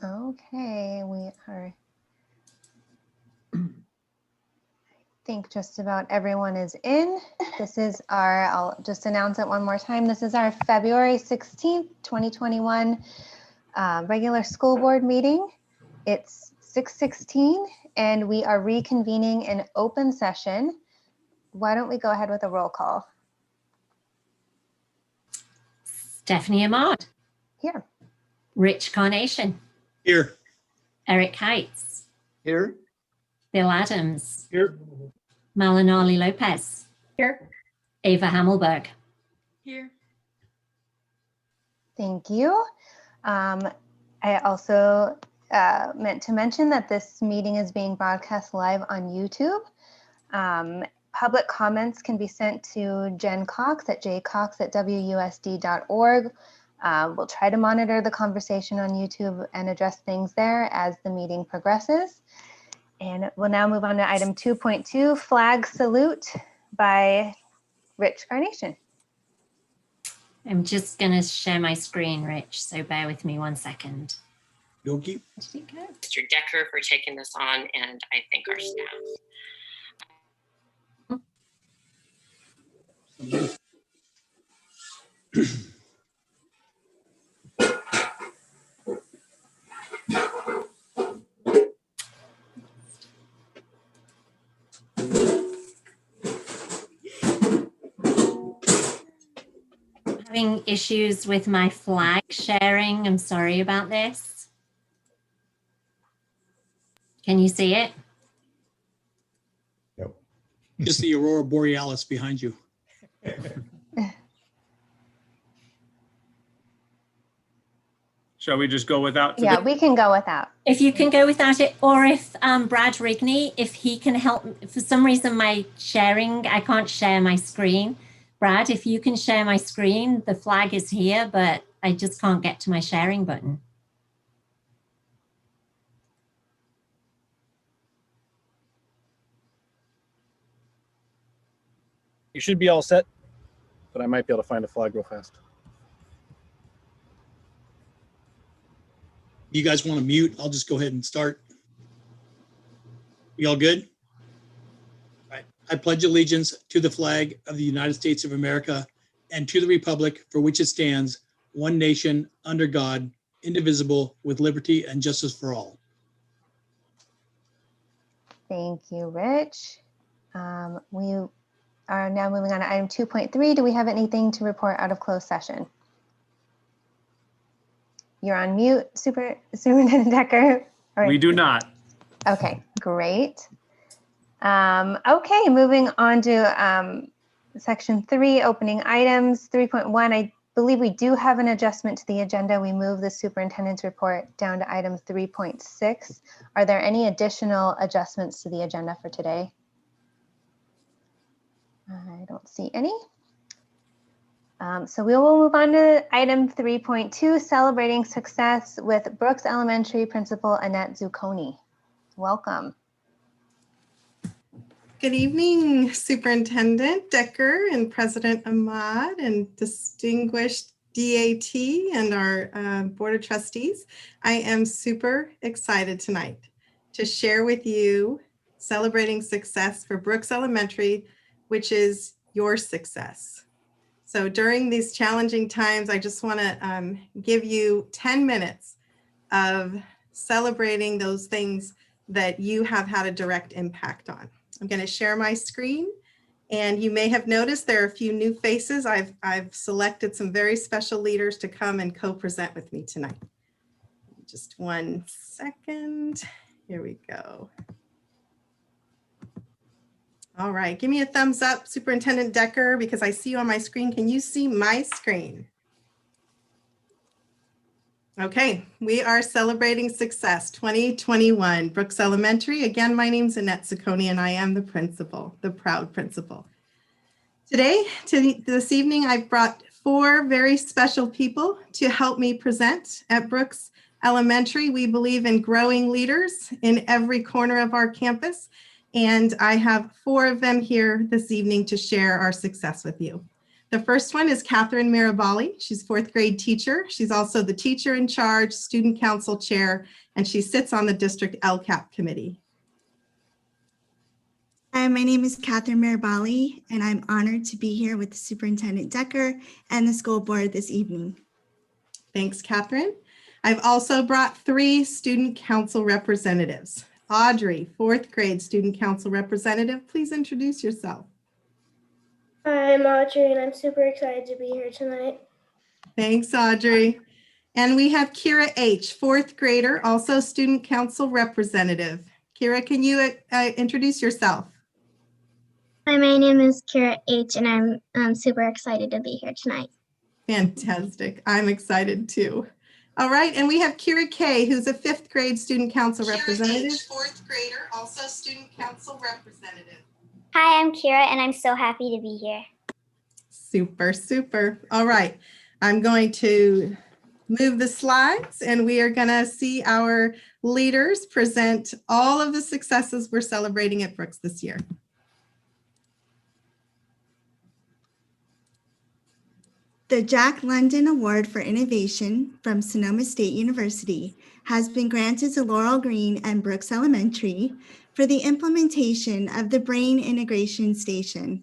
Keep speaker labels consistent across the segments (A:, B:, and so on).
A: Okay, we are, I think just about everyone is in. This is our, I'll just announce it one more time. This is our February 16th, 2021 regular school board meeting. It's 6:16 and we are reconvening in open session. Why don't we go ahead with a roll call?
B: Stephanie Ahmad.
A: Here.
B: Rich Carnation.
C: Here.
B: Eric Heights.
C: Here.
B: Bill Adams.
C: Here.
B: Malinali Lopez.
D: Here.
B: Ava Hammelberg.
D: Here.
A: Thank you. I also meant to mention that this meeting is being broadcast live on YouTube. Public comments can be sent to Jen Cox at jcox@wusd.org. We'll try to monitor the conversation on YouTube and address things there as the meeting progresses. And we'll now move on to item 2.2, flag salute by Rich Carnation.
B: I'm just going to share my screen, Rich, so bear with me 1 second.
C: Yogi.
E: Mr. Decker for taking this on, and I thank our staff.
B: Having issues with my flag sharing. I'm sorry about this. Can you see it?
C: Yep. Just the Aurora Borealis behind you.
F: Shall we just go without?
A: Yeah, we can go without.
B: If you can go without it, or if Brad Rigney, if he can help. For some reason, my sharing, I can't share my screen. Brad, if you can share my screen, the flag is here, but I just can't get to my sharing button.
G: You should be all set, but I might be able to find a flag real fast.
C: You guys want to mute? I'll just go ahead and start. You all good? All right. I pledge allegiance to the flag of the United States of America and to the republic for which it stands, one nation, under God, indivisible, with liberty and justice for all.
A: Thank you, Rich. We are now moving on to item 2.3. Do we have anything to report out of closed session? You're on mute, Superintendent Decker. All right.
F: We do not.
A: Okay, great. Okay, moving on to section 3, opening items. 3.1, I believe we do have an adjustment to the agenda. We moved the superintendent's report down to item 3.6. Are there any additional adjustments to the agenda for today? I don't see any. So we will move on to item 3.2, celebrating success with Brooks Elementary Principal Annette Zucconi. Welcome.
D: Good evening, Superintendent Decker and President Ahmad and distinguished DAT and our Board of Trustees. I am super excited tonight to share with you celebrating success for Brooks Elementary, which is your success. So during these challenging times, I just want to give you 10 minutes of celebrating those things that you have had a direct impact on. I'm going to share my screen, and you may have noticed there are a few new faces. I've selected some very special leaders to come and co-present with me tonight. Just 1 second. Here we go. All right, give me a thumbs up, Superintendent Decker, because I see you on my screen. Can you see my screen? Okay, we are celebrating success 2021, Brooks Elementary. Again, my name's Annette Zucconi and I am the principal, the proud principal. Today, this evening, I've brought 4 very special people to help me present at Brooks Elementary. We believe in growing leaders in every corner of our campus. And I have 4 of them here this evening to share our success with you. The first one is Catherine Miravalli. She's fourth grade teacher. She's also the teacher in charge, student council chair, and she sits on the district LCAP committee.
H: Hi, my name is Catherine Miravalli, and I'm honored to be here with Superintendent Decker and the school board this evening.
D: Thanks, Catherine. I've also brought 3 student council representatives. Audrey, fourth grade student council representative, please introduce yourself.
I: Hi, I'm Audrey, and I'm super excited to be here tonight.
D: Thanks, Audrey. And we have Kira H., fourth grader, also student council representative. Kira, can you introduce yourself?
I: Hi, my name is Kira H., and I'm super excited to be here tonight.
D: Fantastic. I'm excited too. All right, and we have Kira K., who's a 5th grade student council representative. H., fourth grader, also student council representative.
I: Hi, I'm Kira, and I'm so happy to be here.
D: Super, super. All right, I'm going to move the slides and we are going to see our leaders present all of the successes we're celebrating at Brooks this year.
H: The Jack London Award for Innovation from Sonoma State University has been granted to Laurel Green and Brooks Elementary for the implementation of the Brain Integration Station.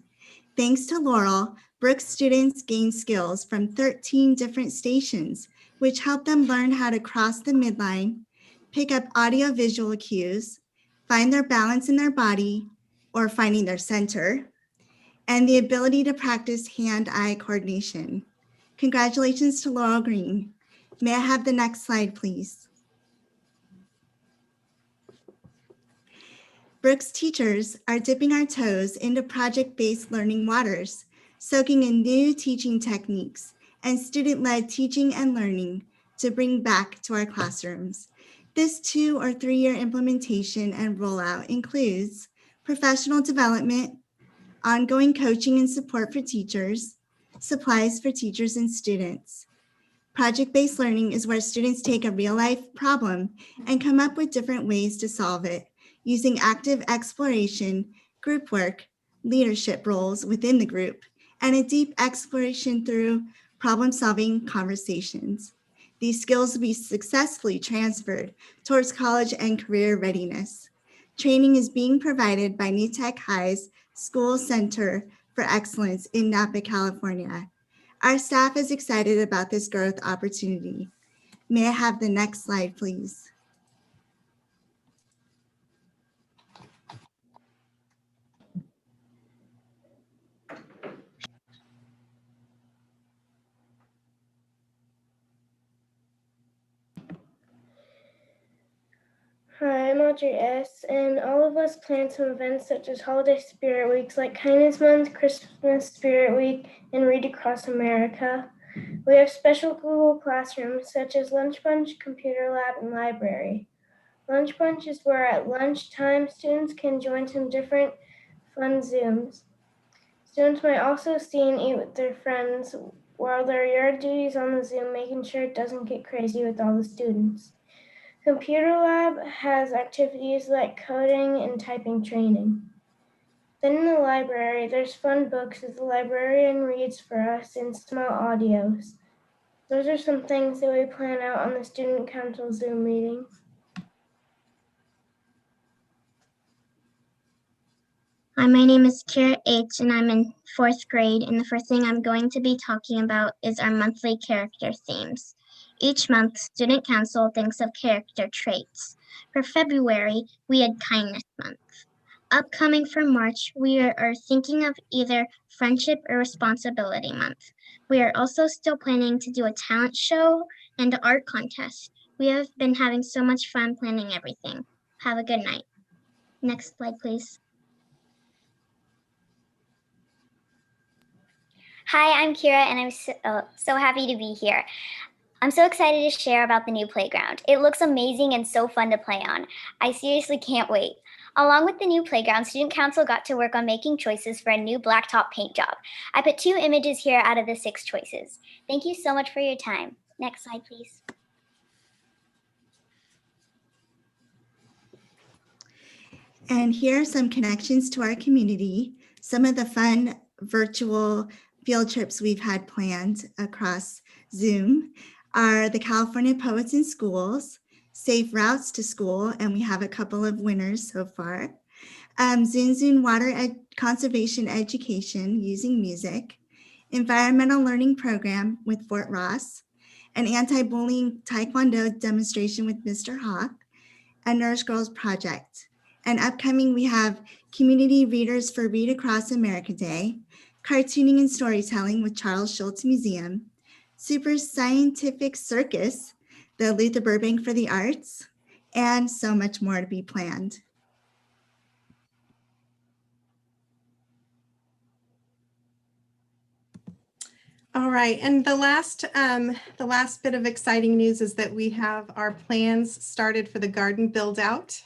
H: Thanks to Laurel, Brooks students gained skills from 13 different stations, which help them learn how to cross the midline, pick up audio-visual cues, find their balance in their body or finding their center, and the ability to practice hand-eye coordination. Congratulations to Laurel Green. May I have the next slide, please? Brooks teachers are dipping our toes into project-based learning waters, soaking in new teaching techniques and student-led teaching and learning to bring back to our classrooms. This 2 or 3 year implementation and rollout includes professional development, ongoing coaching and support for teachers, supplies for teachers and students. Project-based learning is where students take a real-life problem and come up with different ways to solve it, using active exploration, group work, leadership roles within the group, and a deep exploration through problem-solving conversations. These skills will be successfully transferred towards college and career readiness. Training is being provided by New Tech High's School Center for Excellence in Napa, California. Our staff is excited about this growth opportunity. May I have the next slide, please?
I: Hi, I'm Audrey S., and all of us plan some events such as holiday spirit weeks like Kindness Month, Christmas Spirit Week, and Read Across America. We have special Google classrooms such as Lunch Bunch, Computer Lab, and Library. Lunch Bunch is where at lunchtime students can join some different fun Zooms. Students might also see and eat with their friends while there are yard duties on the Zoom, making sure it doesn't get crazy with all the students. Computer Lab has activities like coding and typing training. Then in the library, there's fun books that the librarian reads for us in small audios. Those are some things that we plan out on the Student Council Zoom meetings. Hi, my name is Kira H., and I'm in 4th grade, and the first thing I'm going to be talking about is our monthly character themes. Each month, Student Council thinks of character traits. For February, we had Kindness Month. Upcoming for March, we are thinking of either Friendship or Responsibility Month. We are also still planning to do a talent show and an art contest. We have been having so much fun planning everything. Have a good night. Next slide, please.
J: Hi, I'm Kira, and I'm so happy to be here. I'm so excited to share about the new playground. It looks amazing and so fun to play on. I seriously can't wait. Along with the new playground, Student Council got to work on making choices for a new blacktop paint job. I put 2 images here out of the 6 choices. Thank you so much for your time. Next slide, please.
H: And here are some connections to our community, some of the fun virtual field trips we've had planned across Zoom are the California Poets in Schools, Safe Routes to School, and we have a couple of winners so far. Zunzun Water Conservation Education using music, Environmental Learning Program with Fort Ross, an anti-bullying Taekwondo demonstration with Mr. Hawk, a Nurse Girls Project. And upcoming, we have Community Readers for Read Across America Day, Cartooning and Storytelling with Charles Schultz Museum, Super Scientific Circus, the Luther Burbank for the Arts, and so much more to be planned.
D: All right, and the last bit of exciting news is that we have our plans started for the garden build out.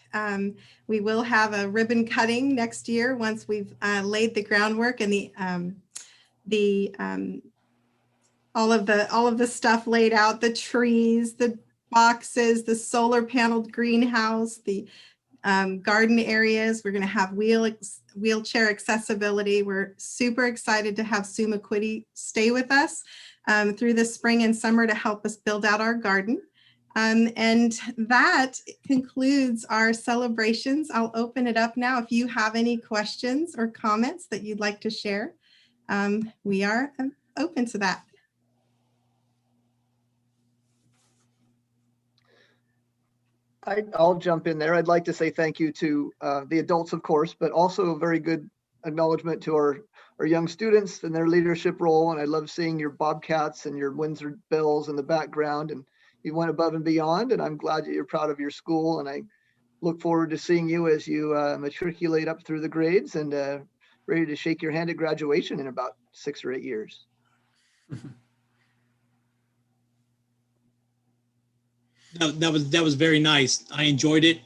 D: We will have a ribbon cutting next year once we've laid the groundwork and all of the stuff laid out, the trees, the boxes, the solar paneled greenhouse, the garden areas. We're going to have wheelchair accessibility. We're super excited to have Sue McQuitty stay with us through the spring and summer to help us build out our garden. And that concludes our celebrations. I'll open it up now. If you have any questions or comments that you'd like to share, we are open to that.
K: I'll jump in there. I'd like to say thank you to the adults, of course, but also a very good acknowledgement to our young students and their leadership role. And I love seeing your Bobcats and your Windsor Bills in the background, and you went above and beyond. And I'm glad that you're proud of your school. And I look forward to seeing you as you matriculate up through the grades and ready to shake your hand at graduation in about 6 or 8 years.
C: That was very nice. I enjoyed it.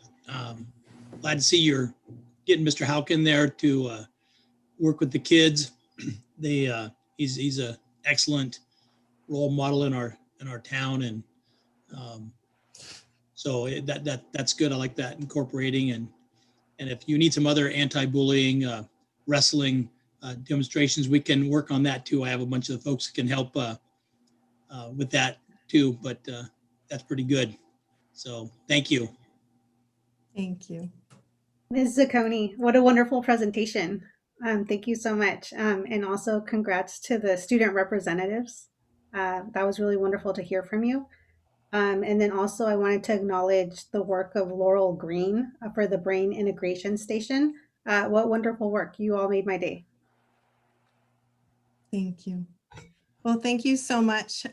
C: Glad to see you're getting Mr. Houck in there to work with the kids. He's a excellent role model in our town, and so that's good. I like that incorporating, and if you need some other anti-bullying wrestling demonstrations, we can work on that too. I have a bunch of the folks that can help with that too, but that's pretty good. So thank you.
D: Thank you.
L: Ms. Zacconi, what a wonderful presentation. Thank you so much. And also congrats to the student representatives. That was really wonderful to hear from you. And then also I wanted to acknowledge the work of Laurel Green for the Brain Integration Station. What wonderful work. You all made my day.
D: Thank you. Well, thank you so much.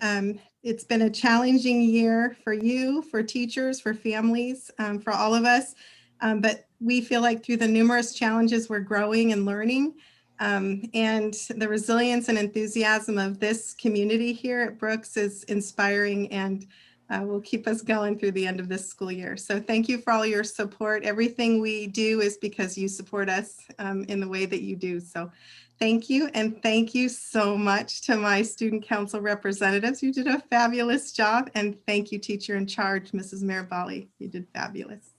D: It's been a challenging year for you, for teachers, for families, for all of us. But we feel like through the numerous challenges, we're growing and learning. And the resilience and enthusiasm of this community here at Brooks is inspiring and will keep us going through the end of this school year. So thank you for all your support. Everything we do is because you support us in the way that you do. So thank you. And thank you so much to my student council representatives. You did a fabulous job. And thank you, teacher in charge, Mrs. Miravalli. You did fabulous.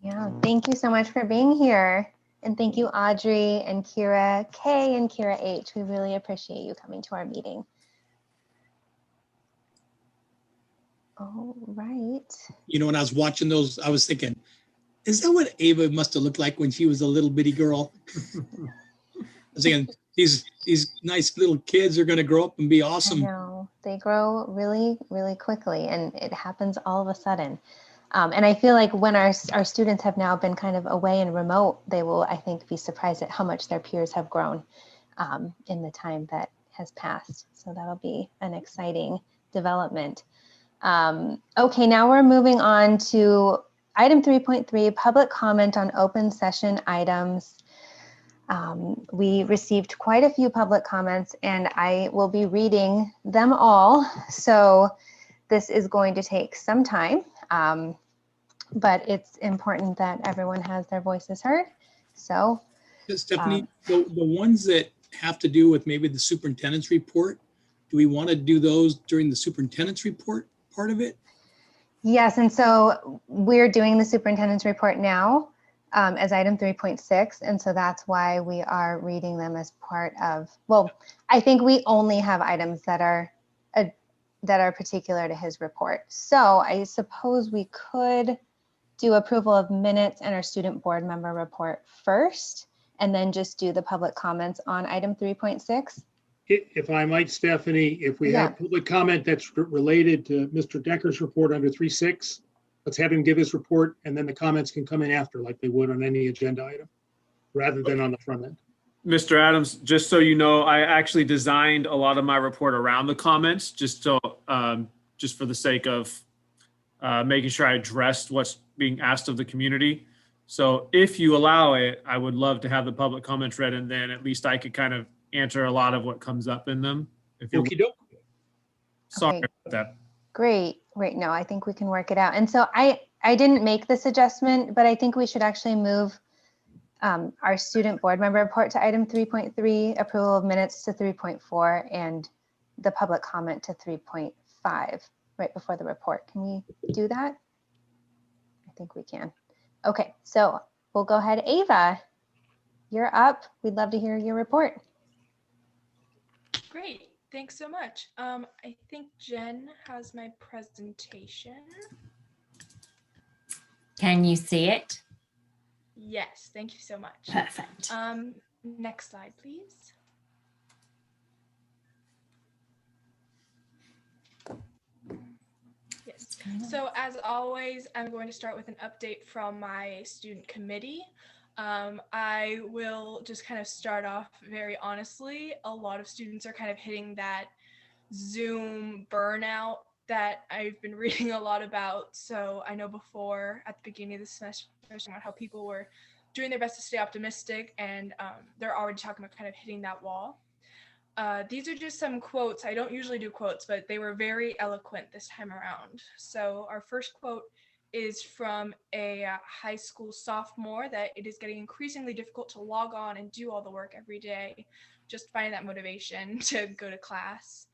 A: Yeah, thank you so much for being here. And thank you, Audrey and Kira K and Kira H. We really appreciate you coming to our meeting. All right.
C: You know, when I was watching those, I was thinking, is that what Ava must have looked like when she was a little bitty girl? I was thinking, these nice little kids are going to grow up and be awesome.
A: I know. They grow really, really quickly, and it happens all of a sudden. And I feel like when our students have now been kind of away and remote, they will, I think, be surprised at how much their peers have grown in the time that has passed. So that'll be an exciting development. Okay, now we're moving on to item 3.3, public comment on open session items. We received quite a few public comments, and I will be reading them all. So this is going to take some time, but it's important that everyone has their voices heard. So,
C: Stephanie, the ones that have to do with maybe the superintendent's report, do we want to do those during the superintendent's report part of it?
A: Yes, and so we're doing the superintendent's report now. as item 3.6. And so that's why we are reading them as part of, well, I think we only have items that are particular to his report. So I suppose we could do approval of minutes and our student board member report first, and then just do the public comments on item 3.6.
M: If I might, Stephanie, if we have public comment that's related to Mr. Decker's report under 3.6, let's have him give his report, and then the comments can come in after, like they would on any agenda item, rather than on the front end.
F: Mr. Adams, just so you know, I actually designed a lot of my report around the comments, just for the sake of making sure I addressed what's being asked of the community. So if you allow it, I would love to have the public comments read, and then at least I could kind of answer a lot of what comes up in them. If you sorry
A: Okay.
F: about that.
A: Great. No, I think we can work it out. And so I didn't make this adjustment, but I think we should actually move our student board member report to item 3.3, approval of minutes to 3.4, and the public comment to 3.5 right before the report. Can we do that? I think we can. Okay, so we'll go ahead. Ava, you're up. We'd love to hear your report.
N: Great, thanks so much. I think Jen has my presentation.
B: Can you see it?
N: Yes, thank you so much.
B: Perfect.
N: Next slide, please. Yes, so as always, I'm going to start with an update from my student committee. I will just kind of start off very honestly. A lot of students are kind of hitting that Zoom burnout that I've been reading a lot about. So I know before at the beginning of the semester, about how people were doing their best to stay optimistic, and they're already talking about kind of hitting that wall. These are just some quotes. I don't usually do quotes, but they were very eloquent this time around. So our first quote is from a high school sophomore, that it is getting increasingly difficult to log on and do all the work every day, just finding that motivation to go to class.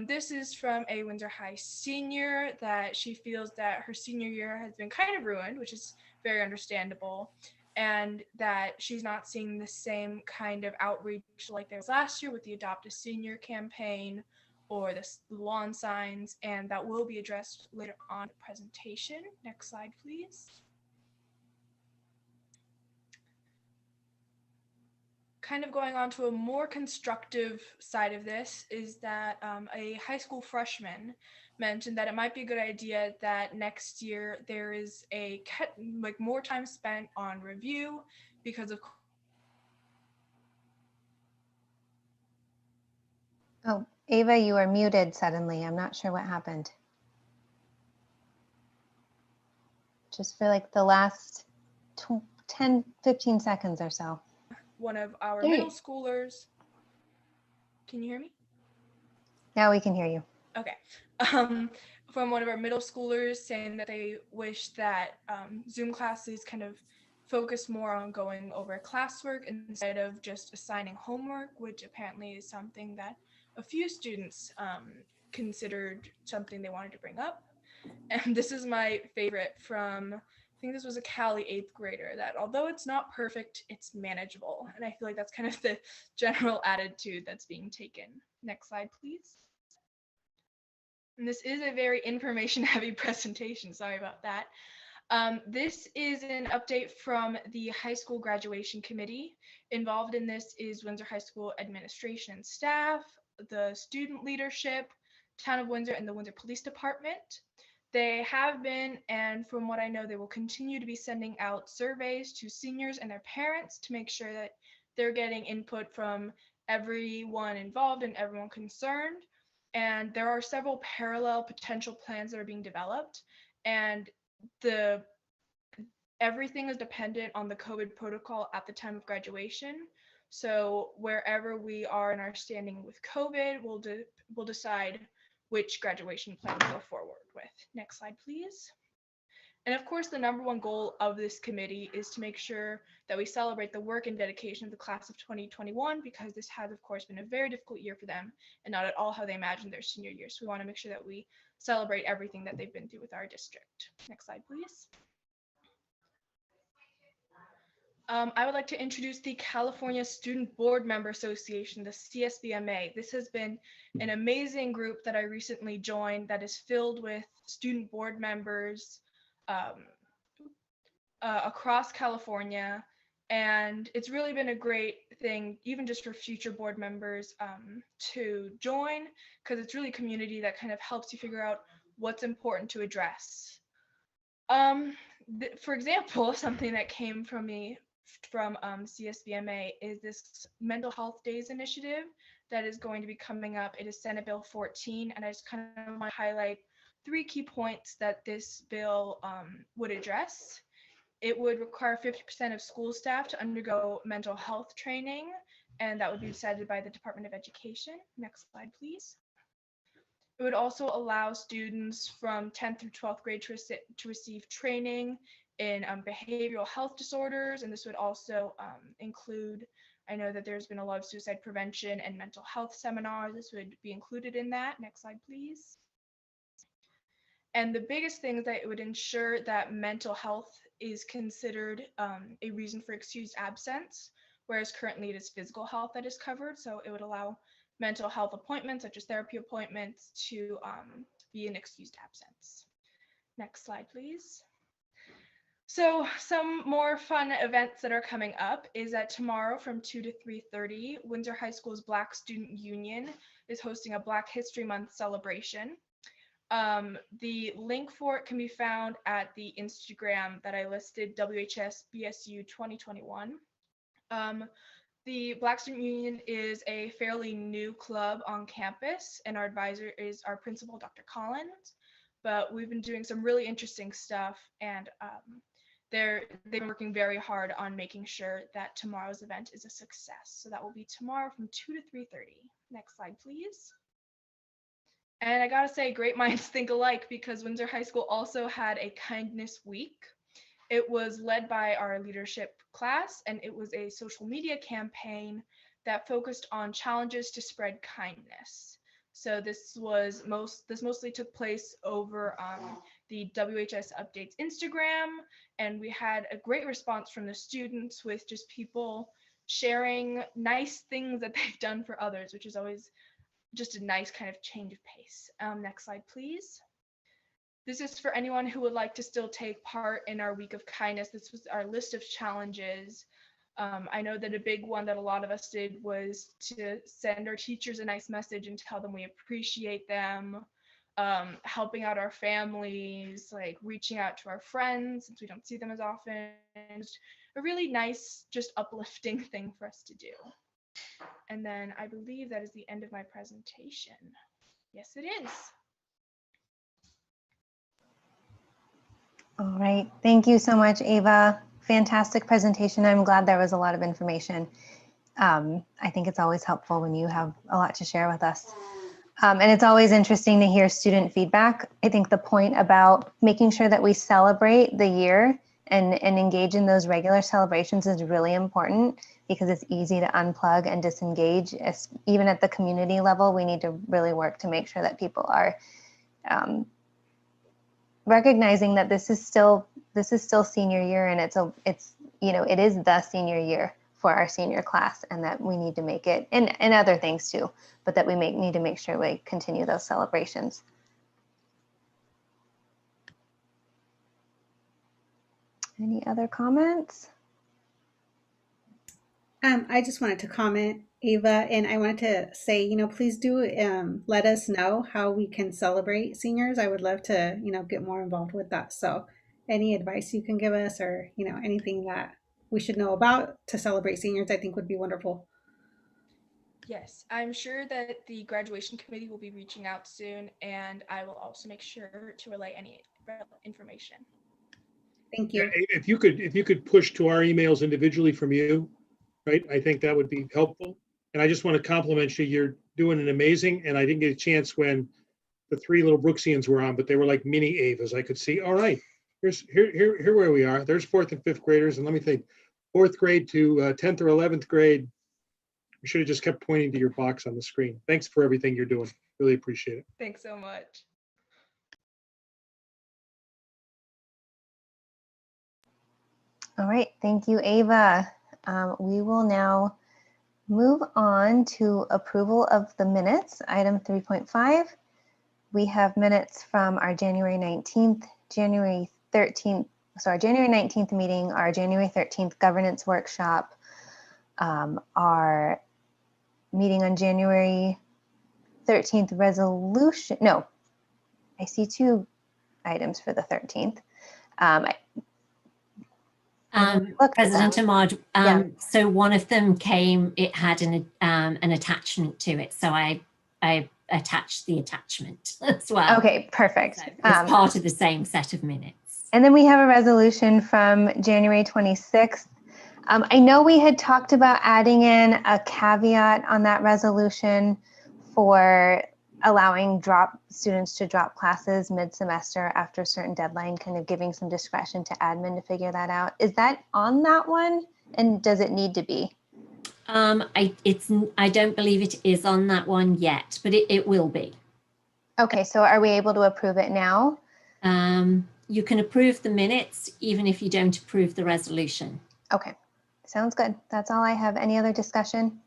N: This is from a Windsor High senior, that she feels that her senior year has been kind of ruined, which is very understandable, and that she's not seeing the same kind of outreach like there was last year with the Adopt a Senior campaign or the lawn signs, and that will be addressed later on in the presentation. Next slide, please. Kind of going on to a more constructive side of this is that a high school freshman mentioned that it might be a good idea that next year there is more time spent on review because of.
A: Oh, Ava, you are muted suddenly. I'm not sure what happened. Just for like the last 10, 15 seconds or so.
N: One of our
A: There you-
N: middle schoolers. Can you hear me?
A: Now we can hear you.
N: Okay. From one of our middle schoolers saying that they wish that Zoom classes kind of focus more on going over classwork instead of just assigning homework, which apparently is something that a few students considered something they wanted to bring up. And this is my favorite from, I think this was a Cali 8th grader, that although it's not perfect, it's manageable. And I feel like that's kind of the general attitude that's being taken. Next slide, please. And this is a very information heavy presentation, sorry about that. This is an update from the high school graduation committee. Involved in this is Windsor High School administration and staff, the student leadership, Town of Windsor, and the Windsor Police Department. They have been, and from what I know, they will continue to be sending out surveys to seniors and their parents to make sure that they're getting input from everyone involved and everyone concerned. And there are several parallel potential plans that are being developed, and everything is dependent on the COVID protocol at the time of graduation. So wherever we are in our standing with COVID, we'll decide which graduation plan to go forward with. Next slide, please. And of course, the number one goal of this committee is to make sure that we celebrate the work and dedication of the class of 2021, because this has, of course, been a very difficult year for them and not at all how they imagined their senior year. So we want to make sure that we celebrate everything that they've been through with our district. Next slide, please. I would like to introduce the California Student Board Member Association, the CSBMA. This has been an amazing group that I recently joined that is filled with student board members across California. And it's really been a great thing, even just for future board members to join, because it's really a community that kind of helps you figure out what's important to address. For example, something that came from me from CSBMA is this Mental Health Days initiative that is going to be coming up. It is Senate Bill 14, and I just kind of want to highlight 3 key points that this bill would address. It would require 50% of school staff to undergo mental health training, and that would be decided by the Department of Education. Next slide, please. It would also allow students from 10th through 12th grade to receive training in behavioral health disorders, and this would also include, I know that there's been a lot of suicide prevention and mental health seminars. This would be included in that. Next slide, please. And the biggest thing is that it would ensure that mental health is considered a reason for excused absence, whereas currently it is physical health that is covered. So it would allow mental health appointments, such as therapy appointments, to be an excused absence. Next slide, please. So some more fun events that are coming up is that tomorrow from 2 to 3:30, Windsor High School's Black Student Union is hosting a Black History Month celebration. The link for it can be found at the Instagram that I listed, WHS BSU 2021. The Black Student Union is a fairly new club on campus, and our advisor is our principal, Dr. Collins. But we've been doing some really interesting stuff, and they've been working very hard on making sure that tomorrow's event is a success. So that will be tomorrow from 2 to 3:30. Next slide, please. And I gotta say, great minds think alike, because Windsor High School also had a kindness week. It was led by our leadership class, and it was a social media campaign that focused on challenges to spread kindness. So this mostly took place over the WHS Updates Instagram, and we had a great response from the students with just people sharing nice things that they've done for others, which is always just a nice kind of change of pace. Next slide, please. This is for anyone who would like to still take part in our week of kindness. This was our list of challenges. I know that a big one that a lot of us did was to send our teachers a nice message and tell them we appreciate them, helping out our families, like reaching out to our friends since we don't see them as often. Just a really nice, just uplifting thing for us to do. And then I believe that is the end of my presentation. Yes, it is.
A: All right, thank you so much, Ava. Fantastic presentation. I'm glad there was a lot of information. I think it's always helpful when you have a lot to share with us. And it's always interesting to hear student feedback. I think the point about making sure that we celebrate the year and engage in those regular celebrations is really important, because it's easy to unplug and disengage. Even at the community level, we need to really work to make sure that people are recognizing that this is still senior year, and it is the senior year for our senior class, and that we need to make it, and other things too, but that we need to make sure we continue those celebrations. Any other comments?
L: I just wanted to comment, Ava, and I wanted to say, please do let us know how we can celebrate seniors. I would love to, get more involved with that. So any advice you can give us, or, anything that we should know about to celebrate seniors, I think would be wonderful.
N: Yes, I'm sure that the graduation committee will be reaching out soon, and I will also make sure to relay any information.
L: Thank you.
M: Yeah, if you could push to our emails individually from you, right? I think that would be helpful. And I just want to compliment you. You're doing an amazing, and I didn't get a chance when the 3 little Brooksians were on, but they were like mini Avas. I could see, all right, here where we are. There's 4th and 5th graders. And let me think, 4th grade to 10th or 11th grade. We should have just kept pointing to your box on the screen. Thanks for everything you're doing. Really appreciate it.
N: Thanks so much.
A: All right, thank you, Ava. We will now move on to approval of the minutes, item 3.5. We have minutes from our January 19th, January 19th meeting, our January 13th governance workshop, our meeting on January 13th resolution. No, I see two items for the 13th.
B: President Ahmad,
A: Yeah.
B: so one of them came, it had an attachment to it. So I attached the attachment as well.
A: Okay, perfect.
B: So it's part of the same set of minutes.
A: And then we have a resolution from January 26th. I know we had talked about adding in a caveat on that resolution for allowing students to drop classes mid-semester after a certain deadline, kind of giving some discretion to admin to figure that out. Is that on that one? And does it need to be?
B: I don't believe it is on that one yet, but it will be.
A: Okay, so are we able to approve it now?
B: You can approve the minutes even if you don't approve the resolution.
A: Okay, sounds good. That's all I have. Any other discussion?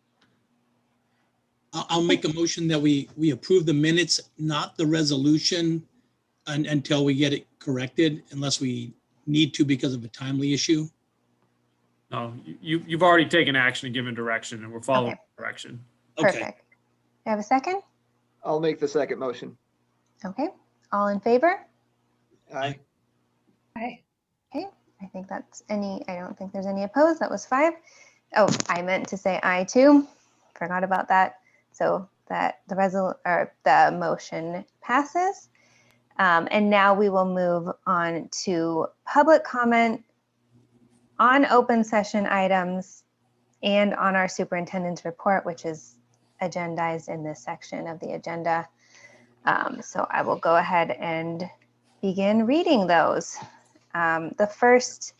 C: I'll make a motion that we approve the minutes, not the resolution, until we get it corrected, unless we need to because of a timely issue.
F: No, you've already taken action and given direction, and we're following direction.
A: Perfect. Do you have a second?
K: I'll make the second motion.
A: Okay, all in favor?
K: Aye.
L: Aye.
A: Okay, I don't think there's any opposed. That was 5. Oh, I meant to say aye too. Forgot about that. So that the motion passes. And now we will move on to public comment on open session items and on our superintendent's report, which is agendized in this section of the agenda. So I will go ahead and begin reading those. The first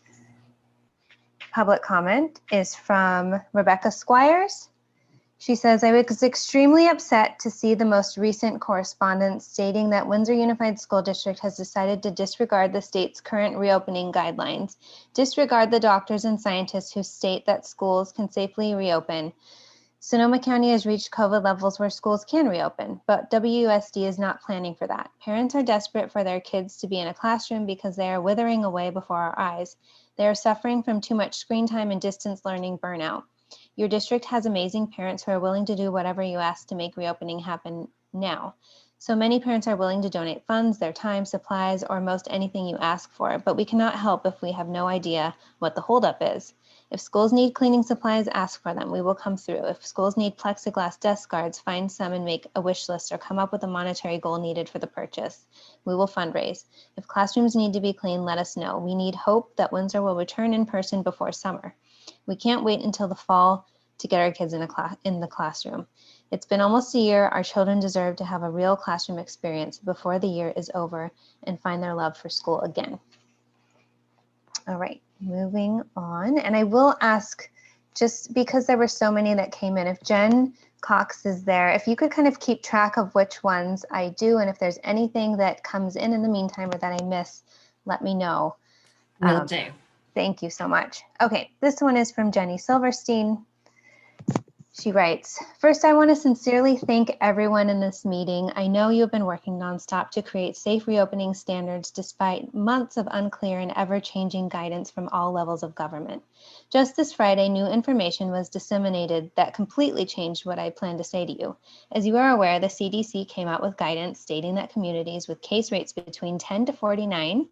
A: public comment is from Rebecca Squires. She says, I was extremely upset to see the most recent correspondence stating that Windsor Unified School District has decided to disregard the state's current reopening guidelines, disregard the doctors and scientists who state that schools can safely reopen. Sonoma County has reached COVID levels where schools can reopen, but WUSD is not planning for that. Parents are desperate for their kids to be in a classroom because they are withering away before our eyes. They are suffering from too much screen time and distance learning burnout. Your district has amazing parents who are willing to do whatever you ask to make reopening happen now. So many parents are willing to donate funds, their time, supplies, or most anything you ask for, but we cannot help if we have no idea what the holdup is. If schools need cleaning supplies, ask for them. We will come through. If schools need plexiglass desk guards, find some and make a wish list or come up with a monetary goal needed for the purchase. We will fundraise. If classrooms need to be cleaned, let us know. We need hope that Windsor will return in person before summer. We can't wait until the fall to get our kids in the classroom. It's been almost a year. Our children deserve to have a real classroom experience before the year is over and find their love for school again. All right, moving on. And I will ask, just because there were so many that came in, if Jen Cox is there, if you could kind of keep track of which ones I do, and if there's anything that comes in the meantime or that I miss, let me know.
B: Will do.
A: Thank you so much. Okay, this one is from Jenny Silverstein. She writes, first, I want to sincerely thank everyone in this meeting. I know you have been working nonstop to create safe reopening standards despite months of unclear and ever-changing guidance from all levels of government. Just this Friday, new information was disseminated that completely changed what I plan to say to you. As you are aware, the CDC came out with guidance stating that communities with case rates between 10 to 49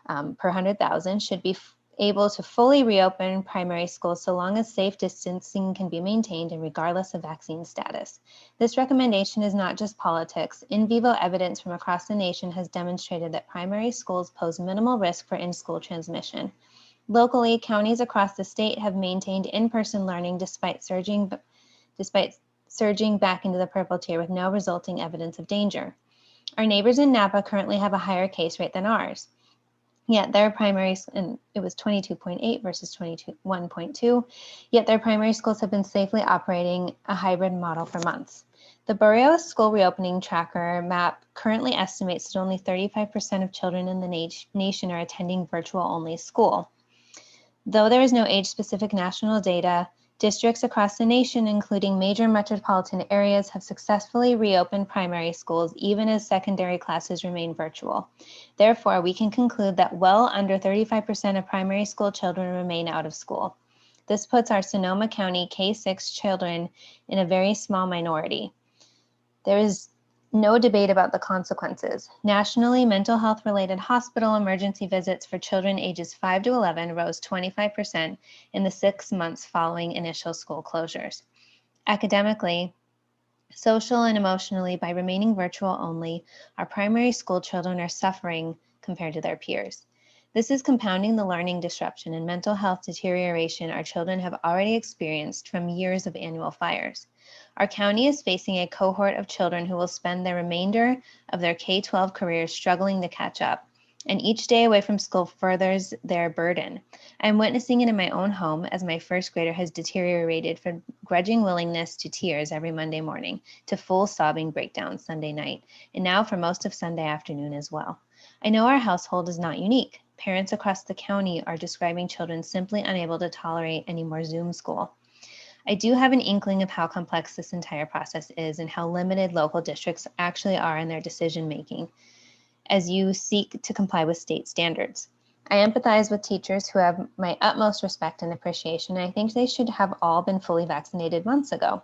A: per 100,000 should be able to fully reopen primary schools so long as safe distancing can be maintained and regardless of vaccine status. This recommendation is not just politics. In vivo evidence from across the nation has demonstrated that primary schools pose minimal risk for in-school transmission. Locally, counties across the state have maintained in-person learning despite surging back into the purple tier with no resulting evidence of danger. Our neighbors in Napa currently have a higher case rate than ours. Yet their primary, and it was 22.8 versus 21.2, yet their primary schools have been safely operating a hybrid model for months. The Borealis School Reopening Tracker map currently estimates that only 35% of children in the nation are attending virtual-only school. Though there is no age-specific national data, districts across the nation, including major metropolitan areas, have successfully reopened primary schools even as secondary classes remain virtual. Therefore, we can conclude that well under 35% of primary school children remain out of school. This puts our Sonoma County K-6 children in a very small minority. There is no debate about the consequences. Nationally, mental health related hospital emergency visits for children ages 5 to 11 rose 25% in the 6 months following initial school closures. Academically, social and emotionally, by remaining virtual only, our primary school children are suffering compared to their peers. This is compounding the learning disruption and mental health deterioration our children have already experienced from years of annual fires. Our county is facing a cohort of children who will spend the remainder of their K-12 careers struggling to catch up, and each day away from school furthers their burden. I'm witnessing it in my own home as my first grader has deteriorated from grudging willingness to tears every Monday morning to full sobbing breakdowns Sunday night, and now for most of Sunday afternoon as well. I know our household is not unique. Parents across the county are describing children simply unable to tolerate any more Zoom school. I do have an inkling of how complex this entire process is and how limited local districts actually are in their decision making as you seek to comply with state standards. I empathize with teachers who have my utmost respect and appreciation, and I think they should have all been fully vaccinated months ago.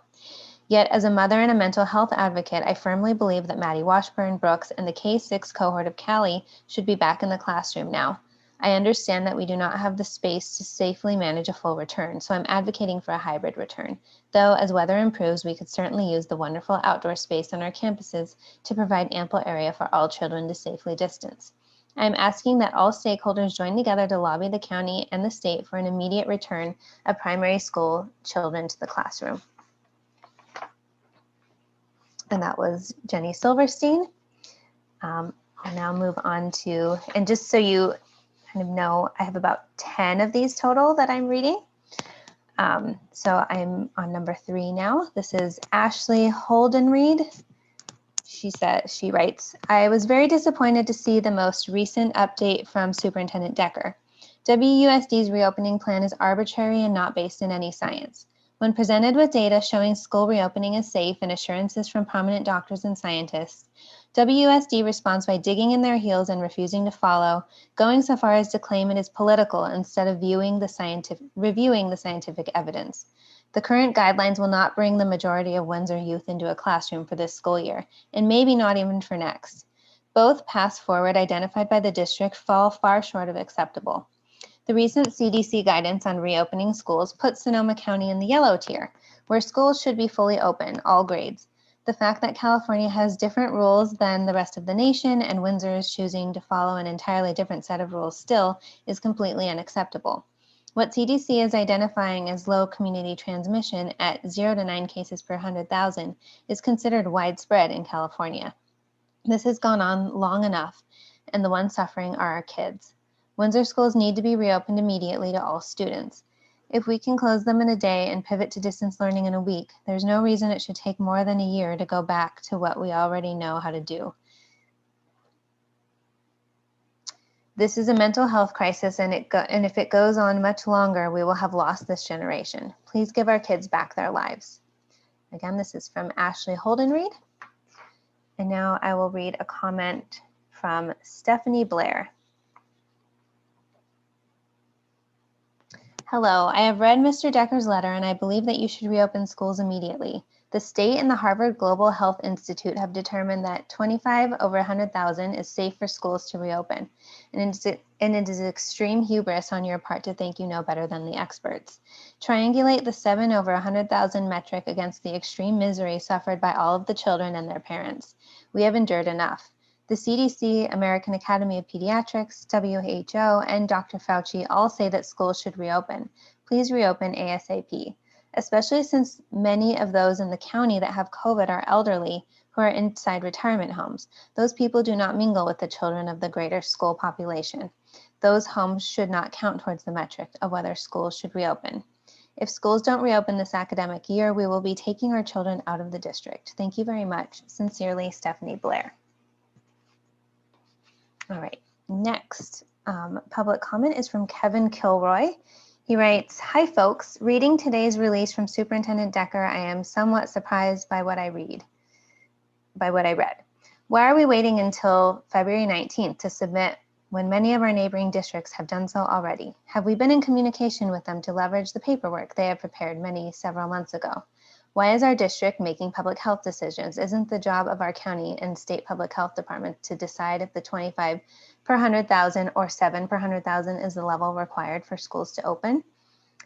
A: Yet, as a mother and a mental health advocate, I firmly believe that Maddie Washburn, Brooks, and the K-6 cohort of Cali should be back in the classroom now. I understand that we do not have the space to safely manage a full return, so I'm advocating for a hybrid return. Though, as weather improves, we could certainly use the wonderful outdoor space on our campuses to provide ample area for all children to safely distance. I'm asking that all stakeholders join together to lobby the county and the state for an immediate return of primary school children to the classroom. And that was Jenny Silverstein. I'll now move on to, and just so you kind of know, I have about 10 of these total that I'm reading. So I'm on number 3 now. This is Ashley Holdenreid. She writes, I was very disappointed to see the most recent update from Superintendent Decker. WUSD's reopening plan is arbitrary and not based in any science. When presented with data showing school reopening is safe and assurances from prominent doctors and scientists, WUSD responds by digging in their heels and refusing to follow, going so far as to claim it is political instead of reviewing the scientific evidence. The current guidelines will not bring the majority of Windsor youth into a classroom for this school year, and maybe not even for next. Both paths forward identified by the district fall far short of acceptable. The recent CDC guidance on reopening schools puts Sonoma County in the yellow tier, where schools should be fully open, all grades. The fact that California has different rules than the rest of the nation and Windsor is choosing to follow an entirely different set of rules still is completely unacceptable. What CDC is identifying as low community transmission at 0 to 9 cases per 100,000 is considered widespread in California. This has gone on long enough, and the ones suffering are our kids. Windsor schools need to be reopened immediately to all students. If we can close them in a day and pivot to distance learning in a week, there's no reason it should take more than a year to go back to what we already know how to do. This is a mental health crisis, and if it goes on much longer, we will have lost this generation. Please give our kids back their lives. Again, this is from Ashley Holdenreid. And now I will read a comment from Stephanie Blair. Hello, I have read Mr. Decker's letter and I believe that you should reopen schools immediately. The state and the Harvard Global Health Institute have determined that 25 over 100,000 is safe for schools to reopen. And it is extreme hubris on your part to think you know better than the experts. Triangulate the 7 over 100,000 metric against the extreme misery suffered by all of the children and their parents. We have endured enough. The CDC, American Academy of Pediatrics, WHO, and Dr. Fauci all say that schools should reopen. Please reopen ASAP, especially since many of those in the county that have COVID are elderly who are inside retirement homes. Those people do not mingle with the children of the greater school population. Those homes should not count towards the metric of whether schools should reopen. If schools don't reopen this academic year, we will be taking our children out of the district. Thank you very much. Sincerely, Stephanie Blair. All right, next public comment is from Kevin Kilroy. He writes, "Hi folks, reading today's release from Superintendent Decker, I am somewhat surprised by what I read. Why are we waiting until February 19th to submit when many of our neighboring districts have done so already? Have we been in communication with them to leverage the paperwork they have prepared several months ago? Why is our district making public health decisions? Isn't the job of our county and state public health department to decide if the 25 per 100,000 or 7 per 100,000 is the level required for schools to open?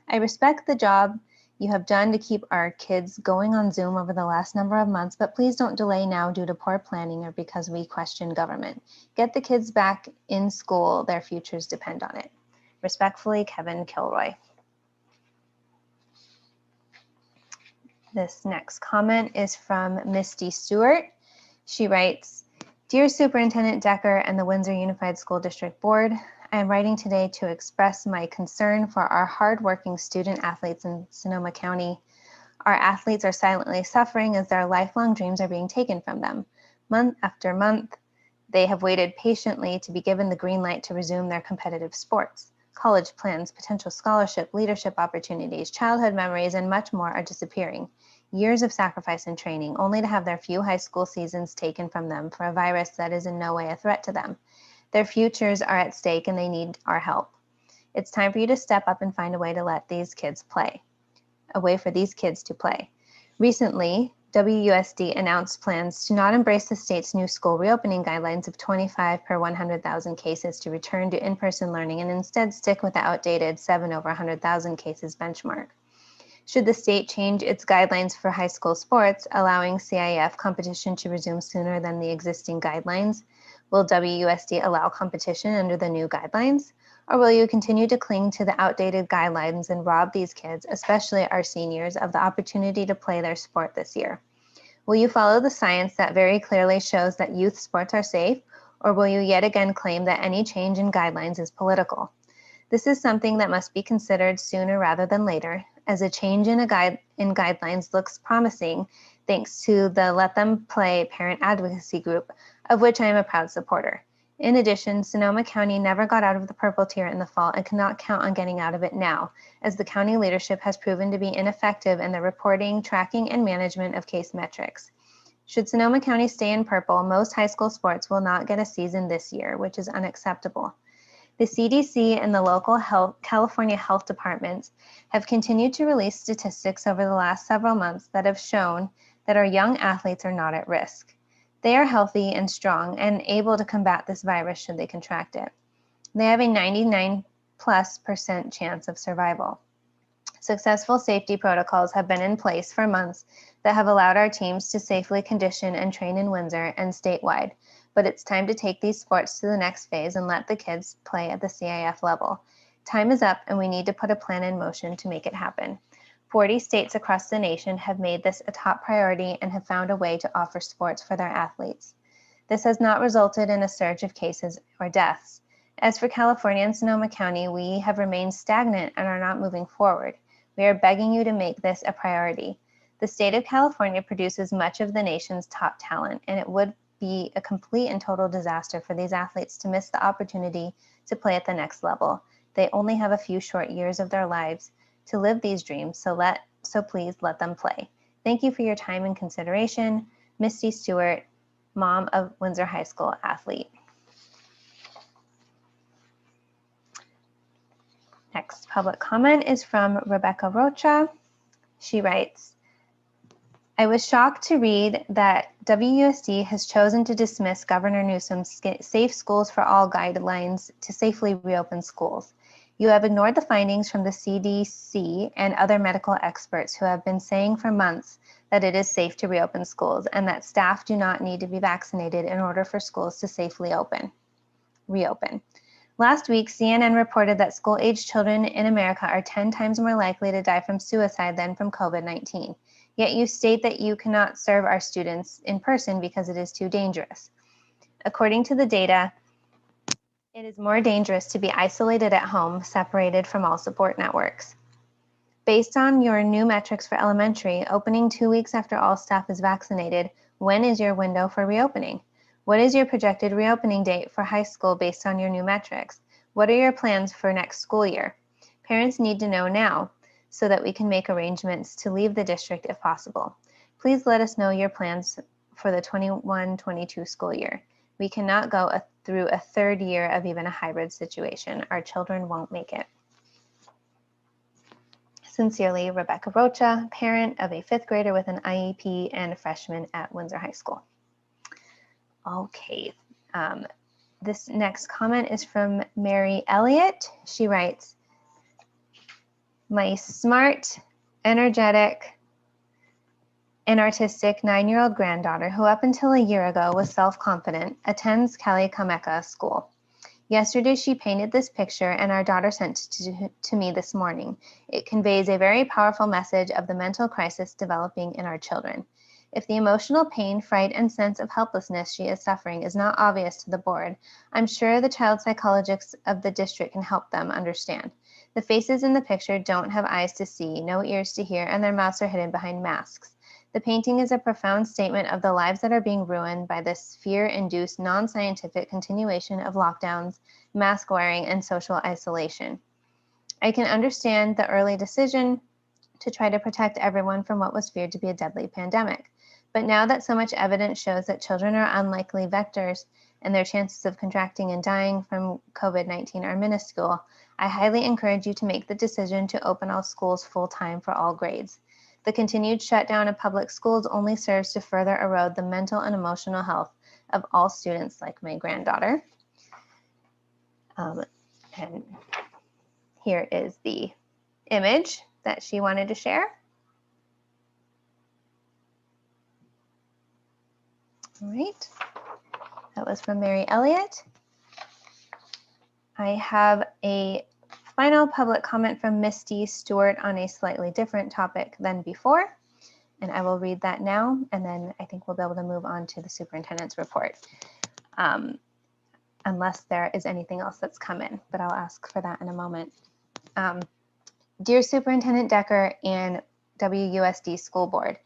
A: I respect the job you have done to keep our kids going on Zoom over the last number of months, but please don't delay now due to poor planning or because we question government. Get the kids back in school. Their futures depend on it. Respectfully, Kevin Kilroy." This next comment is from Misty Stewart. She writes, "Dear Superintendent Decker and the Windsor Unified School District Board, I am writing today to express my concern for our hardworking student athletes in Sonoma County. Our athletes are silently suffering as their lifelong dreams are being taken from them. Month after month, they have waited patiently to be given the green light to resume their competitive sports. College plans, potential scholarship, leadership opportunities, childhood memories, and much more are disappearing. Years of sacrifice and training, only to have their few high school seasons taken from them for a virus that is in no way a threat to them. Their futures are at stake and they need our help. It's time for you to step up and find a way to let these kids play, a way for these kids to play. Recently, WUSD announced plans to not embrace the state's new school reopening guidelines of 25 per 100,000 cases to return to in-person learning and instead stick with the outdated 7 over 100,000 cases benchmark. Should the state change its guidelines for high school sports, allowing CIF competition to resume sooner than the existing guidelines, will WUSD allow competition under the new guidelines? Or will you continue to cling to the outdated guidelines and rob these kids, especially our seniors, of the opportunity to play their sport this year? Will you follow the science that very clearly shows that youth sports are safe, or will you yet again claim that any change in guidelines is political? This is something that must be considered sooner rather than later, as a change in guidelines looks promising thanks to the Let Them Play parent advocacy group, of which I am a proud supporter. In addition, Sonoma County never got out of the purple tier in the fall and cannot count on getting out of it now, as the county leadership has proven to be ineffective in the reporting, tracking, and management of case metrics. Should Sonoma County stay in purple, most high school sports will not get a season this year, which is unacceptable. The CDC and the local California health departments have continued to release statistics over the last several months that have shown that our young athletes are not at risk. They are healthy and strong and able to combat this virus should they contract it. They have a 99+% chance of survival. Successful safety protocols have been in place for months that have allowed our teams to safely condition and train in Windsor and statewide, but it's time to take these sports to the next phase and let the kids play at the CIF level. Time is up and we need to put a plan in motion to make it happen. 40 states across the nation have made this a top priority and have found a way to offer sports for their athletes. This has not resulted in a surge of cases or deaths. As for California and Sonoma County, we have remained stagnant and are not moving forward. We are begging you to make this a priority. The state of California produces much of the nation's top talent, and it would be a complete and total disaster for these athletes to miss the opportunity to play at the next level. They only have a few short years of their lives to live these dreams, so please let them play. Thank you for your time and consideration. Misty Stewart, mom of Windsor High School athlete." Next public comment is from Rebecca Rocha. She writes, "I was shocked to read that WUSD has chosen to dismiss Governor Newsom's Safe Schools for All guidelines to safely reopen schools. You have ignored the findings from the CDC and other medical experts who have been saying for months that it is safe to reopen schools and that staff do not need to be vaccinated in order for schools to safely reopen. Last week, CNN reported that school-aged children in America are 10 times more likely to die from suicide than from COVID-19. Yet you state that you cannot serve our students in person because it is too dangerous. According to the data, it is more dangerous to be isolated at home, separated from all support networks. Based on your new metrics for elementary, opening 2 weeks after all staff is vaccinated, when is your window for reopening? What is your projected reopening date for high school based on your new metrics? What are your plans for next school year? Parents need to know now so that we can make arrangements to leave the district if possible. Please let us know your plans for the 21-22 school year. We cannot go through a third year of even a hybrid situation. Our children won't make it. Sincerely, Rebecca Rocha, parent of a 5th grader with an IEP and a freshman at Windsor High School. Okay, this next comment is from Mary Elliott. She writes, my smart, energetic, and artistic 9-year-old granddaughter, who up until a year ago was self-confident, attends Kalikameka School. Yesterday, she painted this picture and our daughter sent it to me this morning. It conveys a very powerful message of the mental crisis developing in our children. If the emotional pain, fright, and sense of helplessness she is suffering is not obvious to the board, I'm sure the child psychologists of the district can help them understand. The faces in the picture don't have eyes to see, no ears to hear, and their mouths are hidden behind masks. The painting is a profound statement of the lives that are being ruined by this fear-induced, non-scientific continuation of lockdowns, mask wearing, and social isolation. I can understand the early decision to try to protect everyone from what was feared to be a deadly pandemic. But now that so much evidence shows that children are unlikely vectors and their chances of contracting and dying from COVID-19 are minuscule, I highly encourage you to make the decision to open all schools full-time for all grades. The continued shutdown of public schools only serves to further erode the mental and emotional health of all students like my granddaughter. And here is the image that she wanted to share. All right, that was from Mary Elliott. I have a final public comment from Misty Stewart on a slightly different topic than before, and I will read that now, and then I think we'll be able to move on to the superintendent's report, unless there is anything else that's come in, but I'll ask for that in a moment. Dear Superintendent Decker and WUSD School Board,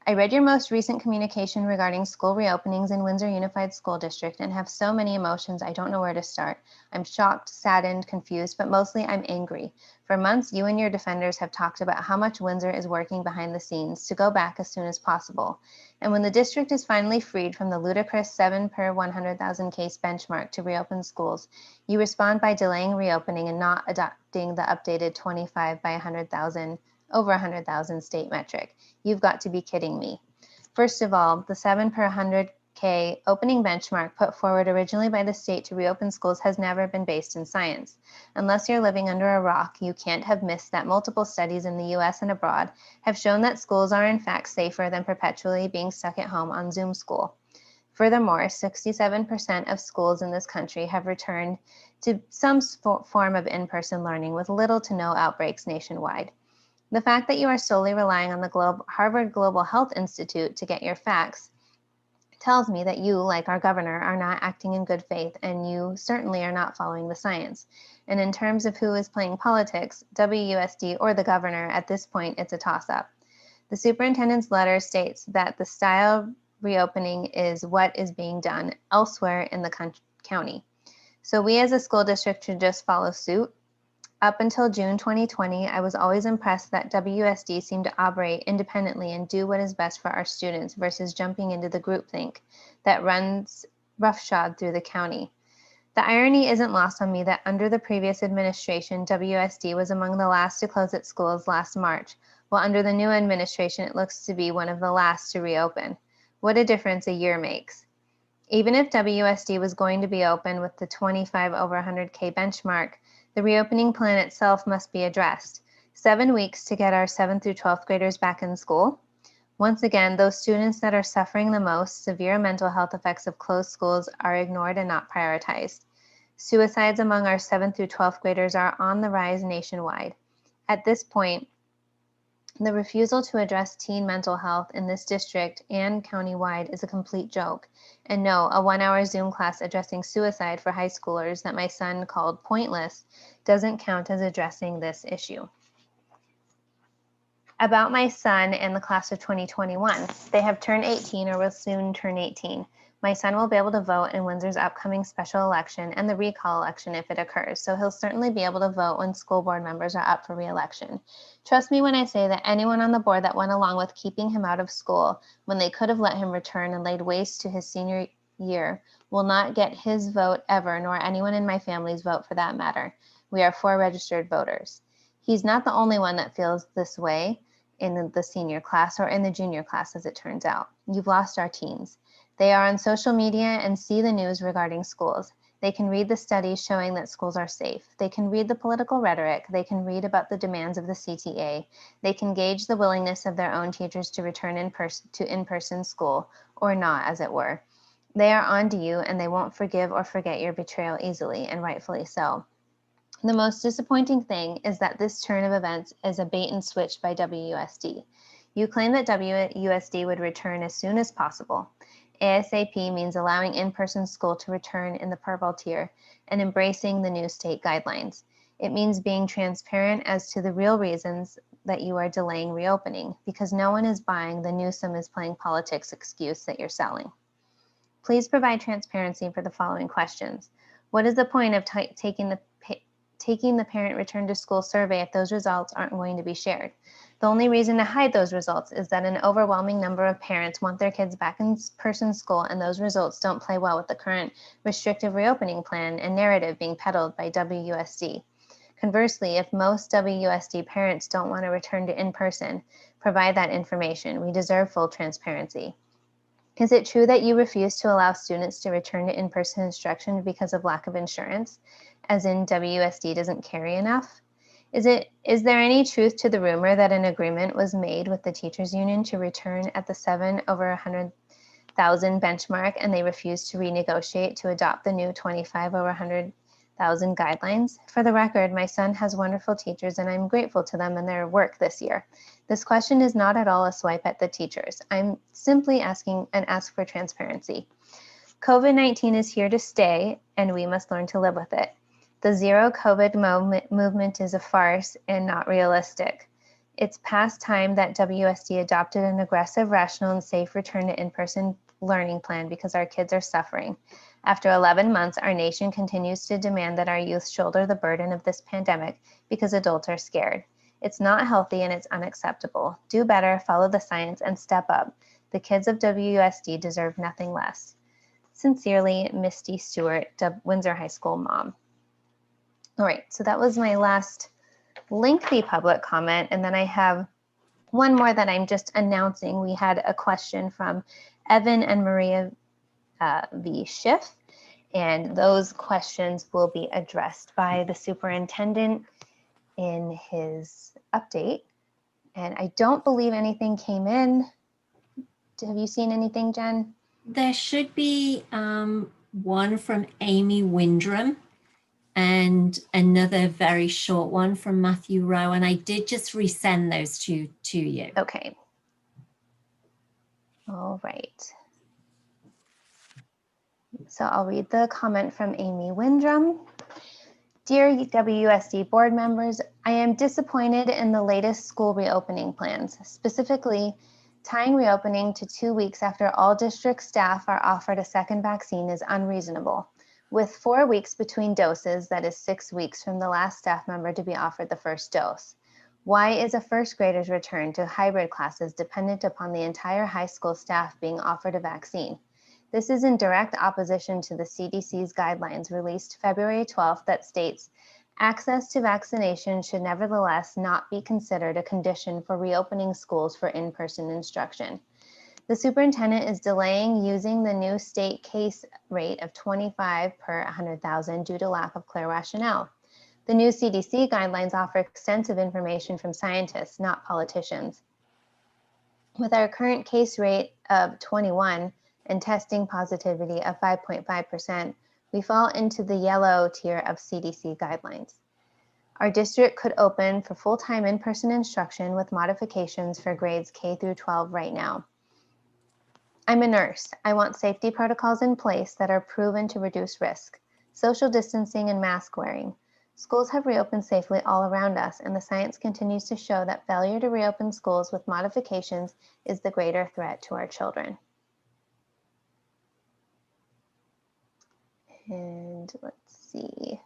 A: I read your most recent communication regarding school reopenings in Windsor Unified School District and have so many emotions I don't know where to start. I'm shocked, saddened, confused, but mostly I'm angry. For months, you and your defenders have talked about how much Windsor is working behind the scenes to go back as soon as possible. And when the district is finally freed from the ludicrous 7 per 100,000 case benchmark to reopen schools, you respond by delaying reopening and not adopting the updated 25 by 100,000 over 100,000 state metric. You've got to be kidding me. First of all, the 7 per 100K opening benchmark put forward originally by the state to reopen schools has never been based in science. Unless you're living under a rock, you can't have missed that multiple studies in the US and abroad have shown that schools are in fact safer than perpetually being stuck at home on Zoom school. Furthermore, 67% of schools in this country have returned to some form of in-person learning with little to no outbreaks nationwide. The fact that you are solely relying on the Harvard Global Health Institute to get your facts tells me that you, like our governor, are not acting in good faith, and you certainly are not following the science. And in terms of who is playing politics, WUSD or the governor, at this point, it's a toss-up. The superintendent's letter states that the style reopening is what is being done elsewhere in the county. So we as a school district should just follow suit. Up until June 2020, I was always impressed that WUSD seemed to operate independently and do what is best for our students versus jumping into the groupthink that runs roughshod through the county. The irony isn't lost on me that under the previous administration, WUSD was among the last to close its schools last March, while under the new administration, it looks to be one of the last to reopen. What a difference a year makes. Even if WUSD was going to be open with the 25 over 100K benchmark, the reopening plan itself must be addressed. 7 weeks to get our 7th through 12th graders back in school. Once again, those students that are suffering the most severe mental health effects of closed schools are ignored and not prioritized. Suicides among our 7th through 12th graders are on the rise nationwide. At this point, the refusal to address teen mental health in this district and countywide is a complete joke. And no, a 1-hour Zoom class addressing suicide for high schoolers that my son called pointless doesn't count as addressing this issue. About my son and the class of 2021, they have turned 18 or will soon turn 18. My son will be able to vote in Windsor's upcoming special election and the recall election if it occurs, so he'll certainly be able to vote when school board members are up for re-election. Trust me when I say that anyone on the board that went along with keeping him out of school when they could have let him return and laid waste to his senior year will not get his vote ever, nor anyone in my family's vote for that matter. We are 4 registered voters. He's not the only one that feels this way in the senior class or in the junior class, as it turns out. You've lost our teens. They are on social media and see the news regarding schools. They can read the studies showing that schools are safe. They can read the political rhetoric. They can read about the demands of the CTA. They can gauge the willingness of their own teachers to return in-person school, or not, as it were. They are on to you, and they won't forgive or forget your betrayal easily, and rightfully so. The most disappointing thing is that this turn of events is a bait and switch by WUSD. You claim that WUSD would return as soon as possible. ASAP means allowing in-person school to return in the purple tier and embracing the new state guidelines. It means being transparent as to the real reasons that you are delaying reopening, because no one is buying the Newsom is playing politics excuse that you're selling. Please provide transparency for the following questions. What is the point of taking the parent return to school survey if those results aren't going to be shared? The only reason to hide those results is that an overwhelming number of parents want their kids back in person school, and those results don't play well with the current restrictive reopening plan and narrative being peddled by WUSD. Conversely, if most WUSD parents don't want to return to in-person, provide that information. We deserve full transparency. Is it true that you refuse to allow students to return to in-person instruction because of lack of insurance, as in WUSD doesn't carry enough? Is there any truth to the rumor that an agreement was made with the teachers union to return at the 7 over 100,000 benchmark, and they refused to renegotiate to adopt the new 25 over 100,000 guidelines? For the record, my son has wonderful teachers, and I'm grateful to them and their work this year. This question is not at all a swipe at the teachers. I'm simply asking and ask for transparency. COVID-19 is here to stay, and we must learn to live with it. The zero COVID movement is a farce and not realistic. It's past time that WUSD adopted an aggressive, rational, and safe return to in-person learning plan because our kids are suffering. After 11 months, our nation continues to demand that our youth shoulder the burden of this pandemic because adults are scared. It's not healthy and it's unacceptable. Do better, follow the science, and step up. The kids of WUSD deserve nothing less. Sincerely, Misty Stewart, Windsor High School mom. All right, so that was my last lengthy public comment, and then I have one more that I'm just announcing. We had a question from Evan and Maria V. Schiff, and those questions will be addressed by the superintendent in his update. And I don't believe anything came in. Have you seen anything, Jen?
B: There should be one from Amy Windrum and another very short one from Matthew Rowe. And I did just resend those two to you.
A: Okay. All right. So I'll read the comment from Amy Windrum. Dear WUSD board members, I am disappointed in the latest school reopening plans, specifically tying reopening to 2 weeks after all district staff are offered a second vaccine is unreasonable. With 4 weeks between doses, that is 6 weeks from the last staff member to be offered the first dose. Why is a first grader's return to hybrid classes dependent upon the entire high school staff being offered a vaccine? This is in direct opposition to the CDC's guidelines released February 12th that states, access to vaccination should nevertheless not be considered a condition for reopening schools for in-person instruction. The superintendent is delaying using the new state case rate of 25 per 100,000 due to lack of clear rationale. The new CDC guidelines offer extensive information from scientists, not politicians. With our current case rate of 21 and testing positivity of 5.5%, we fall into the yellow tier of CDC guidelines. Our district could open for full-time in-person instruction with modifications for grades K through 12 right now. I'm a nurse. I want safety protocols in place that are proven to reduce risk. Social distancing and mask wearing. Schools have reopened safely all around us, and the science continues to show that failure to reopen schools with modifications is the greater threat to our children. And let's see,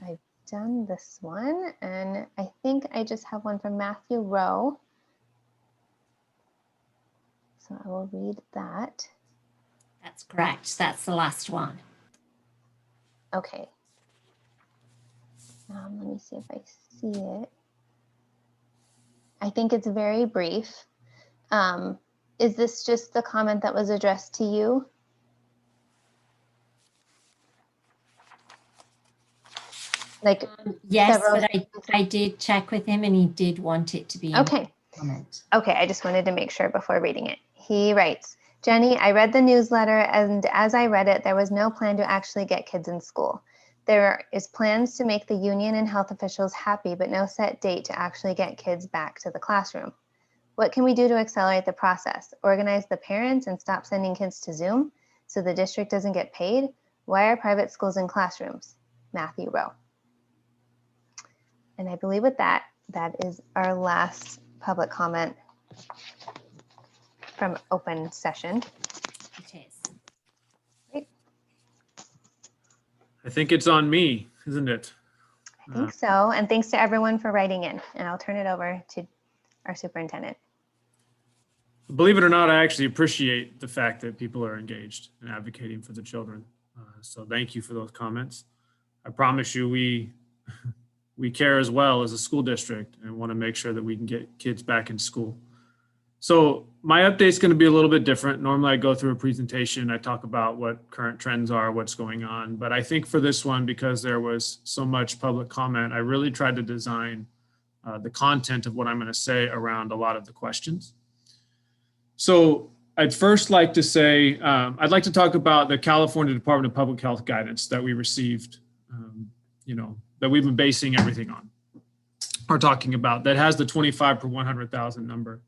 A: I've done this one, and I think I just have one from Matthew Rowe. So I will read that.
B: That's correct. That's the last one.
A: Okay. Let me see if I see it. I think it's very brief. Is this just the comment that was addressed to you? Like
B: yes,
A: several...
B: but I did check with him and he did want it to be
A: okay.
B: Comment.
A: Okay, I just wanted to make sure before reading it. He writes, Jenny, I read the newsletter, and as I read it, there was no plan to actually get kids in school. There is plans to make the union and health officials happy, but no set date to actually get kids back to the classroom. What can we do to accelerate the process? Organize the parents and stop sending kids to Zoom so the district doesn't get paid? Why are private schools in classrooms? Matthew Rowe. And I believe with that, that is our last public comment from open session.
B: It is.
A: Great.
F: I think it's on me, isn't it?
A: I think so. And thanks to everyone for writing in. And I'll turn it over to our superintendent.
F: Believe it or not, I actually appreciate the fact that people are engaged and advocating for the children. So thank you for those comments. I promise you we care as well as a school district and want to make sure that we can get kids back in school. So my update is going to be a little bit different. Normally I go through a presentation, I talk about what current trends are, what's going on. But I think for this one, because there was so much public comment, I really tried to design the content of what I'm going to say around a lot of the questions. So I'd first like to say, I'd like to talk about the California Department of Public Health guidance that we received, that we've been basing everything on, or talking about, that has the 25 per 100,000 number.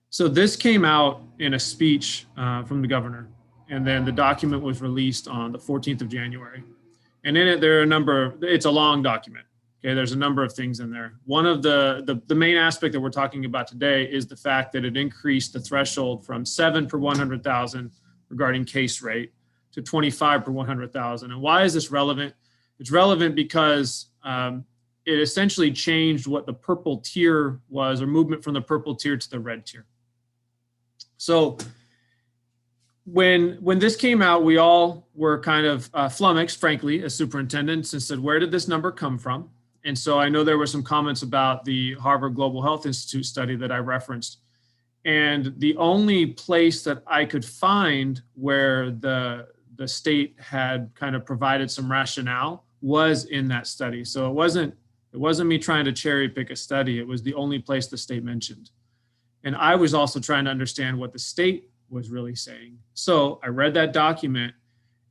F: So this came out in a speech from the governor, and then the document was released on the 14th of January. And in it, there are a number of, it's a long document. Okay, there's a number of things in there. One of the main aspect that we're talking about today is the fact that it increased the threshold from 7 per 100,000 regarding case rate to 25 per 100,000. And why is this relevant? It's relevant because it essentially changed what the purple tier was, or movement from the purple tier to the red tier. So when this came out, we all were kind of flummoxed, frankly, as superintendents, and said, where did this number come from? And so I know there were some comments about the Harvard Global Health Institute study that I referenced. And the only place that I could find where the state had kind of provided some rationale was in that study. So it wasn't me trying to cherry pick a study. It was the only place the state mentioned. And I was also trying to understand what the state was really saying. So I read that document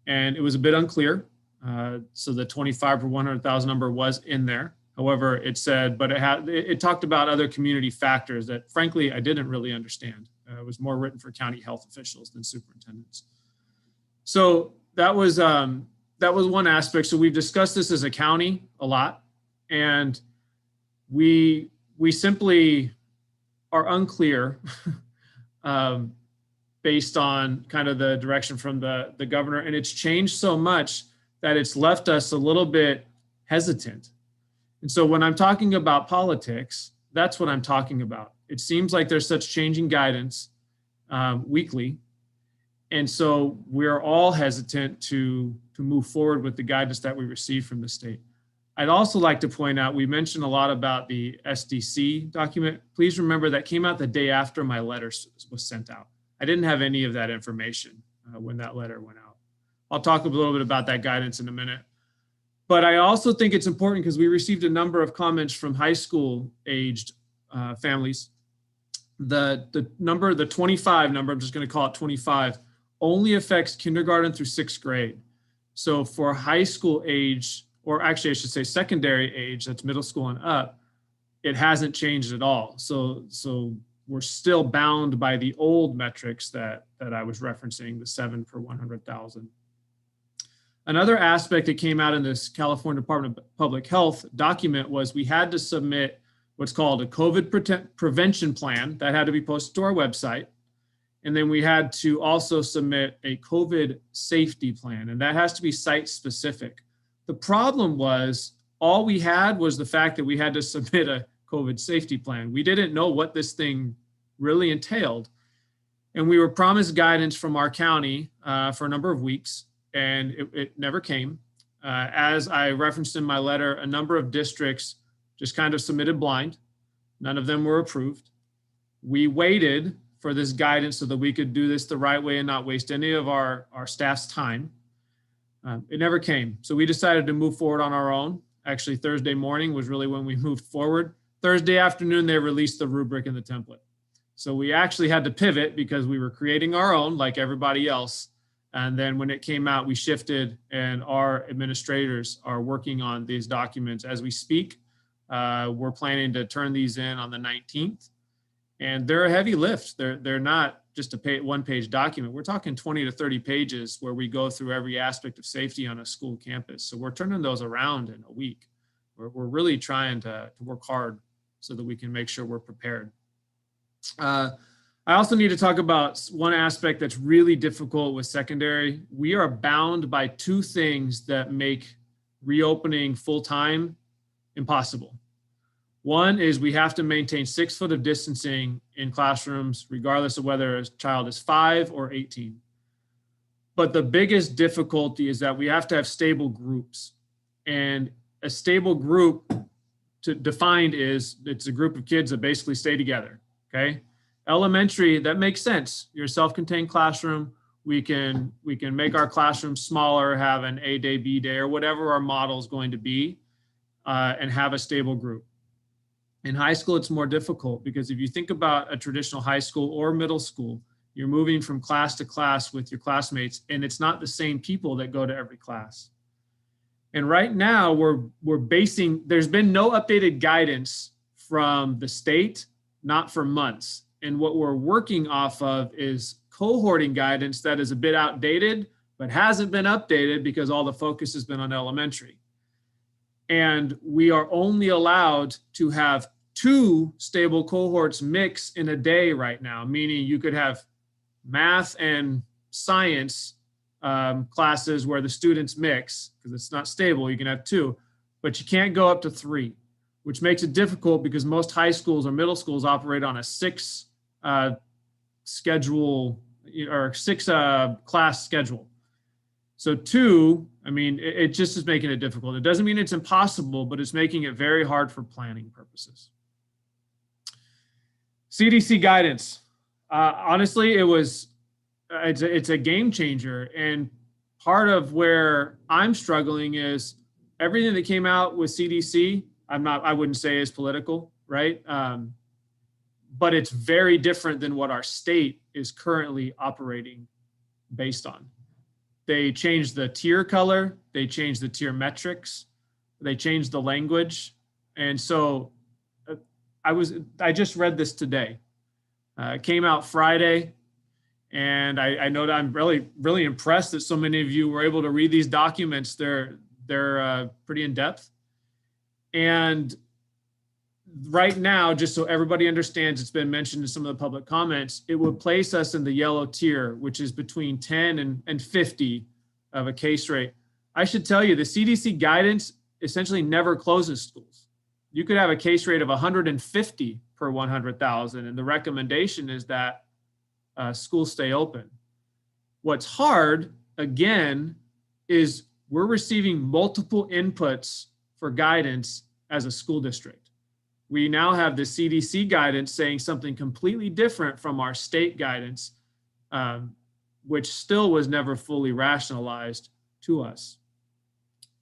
F: and it was a bit unclear. So the 25 per 100,000 number was in there. However, it said, but it talked about other community factors that frankly, I didn't really understand. It was more written for county health officials than superintendents. So that was one aspect. So we've discussed this as a county a lot, and we simply are unclear based on kind of the direction from the governor, and it's changed so much that it's left us a little bit hesitant. And so when I'm talking about politics, that's what I'm talking about. It seems like there's such changing guidance weekly. And so we're all hesitant to move forward with the guidance that we received from the state. I'd also like to point out, we mentioned a lot about the SDC document. Please remember that came out the day after my letter was sent out. I didn't have any of that information when that letter went out. I'll talk a little bit about that guidance in a minute. But I also think it's important because we received a number of comments from high school aged families. The number, the 25 number, I'm just going to call it 25, only affects kindergarten through 6th grade. So for high school age, or actually I should say secondary age, that's middle school and up, it hasn't changed at all. So we're still bound by the old metrics that I was referencing, the 7 per 100,000. Another aspect that came out in this California Department of Public Health document was we had to submit what's called a COVID prevention plan that had to be posted to our website. And then we had to also submit a COVID safety plan, and that has to be site specific. The problem was all we had was the fact that we had to submit a COVID safety plan. We didn't know what this thing really entailed. And we were promised guidance from our county for a number of weeks, and it never came. As I referenced in my letter, a number of districts just kind of submitted blind. None of them were approved. We waited for this guidance so that we could do this the right way and not waste any of our staff's time. It never came. So we decided to move forward on our own. Actually, Thursday morning was really when we moved forward. Thursday afternoon, they released the rubric and the template. So we actually had to pivot because we were creating our own like everybody else. And then when it came out, we shifted, and our administrators are working on these documents as we speak. We're planning to turn these in on the 19th. And they're a heavy lift. They're not just a one-page document. We're talking 20 to 30 pages where we go through every aspect of safety on a school campus. So we're turning those around in a week. We're really trying to work hard so that we can make sure we're prepared. I also need to talk about one aspect that's really difficult with secondary. We are bound by two things that make reopening full-time impossible. One is we have to maintain 6 foot of distancing in classrooms, regardless of whether a child is 5 or 18. But the biggest difficulty is that we have to have stable groups. And a stable group defined is it's a group of kids that basically stay together, okay? Elementary, that makes sense. You're a self-contained classroom. We can make our classrooms smaller, have an A day, B day, or whatever our model is going to be, and have a stable group. In high school, it's more difficult because if you think about a traditional high school or middle school, you're moving from class to class with your classmates, and it's not the same people that go to every class. And right now, there's been no updated guidance from the state, not for months. And what we're working off of is cohorting guidance that is a bit outdated, but hasn't been updated because all the focus has been on elementary. And we are only allowed to have 2 stable cohorts mix in a day right now, meaning you could have math and science classes where the students mix because it's not stable. You can have 2, but you can't go up to 3, which makes it difficult because most high schools or middle schools operate on a 6 schedule or 6 class schedule. So 2, I mean, it just is making it difficult. It doesn't mean it's impossible, but it's making it very hard for planning purposes. CDC guidance. Honestly, it's a game changer. And part of where I'm struggling is everything that came out with CDC, I wouldn't say is political, right? But it's very different than what our state is currently operating based on. They changed the tier color, they changed the tier metrics, they changed the language. And so I just read this today. It came out Friday, and I know that I'm really, really impressed that so many of you were able to read these documents. They're pretty in depth. And right now, just so everybody understands, it's been mentioned in some of the public comments, it would place us in the yellow tier, which is between 10 and 50 of a case rate. I should tell you, the CDC guidance essentially never closes schools. You could have a case rate of 150 per 100,000, and the recommendation is that schools stay open. What's hard, again, is we're receiving multiple inputs for guidance as a school district. We now have the CDC guidance saying something completely different from our state guidance, which still was never fully rationalized to us.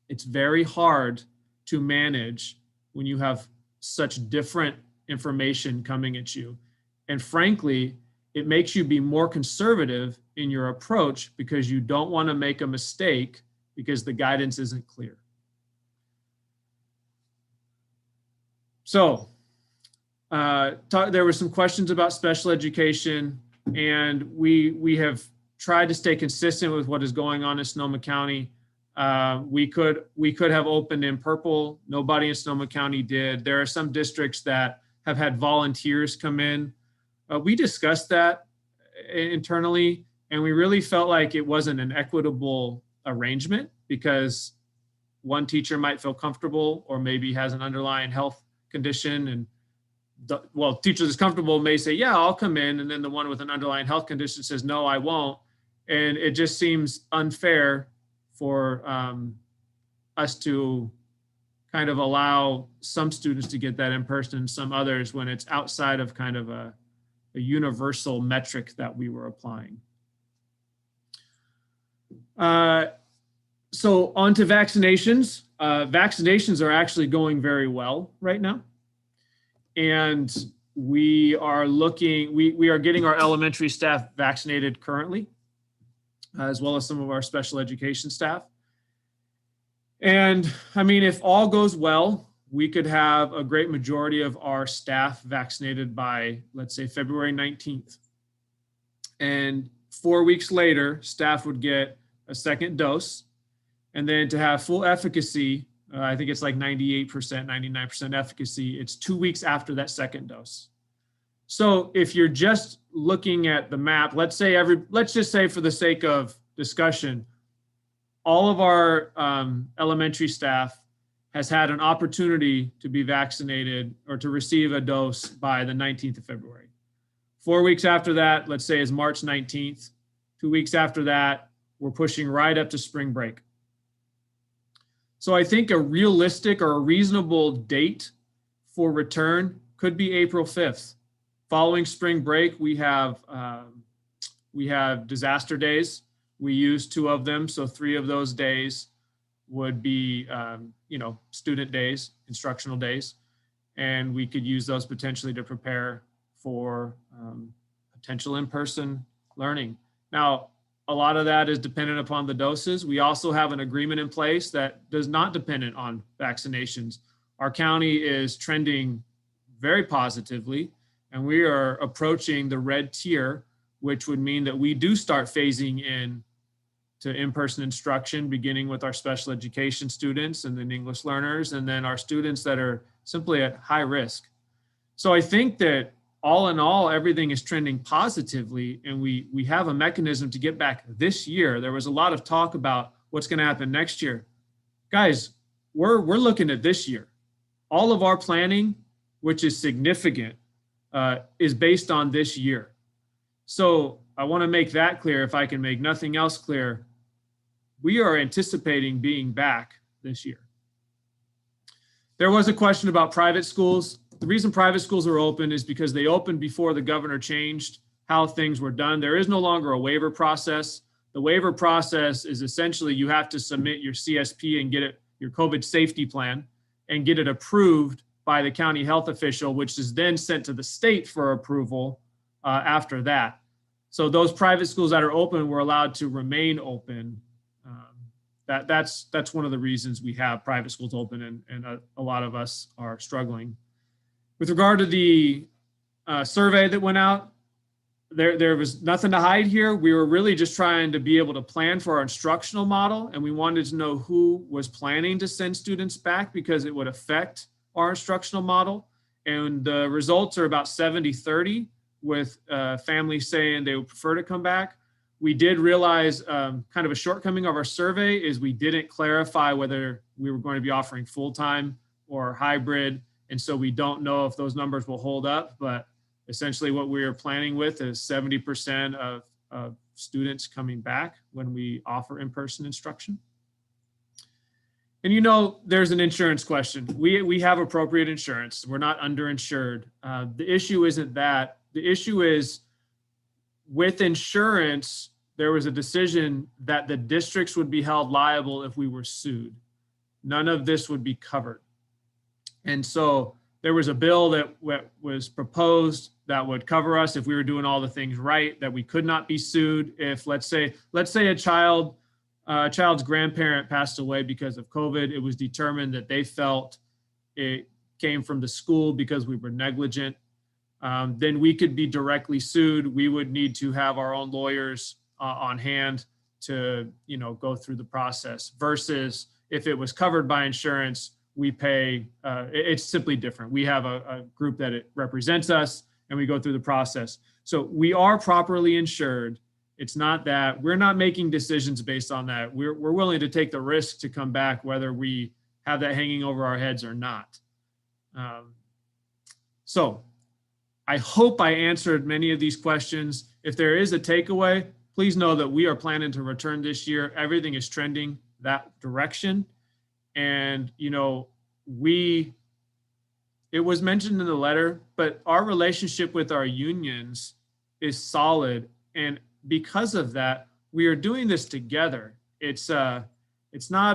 F: It's very hard to manage when you have such different information coming at you. And frankly, it makes you be more conservative in your approach because you don't want to make a mistake because the guidance isn't clear. So there were some questions about special education, and we have tried to stay consistent with what is going on in Sonoma County. We could have opened in purple. Nobody in Sonoma County did. There are some districts that have had volunteers come in. We discussed that. internally, and we really felt like it wasn't an equitable arrangement because one teacher might feel comfortable or maybe has an underlying health condition, and teacher that's comfortable may say, yeah, I'll come in, and then the one with an underlying health condition says, no, I won't. And it just seems unfair for us to kind of allow some students to get that in person and some others when it's outside of kind of a universal metric that we were applying. So on to vaccinations. Vaccinations are actually going very well right now. And we are getting our elementary staff vaccinated currently, as well as some of our special education staff. And I mean, if all goes well, we could have a great majority of our staff vaccinated by, let's say, February 19th. And 4 weeks later, staff would get a second dose. And then to have full efficacy, I think it's like 98%, 99% efficacy, it's 2 weeks after that second dose. So if you're just looking at the map, let's just say for the sake of discussion, all of our elementary staff has had an opportunity to be vaccinated or to receive a dose by the 19th of February. 4 weeks after that, let's say is March 19th. 2 weeks after that, we're pushing right up to spring break. So I think a realistic or a reasonable date for return could be April 5th. Following spring break, we have disaster days. We use 2 of them, so 3 of those days would be, student days, instructional days, and we could use those potentially to prepare for potential in-person learning. Now, a lot of that is dependent upon the doses. We also have an agreement in place that does not dependent on vaccinations. Our county is trending very positively, and we are approaching the red tier, which would mean that we do start phasing in to in-person instruction, beginning with our special education students and then English learners, and then our students that are simply at high risk. So I think that all in all, everything is trending positively, and we have a mechanism to get back this year. There was a lot of talk about what's going to happen next year. Guys, we're looking at this year. All of our planning, which is significant, is based on this year. So I want to make that clear. If I can make nothing else clear, we are anticipating being back this year. There was a question about private schools. The reason private schools are open is because they opened before the governor changed how things were done. There is no longer a waiver process. The waiver process is essentially you have to submit your CSP and get it, your COVID safety plan, and get it approved by the county health official, which is then sent to the state for approval after that. So those private schools that are open were allowed to remain open. That's one of the reasons we have private schools open, and a lot of us are struggling. With regard to the survey that went out, there was nothing to hide here. We were really just trying to be able to plan for our instructional model, and we wanted to know who was planning to send students back because it would affect our instructional model. And the results are about 70-30, with families saying they would prefer to come back. We did realize kind of a shortcoming of our survey is we didn't clarify whether we were going to be offering full-time or hybrid. And so we don't know if those numbers will hold up, but essentially what we are planning with is 70% of students coming back when we offer in-person instruction. And there's an insurance question. We have appropriate insurance. We're not underinsured. The issue isn't that. The issue is with insurance, there was a decision that the districts would be held liable if we were sued. None of this would be covered. And so there was a bill that was proposed that would cover us if we were doing all the things right, that we could not be sued if, let's say a child's grandparent passed away because of COVID. It was determined that they felt it came from the school because we were negligent. Then we could be directly sued. We would need to have our own lawyers on hand to, go through the process, versus if it was covered by insurance, we pay, it's simply different. We have a group that it represents us, and we go through the process. So we are properly insured. It's not that we're not making decisions based on that. We're willing to take the risk to come back, whether we have that hanging over our heads or not. So I hope I answered many of these questions. If there is a takeaway, please know that we are planning to return this year. Everything is trending that direction. And, you know, it was mentioned in the letter, but our relationship with our unions is solid. And because of that, we are doing this together. It's not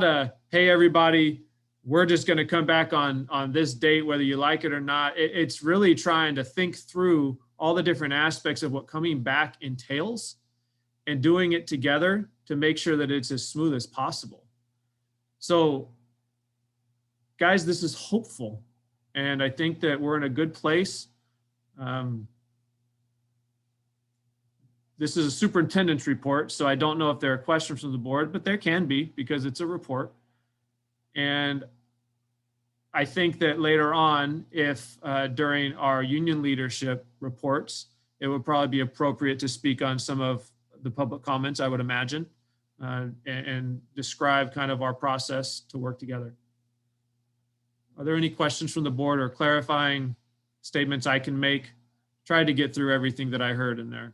F: a, hey, everybody, we're just going to come back on this date, whether you like it or not. It's really trying to think through all the different aspects of what coming back entails and doing it together to make sure that it's as smooth as possible. So, guys, this is hopeful. And I think that we're in a good place. This is a superintendent's report, so I don't know if there are questions from the board, but there can be because it's a report. And I think that later on, if during our union leadership reports, it would probably be appropriate to speak on some of the public comments, I would imagine, and describe kind of our process to work together. Are there any questions from the board or clarifying statements I can make? Try to get through everything that I heard in there.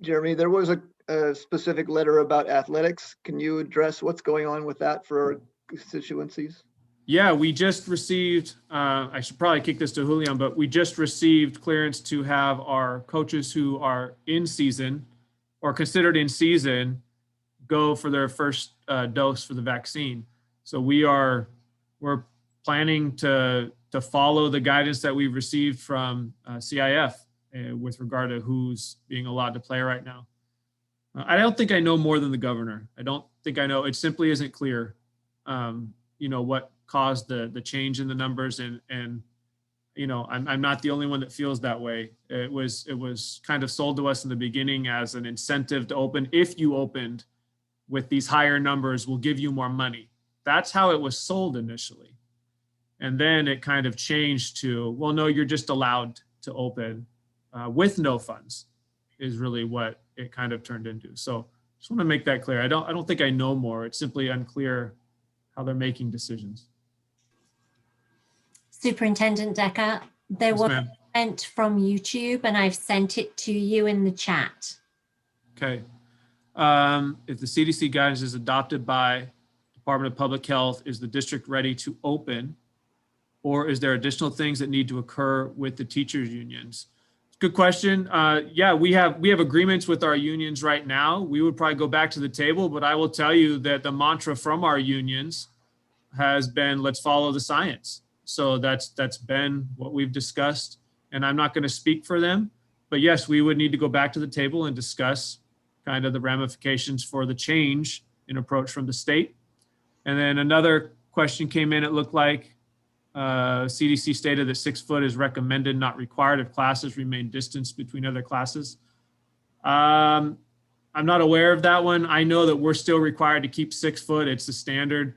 K: Jeremy, there was a specific letter about athletics. Can you address what's going on with that for our constituencies?
F: Yeah, we just received, I should probably kick this to Julian, but we just received clearance to have our coaches who are in season or considered in season go for their first dose for the vaccine. So we're planning to follow the guidance that we've received from CIF with regard to who's being allowed to play right now. I don't think I know more than the governor. I don't think I know. It simply isn't clear, you know, what caused the change in the numbers, and you know, I'm not the only one that feels that way. It was kind of sold to us in the beginning as an incentive to open. If you opened with these higher numbers, we'll give you more money. That's how it was sold initially. And then it kind of changed to, well, no, you're just allowed to open with no funds is really what it kind of turned into. So just want to make that clear. I don't think I know more. It's simply unclear how they're making decisions.
B: Superintendent Decker, there
F: Yes,
B: was
F: ma'am.
B: a comment from YouTube and I've sent it to you in the chat.
F: Okay. If the CDC guidance is adopted by Department of Public Health, is the district ready to open, or is there additional things that need to occur with the teachers unions? Good question. Yeah, we have agreements with our unions right now. We would probably go back to the table, but I will tell you that the mantra from our unions has been, let's follow the science. So that's been what we've discussed, and I'm not going to speak for them, but yes, we would need to go back to the table and discuss kind of the ramifications for the change in approach from the state. And then another question came in, it looked like CDC stated that 6 foot is recommended, not required if classes remain distanced between other classes. I'm not aware of that one. I know that we're still required to keep 6 foot. It's the standard.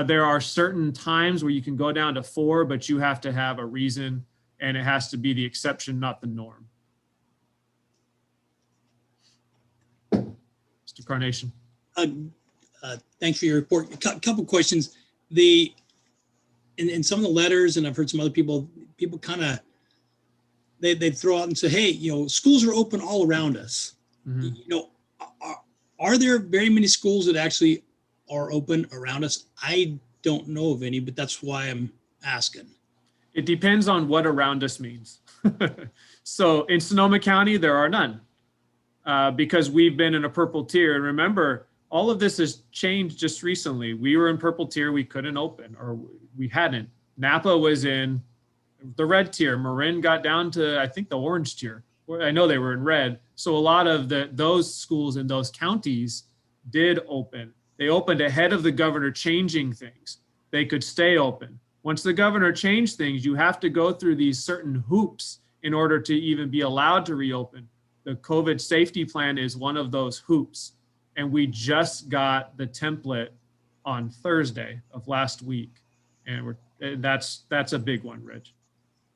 F: There are certain times where you can go down to 4, but you have to have a reason, and it has to be the exception, not the norm. Mr. Carnation.
C: Thanks for your report. A couple questions. In some of the letters, and I've heard some other people kind of, they throw out and say, hey, you know, schools are open all around us. Mm-hmm. You know, are there very many schools that actually are open around us? I don't know of any, but that's why I'm asking.
F: It depends on what around us means. So in Sonoma County, there are none because we've been in a purple tier. And remember, all of this has changed just recently. We were in purple tier, we couldn't open, or we hadn't. Napa was in the red tier. Marin got down to, I think, the orange tier. I know they were in red. So a lot of those schools in those counties did open. They opened ahead of the governor changing things. They could stay open. Once the governor changed things, you have to go through these certain hoops in order to even be allowed to reopen. The COVID safety plan is one of those hoops. And we just got the template on Thursday of last week. And that's a big one, Rich.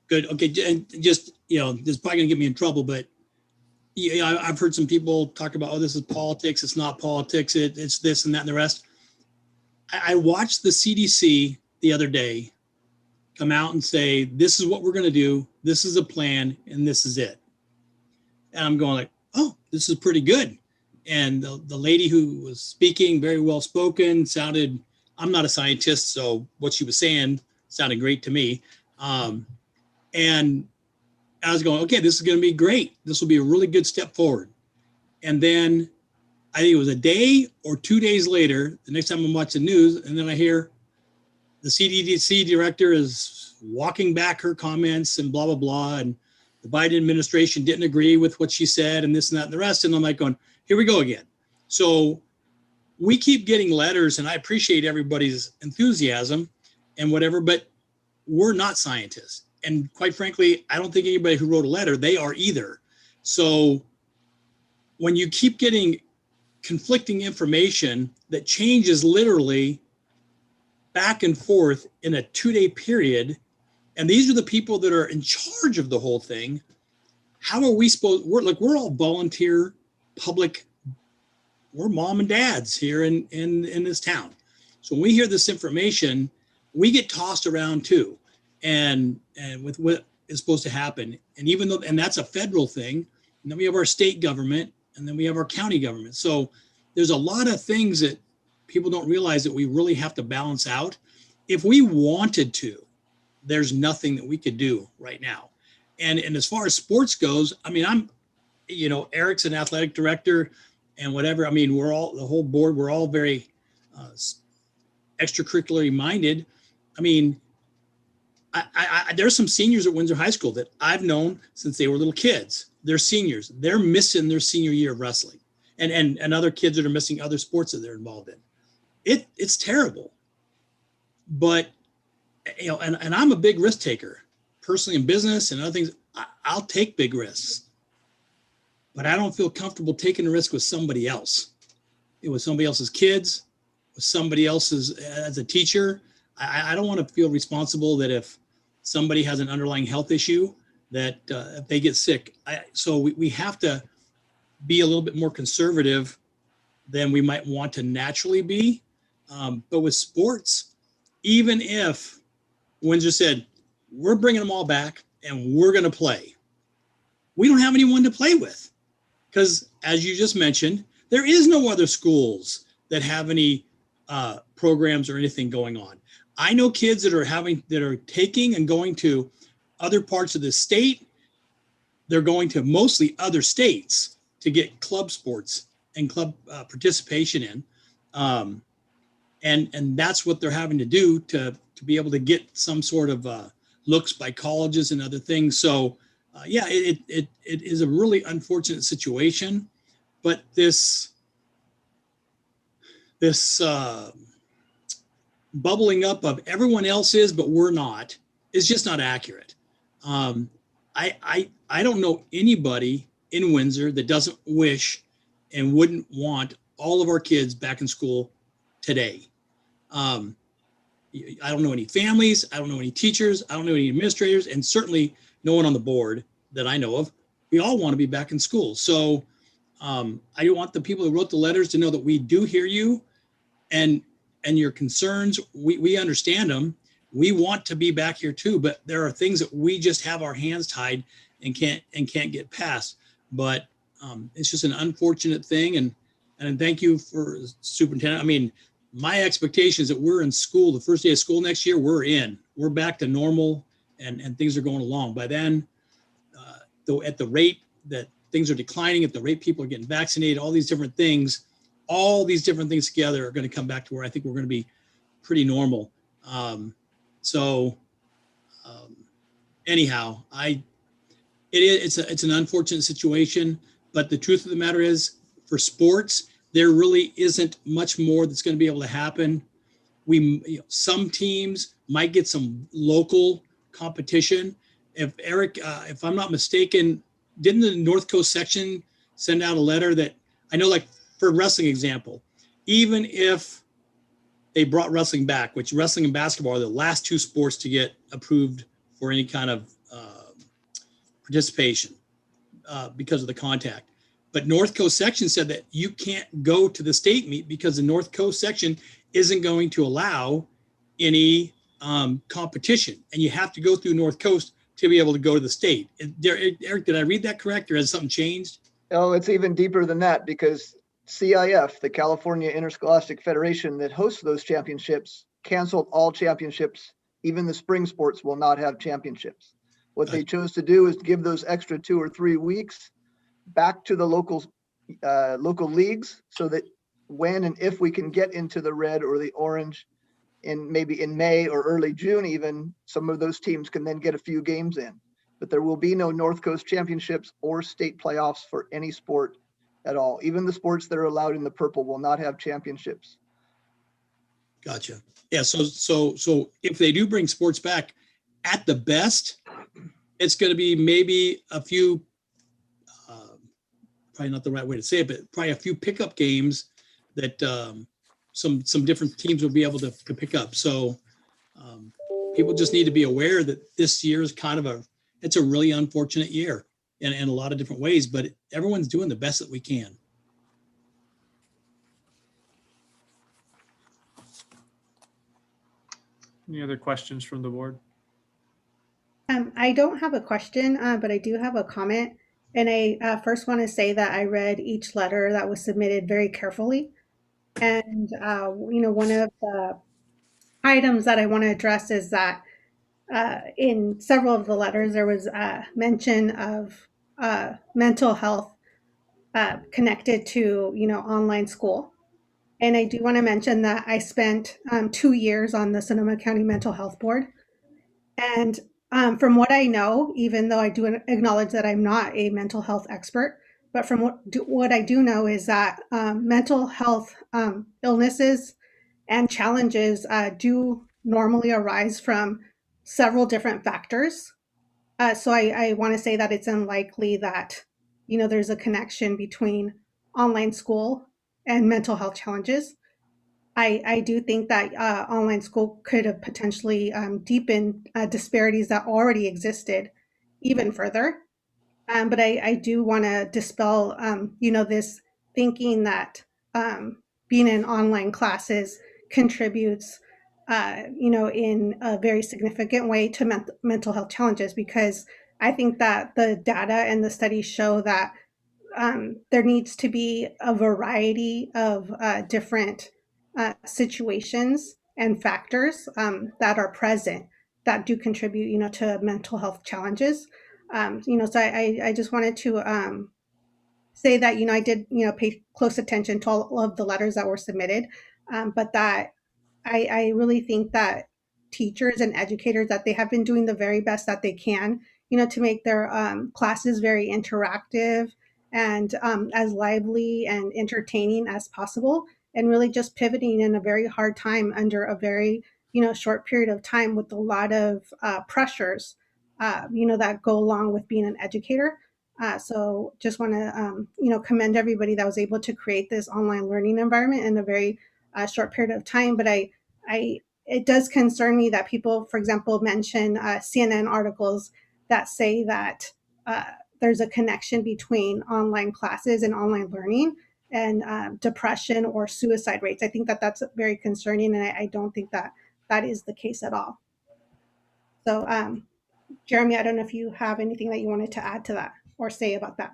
C: Good. Okay. And just, this is probably gonna get me in trouble, but yeah, I've heard some people talk about, oh, this is politics. It's not politics. It's this and that and the rest. I watched the CDC the other day come out and say, this is what we're going to do. This is a plan and this is it. And I'm going like, oh, this is pretty good. And the lady who was speaking, very well spoken, sounded, I'm not a scientist, so what she was saying sounded great to me. And I was going, okay, this is going to be great. This will be a really good step forward. And then I think it was a day or 2 days later, the next time I'm watching the news, and then I hear the CDC director is walking back her comments and blah, blah, blah. And the Biden administration didn't agree with what she said and this and that and the rest. And I'm like going, here we go again. So we keep getting letters, and I appreciate everybody's enthusiasm and whatever, but we're not scientists. And quite frankly, I don't think anybody who wrote a letter, they are either. So when you keep getting conflicting information that changes literally back and forth in a 2-day period, and these are the people that are in charge of the whole thing, how are we supposed, we're all volunteer public, we're mom and dads here in this town. So when we hear this information, we get tossed around too. And with what is supposed to happen. And even though, and that's a federal thing, and then we have our state government, and then we have our county government. So there's a lot of things that people don't realize that we really have to balance out. If we wanted to, there's nothing that we could do right now. And as far as sports goes, I mean, Eric's an athletic director and whatever. I mean, we're all, the whole board, we're all very extracurricularly minded. I mean, there's some seniors at Windsor High School that I've known since they were little kids. They're seniors. They're missing their senior year of wrestling, and other kids that are missing other sports that they're involved in. It's terrible. But and I'm a big risk taker, personally in business and other things. I'll take big risks, but I don't feel comfortable taking a risk with somebody else. It was somebody else's kids, with somebody else's as a teacher. I don't want to feel responsible that if somebody has an underlying health issue, that if they get sick. So we have to be a little bit more conservative than we might want to naturally be. But with sports, even if Windsor said, we're bringing them all back and we're going to play, we don't have anyone to play with. Because as you just mentioned, there is no other schools that have any programs or anything going on. I know kids that are taking and going to other parts of the state. They're going to mostly other states to get club sports and club participation in. And that's what they're having to do to be able to get some sort of looks by colleges and other things. So it is a really unfortunate situation, but this bubbling up of everyone else is, but we're not, is just not accurate. I don't know anybody in Windsor that doesn't wish and wouldn't want all of our kids back in school today. I don't know any families, I don't know any teachers, I don't know any administrators, and certainly no one on the board that I know of. We all want to be back in school. So I want the people who wrote the letters to know that we do hear you, and your concerns, we understand them. We want to be back here too, but there are things that we just have our hands tied and can't get past. But it's just an unfortunate thing. And thank you for Superintendent. I mean, my expectation is that we're in school, the first day of school next year, we're back to normal and things are going along. By then, at the rate that things are declining, at the rate people are getting vaccinated, all these different things together are going to come back to where I think we're going to be pretty normal. Anyhow, it's an unfortunate situation, but the truth of the matter is, for sports, there really isn't much more that's going to be able to happen. Some teams might get some local competition. If Eric, if I'm not mistaken, didn't the North Coast section send out a letter that, I know, like for wrestling example, even if they brought wrestling back, which wrestling and basketball are the last two sports to get approved for any kind of participation because of the contact. But North Coast section said that you can't go to the state meet because the North Coast section isn't going to allow any competition, and you have to go through North Coast to be able to go to the state. Eric, did I read that correct, or has something changed?
K: Oh, it's even deeper than that, because CIF, the California Interscholastic Federation that hosts those championships, canceled all championships. Even the spring sports will not have championships. What they chose to do is give those extra 2 or 3 weeks back to the local leagues, so that when and if we can get into the red or the orange maybe in May or early June, even some of those teams can then get a few games in. But there will be no North Coast championships or state playoffs for any sport at all. Even the sports that are allowed in the purple will not have championships.
C: Gotcha. Yeah. So if they do bring sports back, at the best, it's going to be maybe a few, probably not the right way to say it, but probably a few pickup games that some different teams will be able to pick up. So people just need to be aware that this year is kind of it's a really unfortunate year in a lot of different ways, but everyone's doing the best that we can.
F: Any other questions from the board?
L: I don't have a question, but I do have a comment. And I first want to say that I read each letter that was submitted very carefully. And, one of the items that I want to address is that in several of the letters, there was mention of mental health connected to, online school. And I do want to mention that I spent 2 years on the Sonoma County Mental Health Board. And from what I know, even though I do acknowledge that I'm not a mental health expert, but from what I do know is that mental health illnesses and challenges do normally arise from several different factors. So I want to say that it's unlikely that, there's a connection between online school and mental health challenges. I do think that online school could have potentially deepened disparities that already existed even further. But I do want to dispel, this thinking that being in online classes contributes, in a very significant way to mental health challenges, because I think that the data and the studies show that there needs to be a variety of different situations and factors that are present that do contribute, to mental health challenges. So I just wanted to say that, I did, pay close attention to all of the letters that were submitted, but that I really think that teachers and educators, that they have been doing the very best that they can, to make their classes very interactive and as lively and entertaining as possible, and really just pivoting in a very hard time under a very, short period of time with a lot of pressures, that go along with being an educator. So just want to, commend everybody that was able to create this online learning environment in a very short period of time. But it does concern me that people, for example, mention CNN articles that say that there's a connection between online classes and online learning and depression or suicide rates. I think that that's very concerning, and I don't think that that is the case at all. So, Jeremy, I don't know if you have anything that you wanted to add to that or say about that.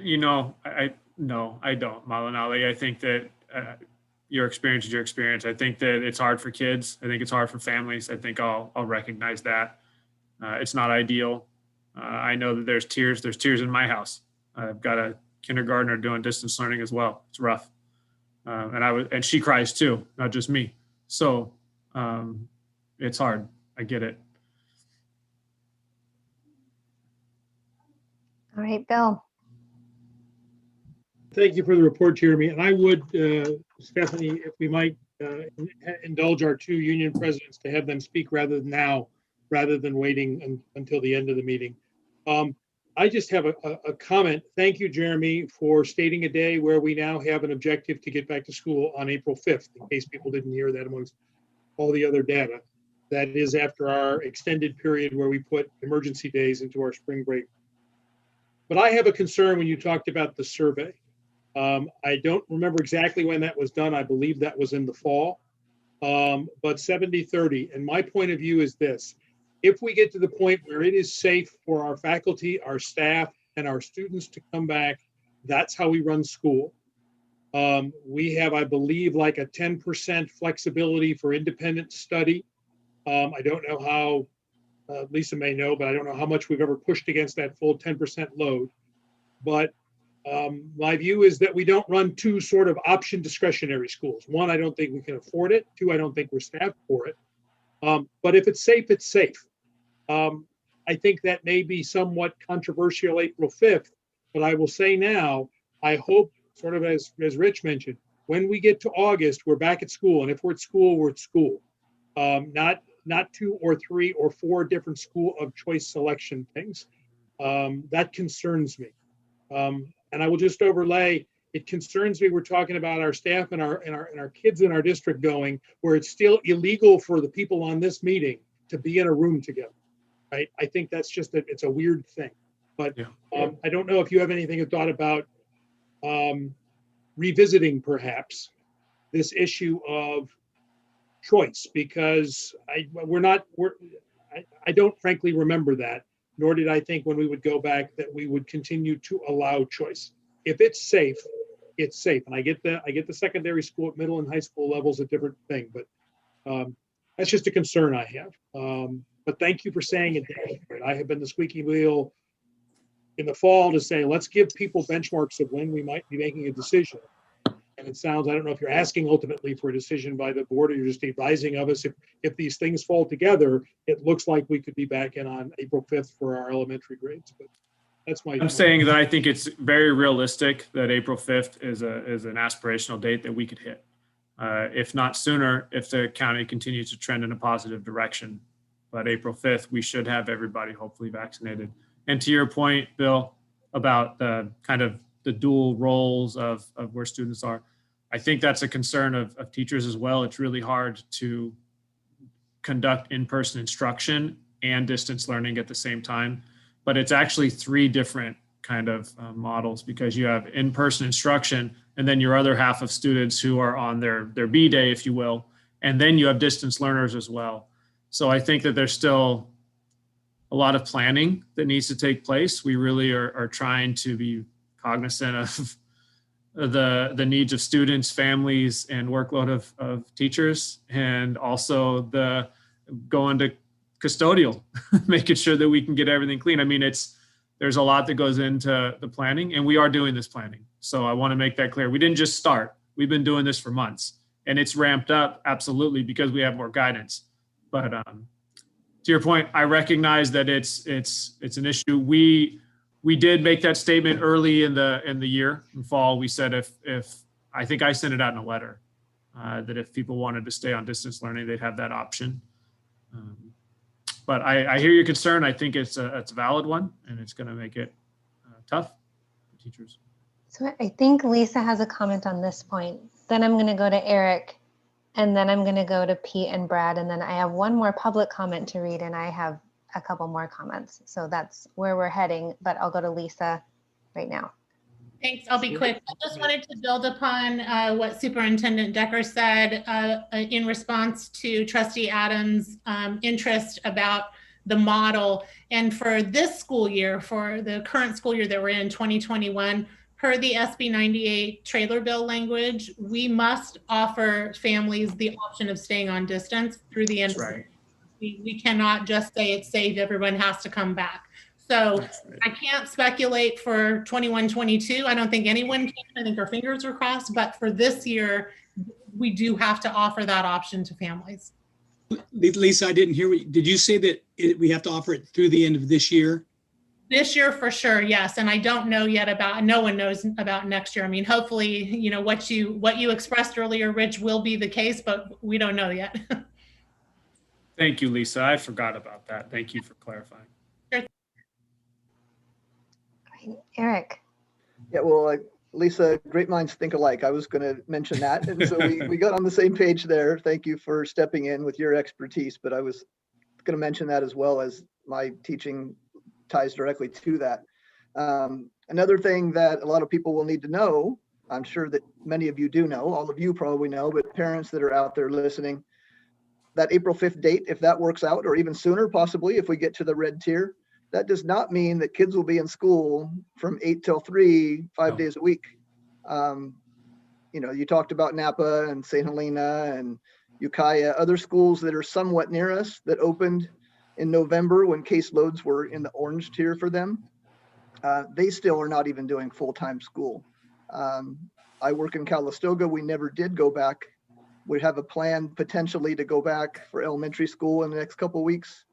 F: No, I don't, Malinali. I think that your experience is your experience. I think that it's hard for kids. I think it's hard for families. I think I'll recognize that. It's not ideal. I know that there's tears in my house. I've got a kindergartner doing distance learning as well. It's rough. And she cries too, not just me. So it's hard. I get it.
A: All right, Bill.
M: Thank you for the report, Jeremy. And I would, Stephanie, if we might indulge our 2 union presidents to have them speak rather than waiting until the end of the meeting. I just have a comment. Thank you, Jeremy, for stating a day where we now have an objective to get back to school on April 5th, in case people didn't hear that amongst all the other data. That is after our extended period where we put emergency days into our spring break. But I have a concern when you talked about the survey. I don't remember exactly when that was done. I believe that was in the fall, but 70-30. And my point of view is this: if we get to the point where it is safe for our faculty, our staff, and our students to come back, that's how we run school. We have, I believe, like a 10% flexibility for independent study. I don't know how, Lisa may know, but I don't know how much we've ever pushed against that full 10% load. But my view is that we don't run two sort of option discretionary schools. One, I don't think we can afford it. Two, I don't think we're staffed for it. But if it's safe, it's safe. I think that may be somewhat controversial April 5th, but I will say now, I hope, sort of as Rich mentioned, when we get to August, we're back at school. And if we're at school, we're at school. Not 2 or 3 or 4 different school of choice selection things. That concerns me. And I will just overlay, it concerns me, we're talking about our staff and our kids in our district going, where it's still illegal for the people on this meeting to be in a room together, right? I think that's just, it's a weird thing. But I don't know if you have anything thought about revisiting perhaps this issue of choice, because I don't frankly remember that, nor did I think when we would go back that we would continue to allow choice. If it's safe, it's safe. And I get the secondary school, middle and high school levels, a different thing, but that's just a concern I have. But thank you for saying it, Dave. I have been the squeaky wheel in the fall to say, let's give people benchmarks of when we might be making a decision. And it sounds, I don't know if you're asking ultimately for a decision by the board, or you're just advising of us, if these things fall together, it looks like we could be back in on April 5th for our elementary grades. But that's
F: I'm saying that I think it's very realistic that April 5th is an aspirational date that we could hit. If not sooner, if the county continues to trend in a positive direction. But April 5th, we should have everybody hopefully vaccinated. And to your point, Bill, about the kind of the dual roles of where students are, I think that's a concern of teachers as well. It's really hard to conduct in-person instruction and distance learning at the same time. But it's actually 3 different kind of models, because you have in-person instruction, and then your other half of students who are on their B day, if you will, and then you have distance learners as well. So I think that there's still a lot of planning that needs to take place. We really are trying to be cognizant of the needs of students, families, and workload of teachers, and also the going to custodial, making sure that we can get everything clean. I mean, there's a lot that goes into the planning, and we are doing this planning. So I want to make that clear. We didn't just start. We've been doing this for months, and it's ramped up absolutely because we have more guidance. But to your point, I recognize that it's an issue. We did make that statement early in the year, in fall. We said if I think I sent it out in a letter that if people wanted to stay on distance learning, they'd have that option. But I hear your concern. I think it's a valid one, and it's going to make it tough for teachers.
A: So I think Lisa has a comment on this point. Then I'm going to go to Eric, and then I'm going to go to Pete and Brad, and then I have one more public comment to read, and I have a couple more comments. So that's where we're heading, but I'll go to Lisa right now.
O: Thanks. I'll be quick. I just wanted to build upon what Superintendent Decker said in response to Trustee Adams' interest about the model. And for this school year, for the current school year that we're in, 2021, per the SB 98 trailer bill language, we must offer families the option of staying on distance through the end. That's right. We cannot just say it's safe, everyone has to come back. So I can't speculate for 21-22. I don't think anyone can. I think our fingers are crossed. But for this year, we do have to offer that option to families.
C: Lisa, I didn't hear. Did you say that we have to offer it through the end of this year?
O: This year for sure, yes. And I don't know yet about, no one knows about next year. I mean, hopefully, you know, what you expressed earlier, Rich, will be the case, but we don't know yet.
F: Thank you, Lisa. I forgot about that. Thank you for clarifying.
A: Eric.
K: Yeah, well, Lisa, great minds think alike. I was going to mention that. And so we got on the same page there. Thank you for stepping in with your expertise, but I was going to mention that as well, as my teaching ties directly to that. Another thing that a lot of people will need to know, I'm sure that many of you do know, all of you probably know, but parents that are out there listening, that April 5th date, if that works out, or even sooner, possibly, if we get to the red tier, that does not mean that kids will be in school from 8 till 3, 5 days a week. You know, you talked about Napa and St. Helena and Ukiah, other schools that are somewhat near us that opened in November when caseloads were in the orange tier for them. They still are not even doing full-time school. I work in Calistoga. We never did go back. We have a plan potentially to go back for elementary school in the next couple of weeks.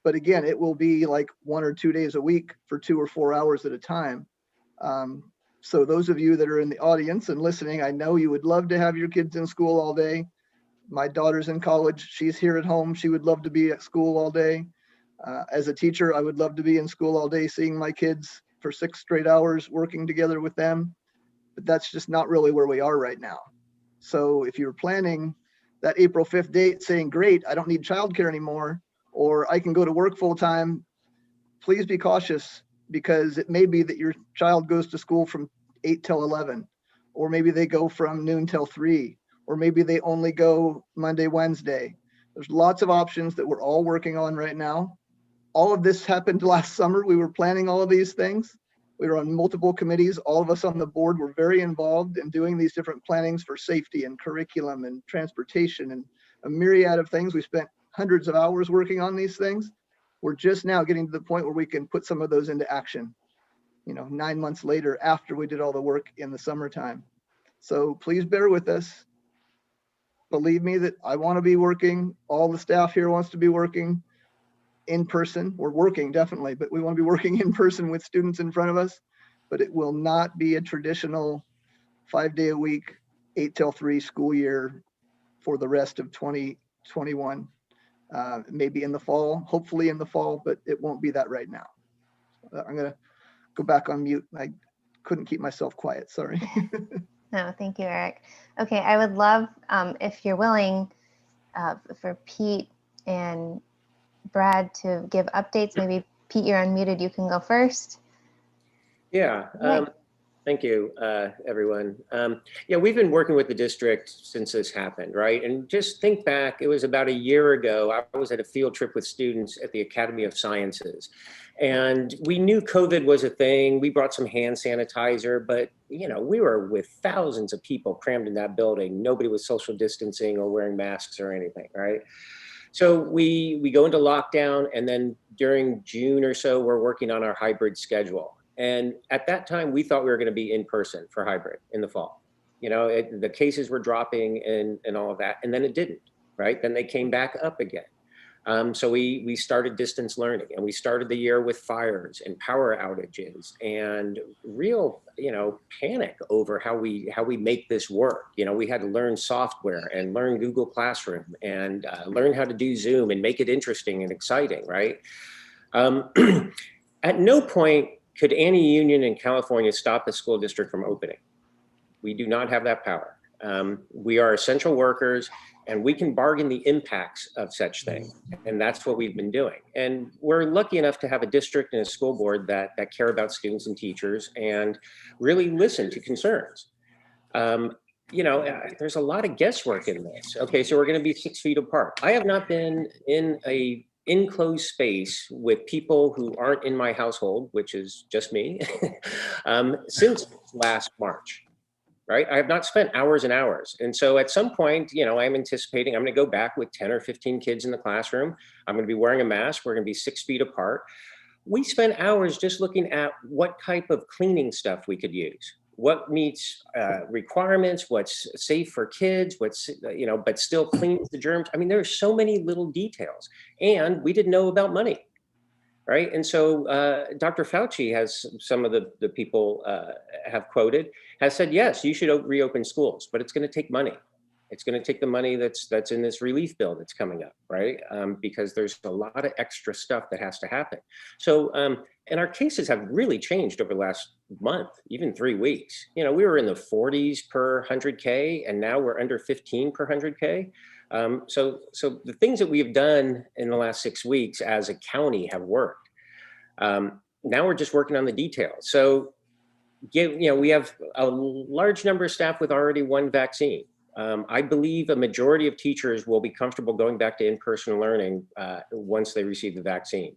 K: But again, it will be like 1 or 2 days a week for 2 or 4 hours at a time. So those of you that are in the audience and listening, I know you would love to have your kids in school all day. My daughter's in college. She's here at home. She would love to be at school all day. As a teacher, I would love to be in school all day, seeing my kids for 6 straight hours, working together with them. But that's just not really where we are right now. So if you're planning that April 5th date saying, great, I don't need childcare anymore, or I can go to work full time, please be cautious, because it may be that your child goes to school from 8 till 11, or maybe they go from noon till 3, or maybe they only go Monday, Wednesday. There's lots of options that we're all working on right now. All of this happened last summer. We were planning all of these things. We were on multiple committees. All of us on the board were very involved in doing these different plannings for safety and curriculum and transportation and a myriad of things. We spent hundreds of hours working on these things. We're just now getting to the point where we can put some of those into action, you know, 9 months later after we did all the work in the summertime. So please bear with us. Believe me that I want to be working. All the staff here wants to be working in person. We're working definitely, but we want to be working in person with students in front of us. But it will not be a traditional 5-day a week, 8 till 3 school year for the rest of 2021. Maybe in the fall, hopefully in the fall, but it won't be that right now. I'm going to go back on mute. I couldn't keep myself quiet. Sorry.
A: No, thank you, Eric. Okay, I would love, if you're willing, for Pete and Brad to give updates. Maybe Pete, you're unmuted. You can go first.
P: Yeah. Thank you, everyone. Yeah, we've been working with the district since this happened, right? And just think back, it was about a year ago, I was at a field trip with students at the Academy of Sciences. And we knew COVID was a thing. We brought some hand sanitizer, but you know, we were with thousands of people crammed in that building. Nobody was social distancing or wearing masks or anything, right? So we go into lockdown, and then during June or so, we're working on our hybrid schedule. And at that time, we thought we were going to be in person for hybrid in the fall. You know, the cases were dropping and all of that, and then it didn't, right? Then they came back up again. So we started distance learning, and we started the year with fires and power outages and real, you know, panic over how we make this work. You know, we had to learn software and learn Google Classroom and learn how to do Zoom and make it interesting and exciting, right? At no point could any union in California stop the school district from opening. We do not have that power. We are essential workers, and we can bargain the impacts of such things. And that's what we've been doing. And we're lucky enough to have a district and a school board that care about students and teachers and really listen to concerns. You know, there's a lot of guesswork in this. Okay, so we're gonna be 6 feet apart. I have not been in a enclosed space with people who aren't in my household, which is just me, since last March. Right? I have not spent hours and hours. And so at some point, you know, I'm anticipating I'm going to go back with 10 or 15 kids in the classroom. I'm going to be wearing a mask. We're going to be 6 feet apart. We spent hours just looking at what type of cleaning stuff we could use, what meets requirements, what's safe for kids, what's, you know, but still cleans the germs. I mean, there are so many little details, and we didn't know about money. Right. And so Dr. Fauci has, some of the people have quoted, has said, yes, you should reopen schools, but it's going to take money. It's going to take the money that's in this relief bill that's coming up, right? Because there's a lot of extra stuff that has to happen. So, and our cases have really changed over the last month, even 3 weeks. You know, we were in the 40s per 100K, and now we're under 15 per 100K. So the things that we've done in the last 6 weeks as a county have worked. Now we're just working on the details. So, you know, we have a large number of staff with already 1 vaccine. I believe a majority of teachers will be comfortable going back to in-person learning once they receive the vaccine.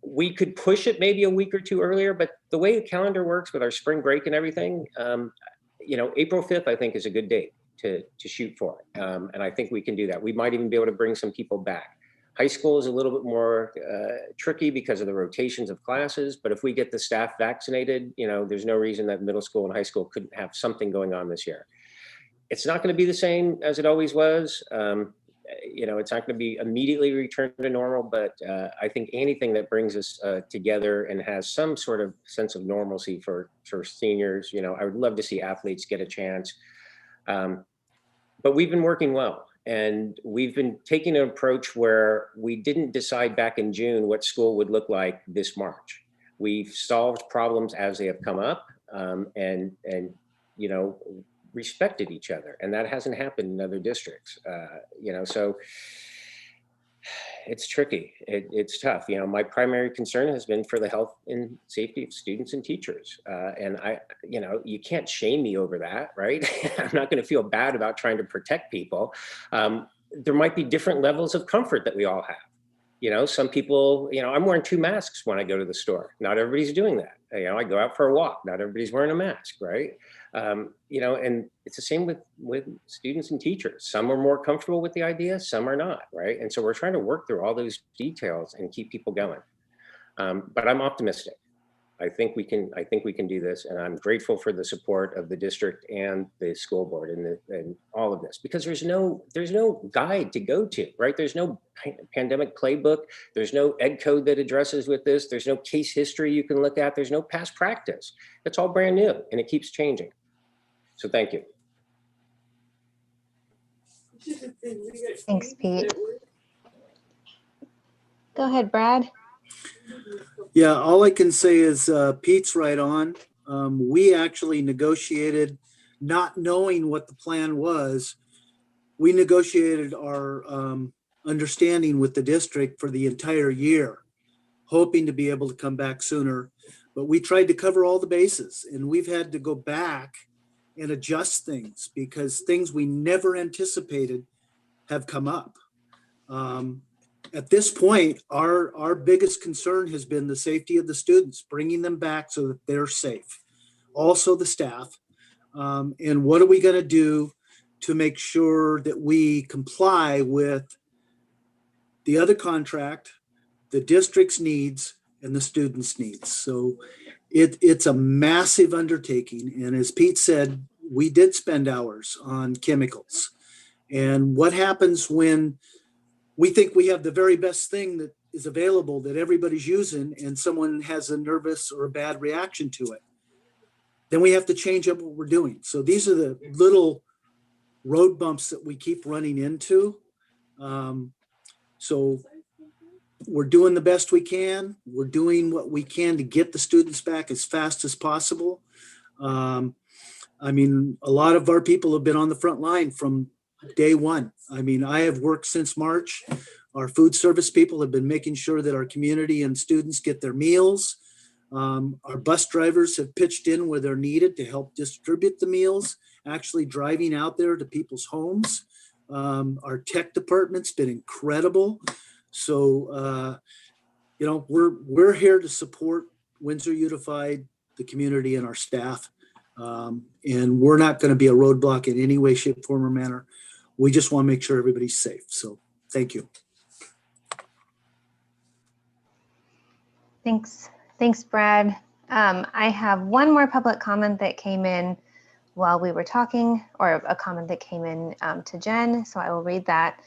P: We could push it maybe a week or 2 earlier, but the way the calendar works with our spring break and everything, you know, April 5th, I think, is a good date to shoot for. And I think we can do that. We might even be able to bring some people back. High school is a little bit more tricky because of the rotations of classes, but if we get the staff vaccinated, you know, there's no reason that middle school and high school couldn't have something going on this year. It's not going to be the same as it always was. You know, it's not going to be immediately returned to normal, but I think anything that brings us together and has some sort of sense of normalcy for seniors, you know, I would love to see athletes get a chance. But we've been working well, and we've been taking an approach where we didn't decide back in June what school would look like this March. We've solved problems as they have come up, and you know, respected each other, and that hasn't happened in other districts. You know, so it's tricky. It's tough. You know, my primary concern has been for the health and safety of students and teachers. And you know, you can't shame me over that, right? I'm not going to feel bad about trying to protect people. There might be different levels of comfort that we all have. You know, some people, you know, I'm wearing 2 masks when I go to the store. Not everybody's doing that. You know, I go out for a walk. Not everybody's wearing a mask, right? You know, and it's the same with students and teachers. Some are more comfortable with the idea, some are not, right? And so we're trying to work through all those details and keep people going. But I'm optimistic. I think we can do this, and I'm grateful for the support of the district and the school board and all of this, because there's no guide to go to, right? There's no pandemic playbook. There's no ed code that addresses with this. There's no case history you can look at. There's no past practice. It's all brand new, and it keeps changing. So thank you.
A: Thanks, Pete. Go ahead, Brad.
Q: Yeah, all I can say is Pete's right on. We actually negotiated, not knowing what the plan was. We negotiated our understanding with the district for the entire year, hoping to be able to come back sooner. But we tried to cover all the bases, and we've had to go back and adjust things because things we never anticipated have come up. At this point, our biggest concern has been the safety of the students, bringing them back so that they're safe. Also the staff. And what are we going to do to make sure that we comply with the other contract, the district's needs, and the students' needs? So it's a massive undertaking. And as Pete said, we did spend hours on chemicals. And what happens when we think we have the very best thing that is available that everybody's using and someone has a nervous or a bad reaction to it? Then we have to change up what we're doing. So these are the little road bumps that we keep running into. So we're doing the best we can. We're doing what we can to get the students back as fast as possible. I mean, a lot of our people have been on the front line from day one. I mean, I have worked since March. Our food service people have been making sure that our community and students get their meals. Our bus drivers have pitched in where they're needed to help distribute the meals, actually driving out there to people's homes. Our tech department's been incredible. So, you know, we're here to support Windsor Unified, the community, and our staff. And we're not going to be a roadblock in any way, shape, form, or manner. We just want to make sure everybody's safe. So thank you.
A: Thanks, Brad. I have one more public comment that came in while we were talking, or a comment that came in to Jen. So I will read that.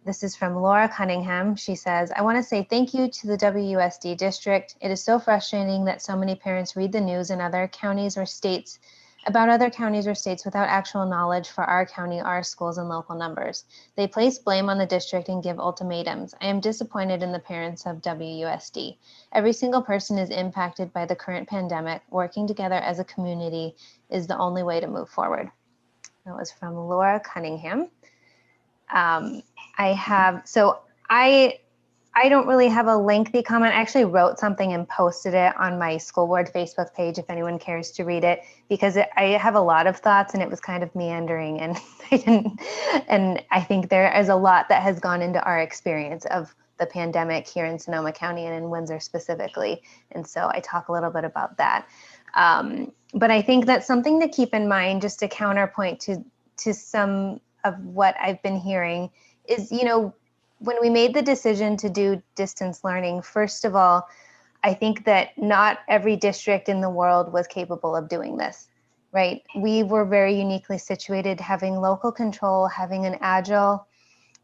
A: This is from Laura Cunningham. She says, I want to say thank you to the WUSD district. It is so frustrating that so many parents read the news in other counties or states about other counties or states without actual knowledge for our county, our schools, and local numbers. They place blame on the district and give ultimatums. I am disappointed in the parents of WUSD. Every single person is impacted by the current pandemic. Working together as a community is the only way to move forward. That was from Laura Cunningham. I don't really have a lengthy comment. I actually wrote something and posted it on my school board Facebook page if anyone cares to read it, because I have a lot of thoughts and it was kind of meandering, and I think there is a lot that has gone into our experience of the pandemic here in Sonoma County and in Windsor specifically. And so I talk a little bit about that. But I think that's something to keep in mind, just to counterpoint to some of what I've been hearing is, when we made the decision to do distance learning, first of all, I think that not every district in the world was capable of doing this, right? We were very uniquely situated, having local control, having an agile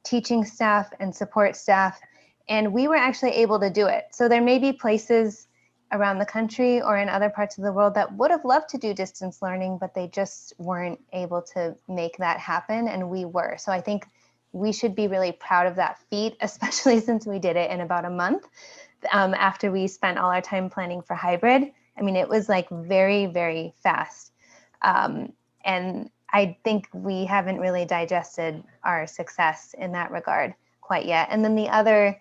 A: teaching staff and support staff, and we were actually able to do it. So there may be places around the country or in other parts of the world that would have loved to do distance learning, but they just weren't able to make that happen, and we were. So I think we should be really proud of that feat, especially since we did it in about a month after we spent all our time planning for hybrid. I mean, it was like very, very fast. And I think we haven't really digested our success in that regard quite yet. And then the other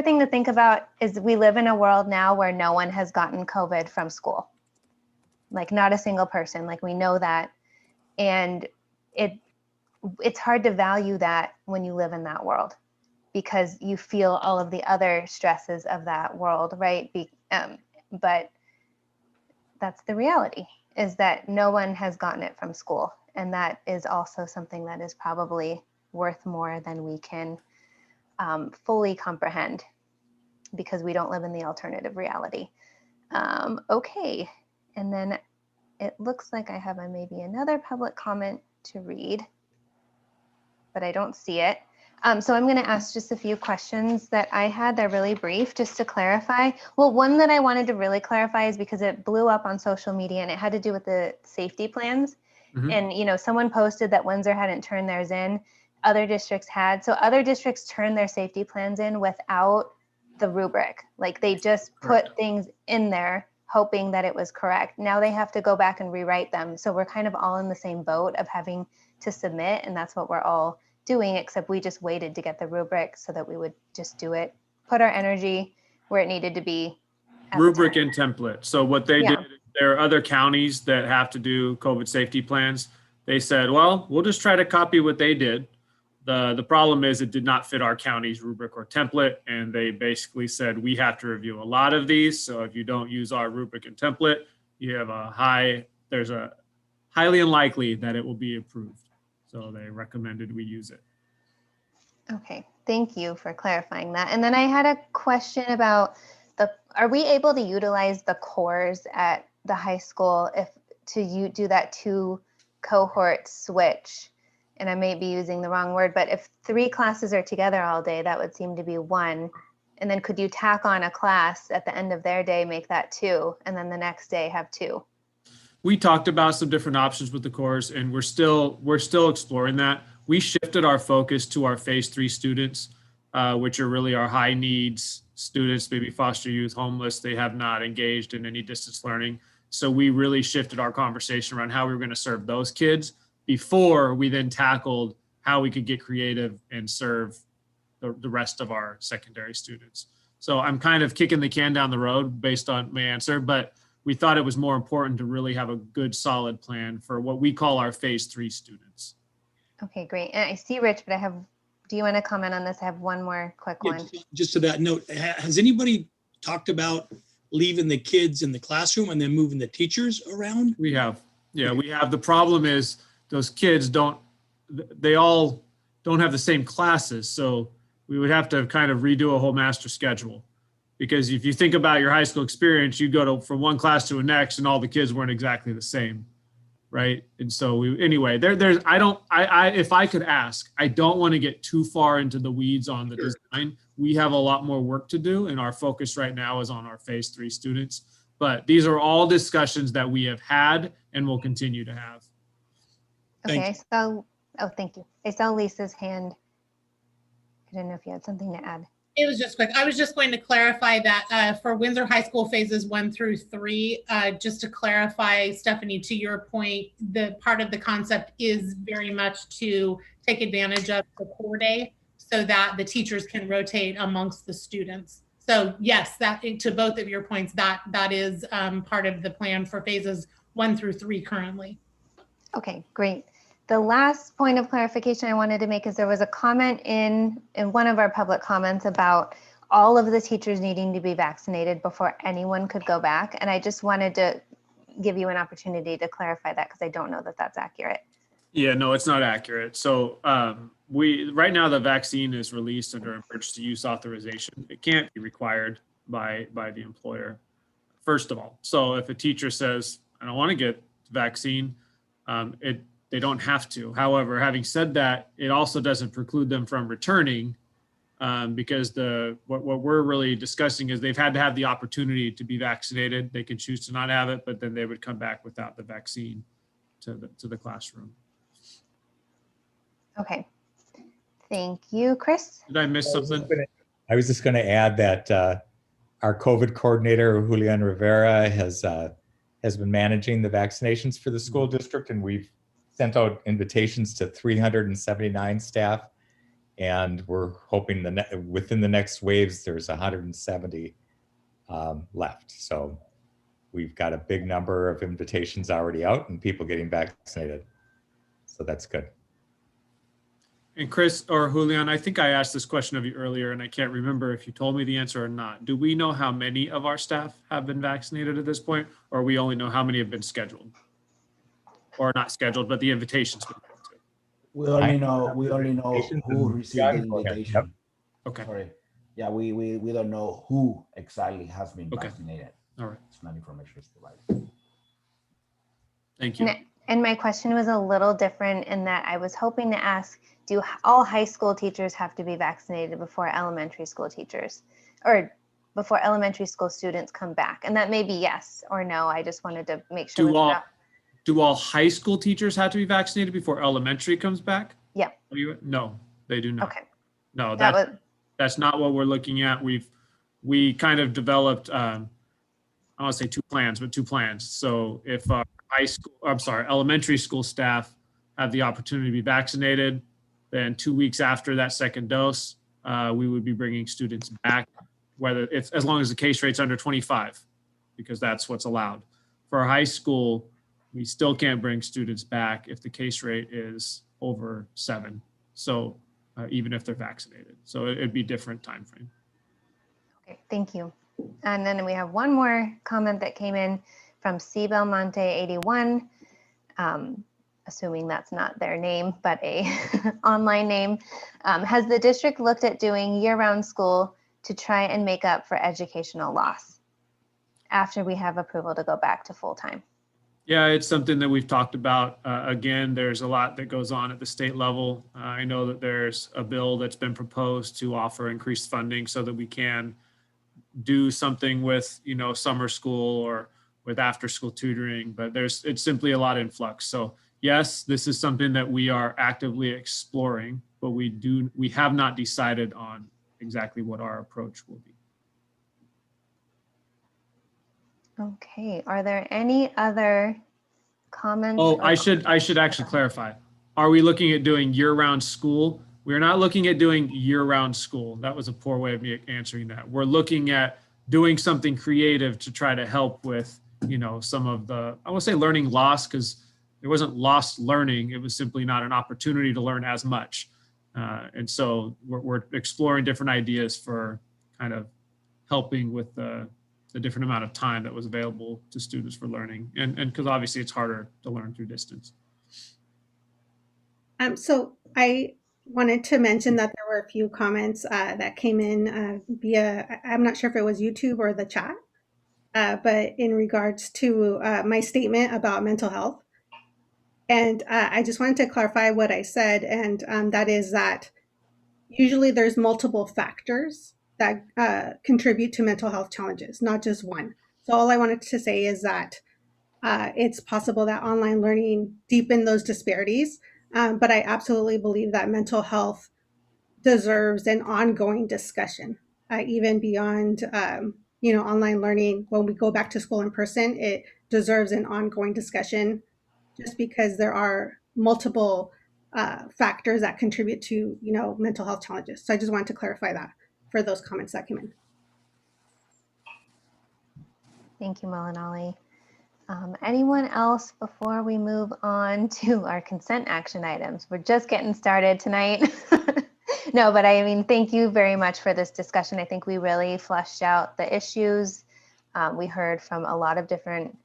A: thing to think about is we live in a world now where no one has gotten COVID from school. Like, not a single person, like, we know that. And it's hard to value that when you live in that world, because you feel all of the other stresses of that world, right? But that's the reality, is that no one has gotten it from school. And that is also something that is probably worth more than we can fully comprehend, because we don't live in the alternative reality. Okay, and then it looks like I have maybe another public comment to read, but I don't see it. So I'm going to ask just a few questions that I had. They're really brief, just to clarify. Well, one that I wanted to really clarify is because it blew up on social media, and it had to do with the safety plans. Mm-hmm. And, someone posted that Windsor hadn't turned theirs in. Other districts had. So other districts turned their safety plans in without the rubric. Like, they just put things in there hoping that it was correct. Now they have to go back and rewrite them. So we're kind of all in the same boat of having to submit, and that's what we're all doing, except we just waited to get the rubric so that we would just do it, put our energy where it needed to be.
F: Rubric and template. So what they did, there are other counties that have to do COVID safety plans. They said, well, we'll just try to copy what they did. The problem is it did not fit our county's rubric or template. And they basically said, we have to review a lot of these. So if you don't use our rubric and template, you have there's a highly unlikely that it will be approved. So they recommended we use it.
A: Okay, thank you for clarifying that. And then I had a question about are we able to utilize the cores at the high school to do that 2 cohort switch? And I may be using the wrong word, but if 3 classes are together all day, that would seem to be 1. And then could you tack on a class at the end of their day, make that 2, and then the next day have 2?
F: We talked about some different options with the course, and we're still exploring that. We shifted our focus to our phase 3 students, which are really our high needs students, maybe foster youth, homeless. They have not engaged in any distance learning. So we really shifted our conversation around how we were going to serve those kids before we then tackled how we could get creative and serve the rest of our secondary students. So I'm kind of kicking the can down the road based on my answer, but we thought it was more important to really have a good, solid plan for what we call our phase 3 students.
A: Okay, great. And I see Rich, but do you want to comment on this? I have one more quick one.
C: Just to that note, has anybody talked about leaving the kids in the classroom and then moving the teachers around?
F: We have. Yeah, we have. The problem is those kids they all don't have the same classes. So we would have to kind of redo a whole master schedule. Because if you think about your high school experience, you go from one class to the next and all the kids weren't exactly the same. Right. And so if I could ask, I don't want to get too far into the weeds on the design. We have a lot more work to do, and our focus right now is on our phase 3 students. But these are all discussions that we have had and will continue to have.
A: Okay, thank you. I saw Lisa's hand. I don't know if you had something to add.
O: It was just quick. I was just going to clarify that for Windsor High School phases 1 through 3, just to clarify, Stephanie, to your point, the part of the concept is very much to take advantage of the core day so that the teachers can rotate amongst the students. So yes, that to both of your points, that is part of the plan for phases 1 through 3 currently.
A: Okay, great. The last point of clarification I wanted to make is there was a comment in one of our public comments about all of the teachers needing to be vaccinated before anyone could go back. And I just wanted to give you an opportunity to clarify that because I don't know that that's accurate.
F: Yeah, no, it's not accurate. So right now the vaccine is released under emergency use authorization. It can't be required by the employer, first of all. So if a teacher says, I don't want to get the vaccine, they don't have to. However, having said that, it also doesn't preclude them from returning because what we're really discussing is they've had to have the opportunity to be vaccinated. They can choose to not have it, but then they would come back without the vaccine to the classroom.
A: Okay. Thank you, Chris.
F: Did I miss something?
R: I was just going to add that our COVID coordinator, Julian Rivera, has been managing the vaccinations for the school district, and we've sent out invitations to 379 staff, and we're hoping within the next waves, there's 170 left. So we've got a big number of invitations already out and people getting vaccinated. So that's good.
F: And Chris or Julian, I think I asked this question of you earlier, and I can't remember if you told me the answer or not. Do we know how many of our staff have been vaccinated at this point, or we only know how many have been scheduled? Or not scheduled, but the invitation's been sent to?
S: We only know who received the invitation.
F: Yep. Okay.
S: Sorry. Yeah, we don't know who exactly has been
F: Okay.
S: vaccinated.
F: All right.
S: It's not information is provided.
F: Thank you.
A: And my question was a little different in that I was hoping to ask, do all high school teachers have to be vaccinated before elementary school teachers or before elementary school students come back? And that may be yes or no. I just wanted to make sure.
F: Do all high school teachers have to be vaccinated before elementary comes back?
A: Yeah.
F: No, they do not.
A: Okay.
F: No, that's not what we're looking at. We kind of developed, I don't want to say two plans. So if our elementary school staff have the opportunity to be vaccinated, then 2 weeks after that second dose, we would be bringing students back, as long as the case rate's under 25, because that's what's allowed. For high school, we still can't bring students back if the case rate is over 7. So even if they're vaccinated, so it'd be different time frame.
A: Okay, thank you. And then we have one more comment that came in from C Belmonte 81, assuming that's not their name, but a online name. Has the district looked at doing year-round school to try and make up for educational loss after we have approval to go back to full-time?
F: Yeah, it's something that we've talked about. Again, there's a lot that goes on at the state level. I know that there's a bill that's been proposed to offer increased funding so that we can do something with, summer school or with after-school tutoring, but it's simply a lot in flux. So yes, this is something that we are actively exploring, but we have not decided on exactly what our approach will be.
A: Okay, are there any other comments?
F: Oh, I should actually clarify. Are we looking at doing year-round school? We're not looking at doing year-round school. That was a poor way of me answering that. We're looking at doing something creative to try to help with, some of the, I won't say learning loss, because it wasn't lost learning. It was simply not an opportunity to learn as much. And so we're exploring different ideas for kind of helping with the different amount of time that was available to students for learning. And because obviously it's harder to learn through distance.
L: So I wanted to mention that there were a few comments that came in via, I'm not sure if it was YouTube or the chat, but in regards to my statement about mental health. And I just wanted to clarify what I said, and that is that usually there's multiple factors that contribute to mental health challenges, not just one. So all I wanted to say is that it's possible that online learning deepened those disparities, but I absolutely believe that mental health deserves an ongoing discussion, even beyond online learning. When we go back to school in person, it deserves an ongoing discussion, just because there are multiple factors that contribute to mental health challenges. So I just wanted to clarify that for those comments that came in.
A: Thank you, Molinali. Anyone else before we move on to our consent action items? We're just getting started tonight. No, but I mean, thank you very much for this discussion. I think we really fleshed out the issues. We heard from a lot of different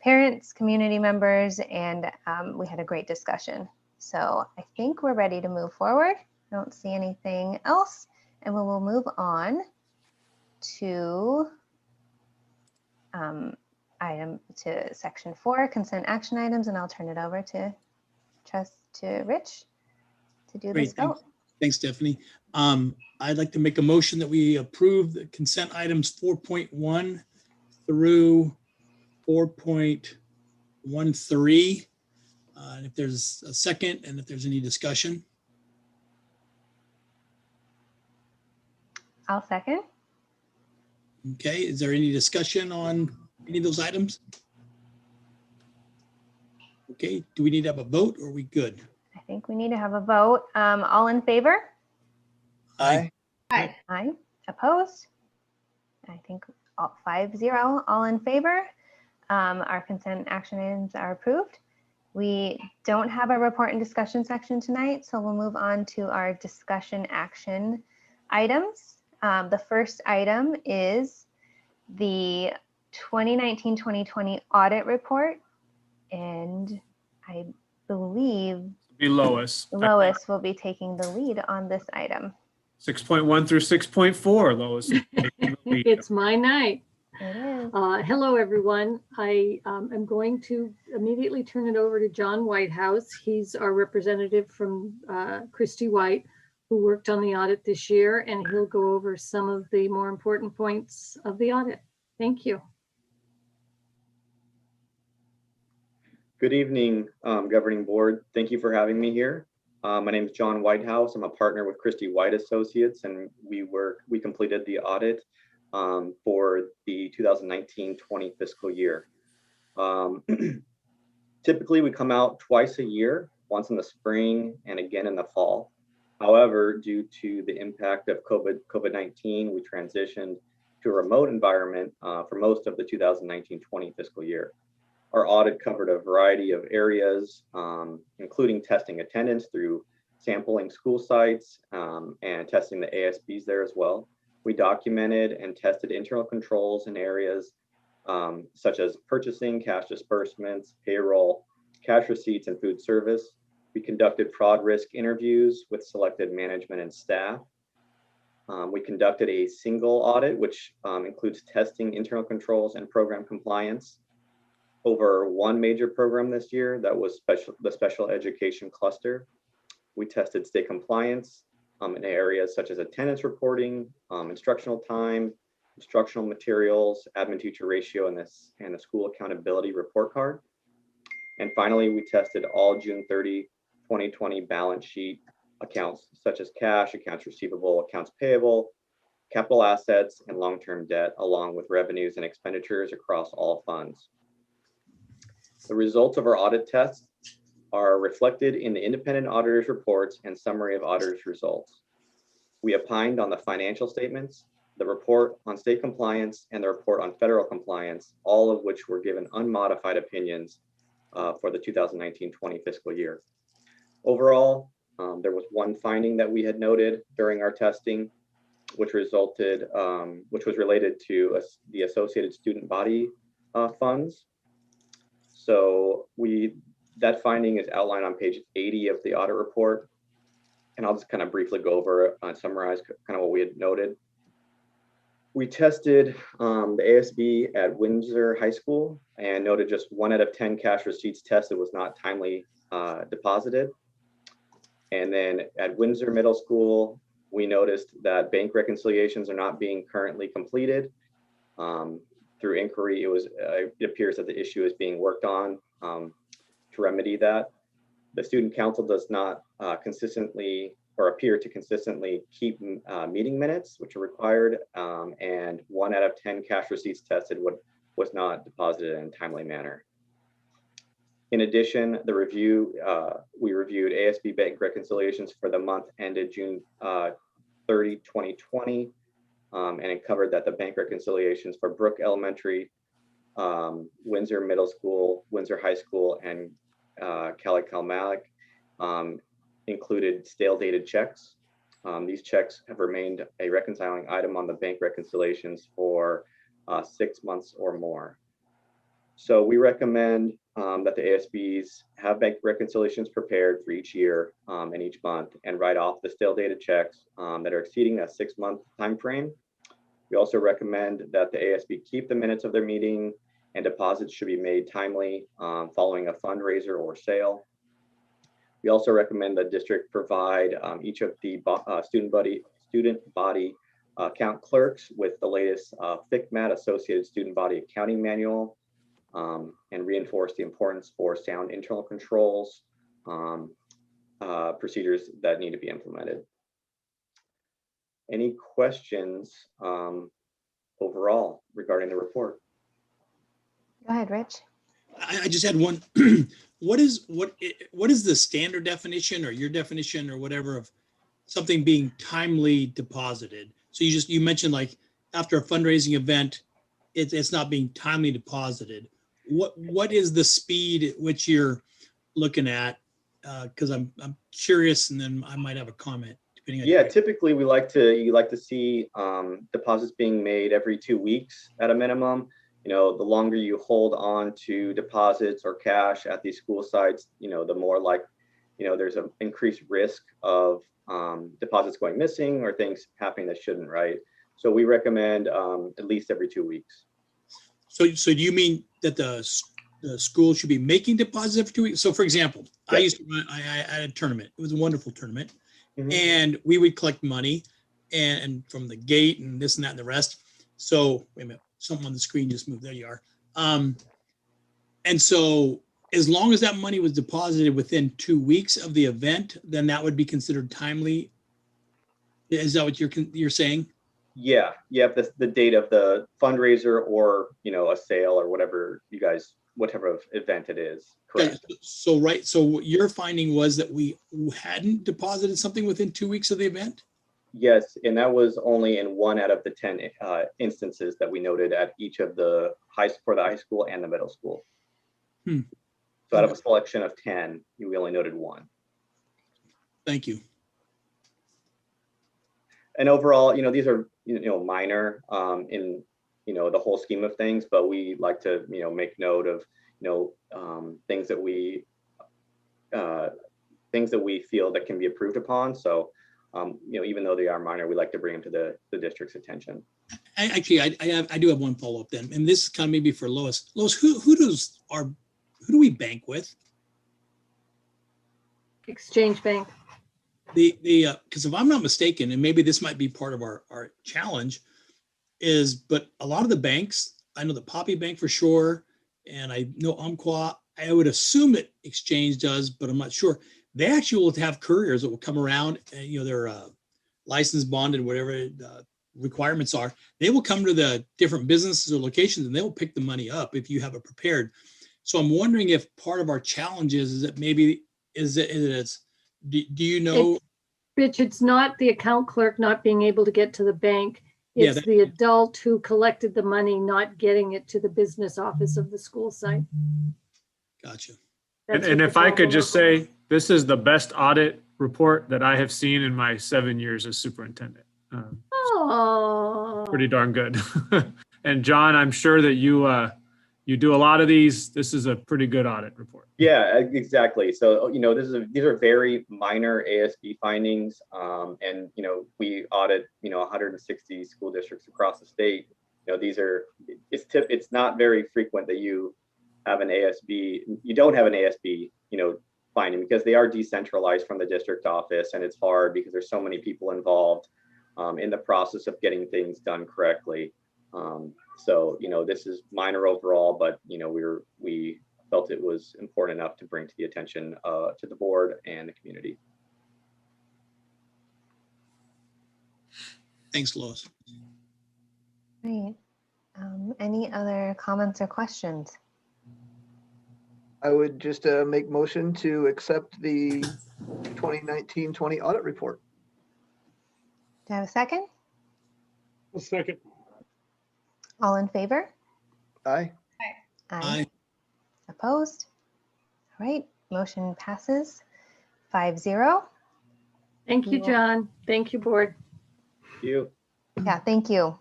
A: parents, community members, and we had a great discussion. So I think we're ready to move forward. I don't see anything else, and we will move on to section 4, consent action items, and I'll turn it over to Rich to do this vote.
C: Thanks, Stephanie. I'd like to make a motion that we approve the consent items 4.1 through 4.13. And if there's a second, and if there's any discussion.
A: I'll second.
C: Okay, is there any discussion on any of those items? Okay, do we need to have a vote, or are we good?
A: I think we need to have a vote. All in favor?
K: Aye.
L: Aye.
A: Aye. Opposed? I think 5-0, all in favor. Our consent action items are approved. We don't have a report and discussion section tonight, so we'll move on to our discussion action items. The first item is the 2019-2020 audit report, and I believe
F: Lois
A: will be taking the lead on this item.
F: 6.1 through 6.4, Lois.
T: It's my night.
A: It is.
T: Hello, everyone. I am going to immediately turn it over to John Whitehouse. He's our representative from Christy White, who worked on the audit this year, and he'll go over some of the more important points of the audit. Thank you.
U: Good evening, Governing Board. Thank you for having me here. My name is John Whitehouse. I'm a partner with Christy White Associates, and we completed the audit for the 2019-20 fiscal year. Typically, we come out twice a year, once in the spring and again in the fall. However, due to the impact of COVID-19, we transitioned to a remote environment for most of the 2019-20 fiscal year. Our audit covered a variety of areas, including testing attendance through sampling school sites and testing the ASBs there as well. We documented and tested internal controls in areas such as purchasing, cash disbursements, payroll, cash receipts, and food service. We conducted fraud risk interviews with selected management and staff. We conducted a single audit, which includes testing internal controls and program compliance over one major program this year, that was the special education cluster. We tested state compliance in areas such as attendance reporting, instructional time, instructional materials, admin-teacher ratio, and the school accountability report card. And finally, we tested all June 30, 2020 balance sheet accounts such as cash, accounts receivable, accounts payable, capital assets, and long-term debt, along with revenues and expenditures across all funds. The results of our audit tests are reflected in the independent auditors' reports and summary of auditors' results. We opined on the financial statements, the report on state compliance, and the report on federal compliance, all of which were given unmodified opinions for the 2019-20 fiscal year. Overall, there was one finding that we had noted during our testing, which was related to the associated student body funds. So that finding is outlined on page 80 of the audit report. And I'll just kind of briefly go over and summarize kind of what we had noted. We tested the ASB at Windsor High School and noted just 1 out of 10 cash receipts tested was not timely deposited. And then at Windsor Middle School, we noticed that bank reconciliations are not being currently completed. through inquiry, it appears that the issue is being worked on to remedy that. The student council does not consistently or appear to consistently keep meeting minutes, which are required, and 1 out of 10 cash receipts tested was not deposited in a timely manner. In addition, we reviewed ASB bank reconciliations for the month ended June 30, 2020, and it covered that the bank reconciliations for Brook Elementary, Windsor Middle School, Windsor High School, and Kalmalik included stale dated checks. These checks have remained a reconciling item on the bank reconciliations for 6 months or more. So we recommend that the ASBs have bank reconciliations prepared for each year and each month, and write off the stale dated checks that are exceeding a 6-month time frame. We also recommend that the ASB keep the minutes of their meeting, and deposits should be made timely following a fundraiser or sale. We also recommend the district provide each of the student body account clerks with the latest FICMAT Associated Student Body Accounting Manual, and reinforce the importance for sound internal controls, procedures that need to be implemented. Any questions overall regarding the report?
A: Go ahead, Rich.
C: I just had one. What is the standard definition or your definition or whatever of something being timely deposited? So you mentioned like after a fundraising event, it's not being timely deposited. What is the speed at which you're looking at? Because I'm curious, and then I might have a comment.
U: Yeah, typically you like to see deposits being made every 2 weeks at a minimum. The longer you hold on to deposits or cash at these school sites, the more there's an increased risk of deposits going missing or things happening that shouldn't, right? So we recommend at least every 2 weeks.
C: So do you mean that the school should be making deposits every 2 weeks? So for example,
U: Yes.
C: I had a tournament. It was a wonderful tournament.
U: Mm-hmm.
C: And we would collect money and from the gate and this and that and the rest. So wait a minute, something on the screen just moved. There you are. And so as long as that money was deposited within 2 weeks of the event, then that would be considered timely. Is that what you're saying?
U: Yeah, the date of the fundraiser or a sale or whatever event it is. Correct.
C: So what your finding was that we hadn't deposited something within 2 weeks of the event?
U: Yes, and that was only in 1 out of the 10 instances that we noted at each of the high school and the middle school. So out of a selection of 10, we only noted 1.
C: Thank you.
U: And overall, these are minor in the whole scheme of things, but we like to make note of things that we feel that can be improved upon. So even though they are minor, we like to bring them to the district's attention.
C: I do have one follow-up then, and this is kind of maybe for Lois. Lois, who do we bank with?
T: Exchange Bank.
C: Because if I'm not mistaken, and maybe this might be part of our challenge, but a lot of the banks, I know the Poppy Bank for sure, and I know Umpqua, I would assume that Exchange does, but I'm not sure. They actually will have couriers that will come around, and they're licensed, bonded, whatever the requirements are. They will come to the different businesses or locations, and they will pick the money up if you have it prepared. So I'm wondering if part of our challenge is that maybe do you know?
T: Rich, it's not the account clerk not being able to get to the bank. It's the adult who collected the money not getting it to the business office of the school site.
C: Gotcha.
F: And if I could just say, this is the best audit report that I have seen in my 7 years as superintendent. Pretty darn good. And John, I'm sure that you do a lot of these. This is a pretty good audit report.
U: Yeah, exactly. So, these are very minor ASB findings. And, we audit, 160 school districts across the state. It's not very frequent that you have an ASB, you don't have an ASB, finding, because they are decentralized from the district office, and it's hard because there's so many people involved in the process of getting things done correctly. So, this is minor overall, but, we felt it was important enough to bring to the attention to the board and the community.
C: Thanks, Lois.
A: Great. Any other comments or questions?
K: I would just make motion to accept the 2019-20 audit report.
A: Do I have a second?
M: A second.
A: All in favor?
K: Aye.
C: Aye.
A: Opposed? All right, motion passes 5-0.
T: Thank you, John. Thank you, board.
U: Thank you.
A: Yeah, thank you.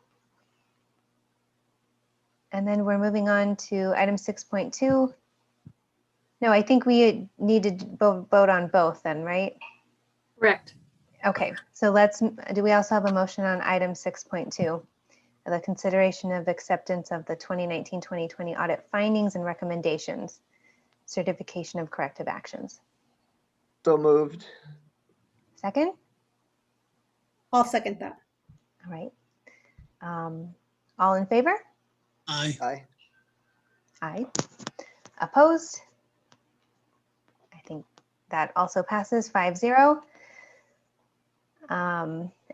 A: And then we're moving on to item 6.2. No, I think we need to vote on both then, right?
T: Correct.
A: Okay, so do we also have a motion on item 6.2? The consideration of acceptance of the 2019-2020 audit findings and recommendations, certification of corrective actions.
K: So moved.
A: Second?
L: I'll second that.
A: All right. All in favor?
C: Aye.
K: Aye.
A: Aye. Opposed? I think that also passes 5-0.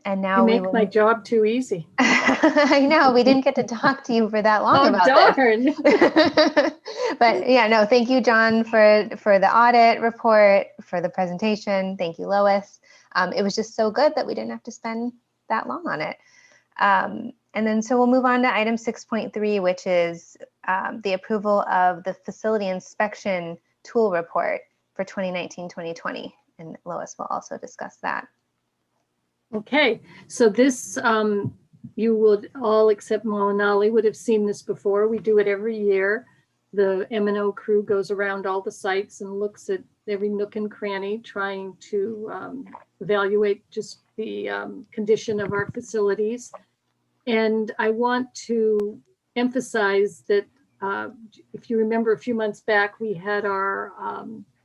A: And now
T: You
A: we
T: make
A: will.
T: my job too easy.
A: I know, we didn't get to talk to you for that long about
T: darn.
A: this. But yeah, no, thank you, John, for the audit report, for the presentation. Thank you, Lois. It was just so good that we didn't have to spend that long on it. And then so we'll move on to item 6.3, which is the approval of the facility inspection tool report for 2019-2020. And Lois will also discuss that.
T: Okay, so this, you would all except Molinali would have seen this before. We do it every year. The M&O crew goes around all the sites and looks at every nook and cranny, trying to evaluate just the condition of our facilities. And I want to emphasize that if you remember a few months back, we had our,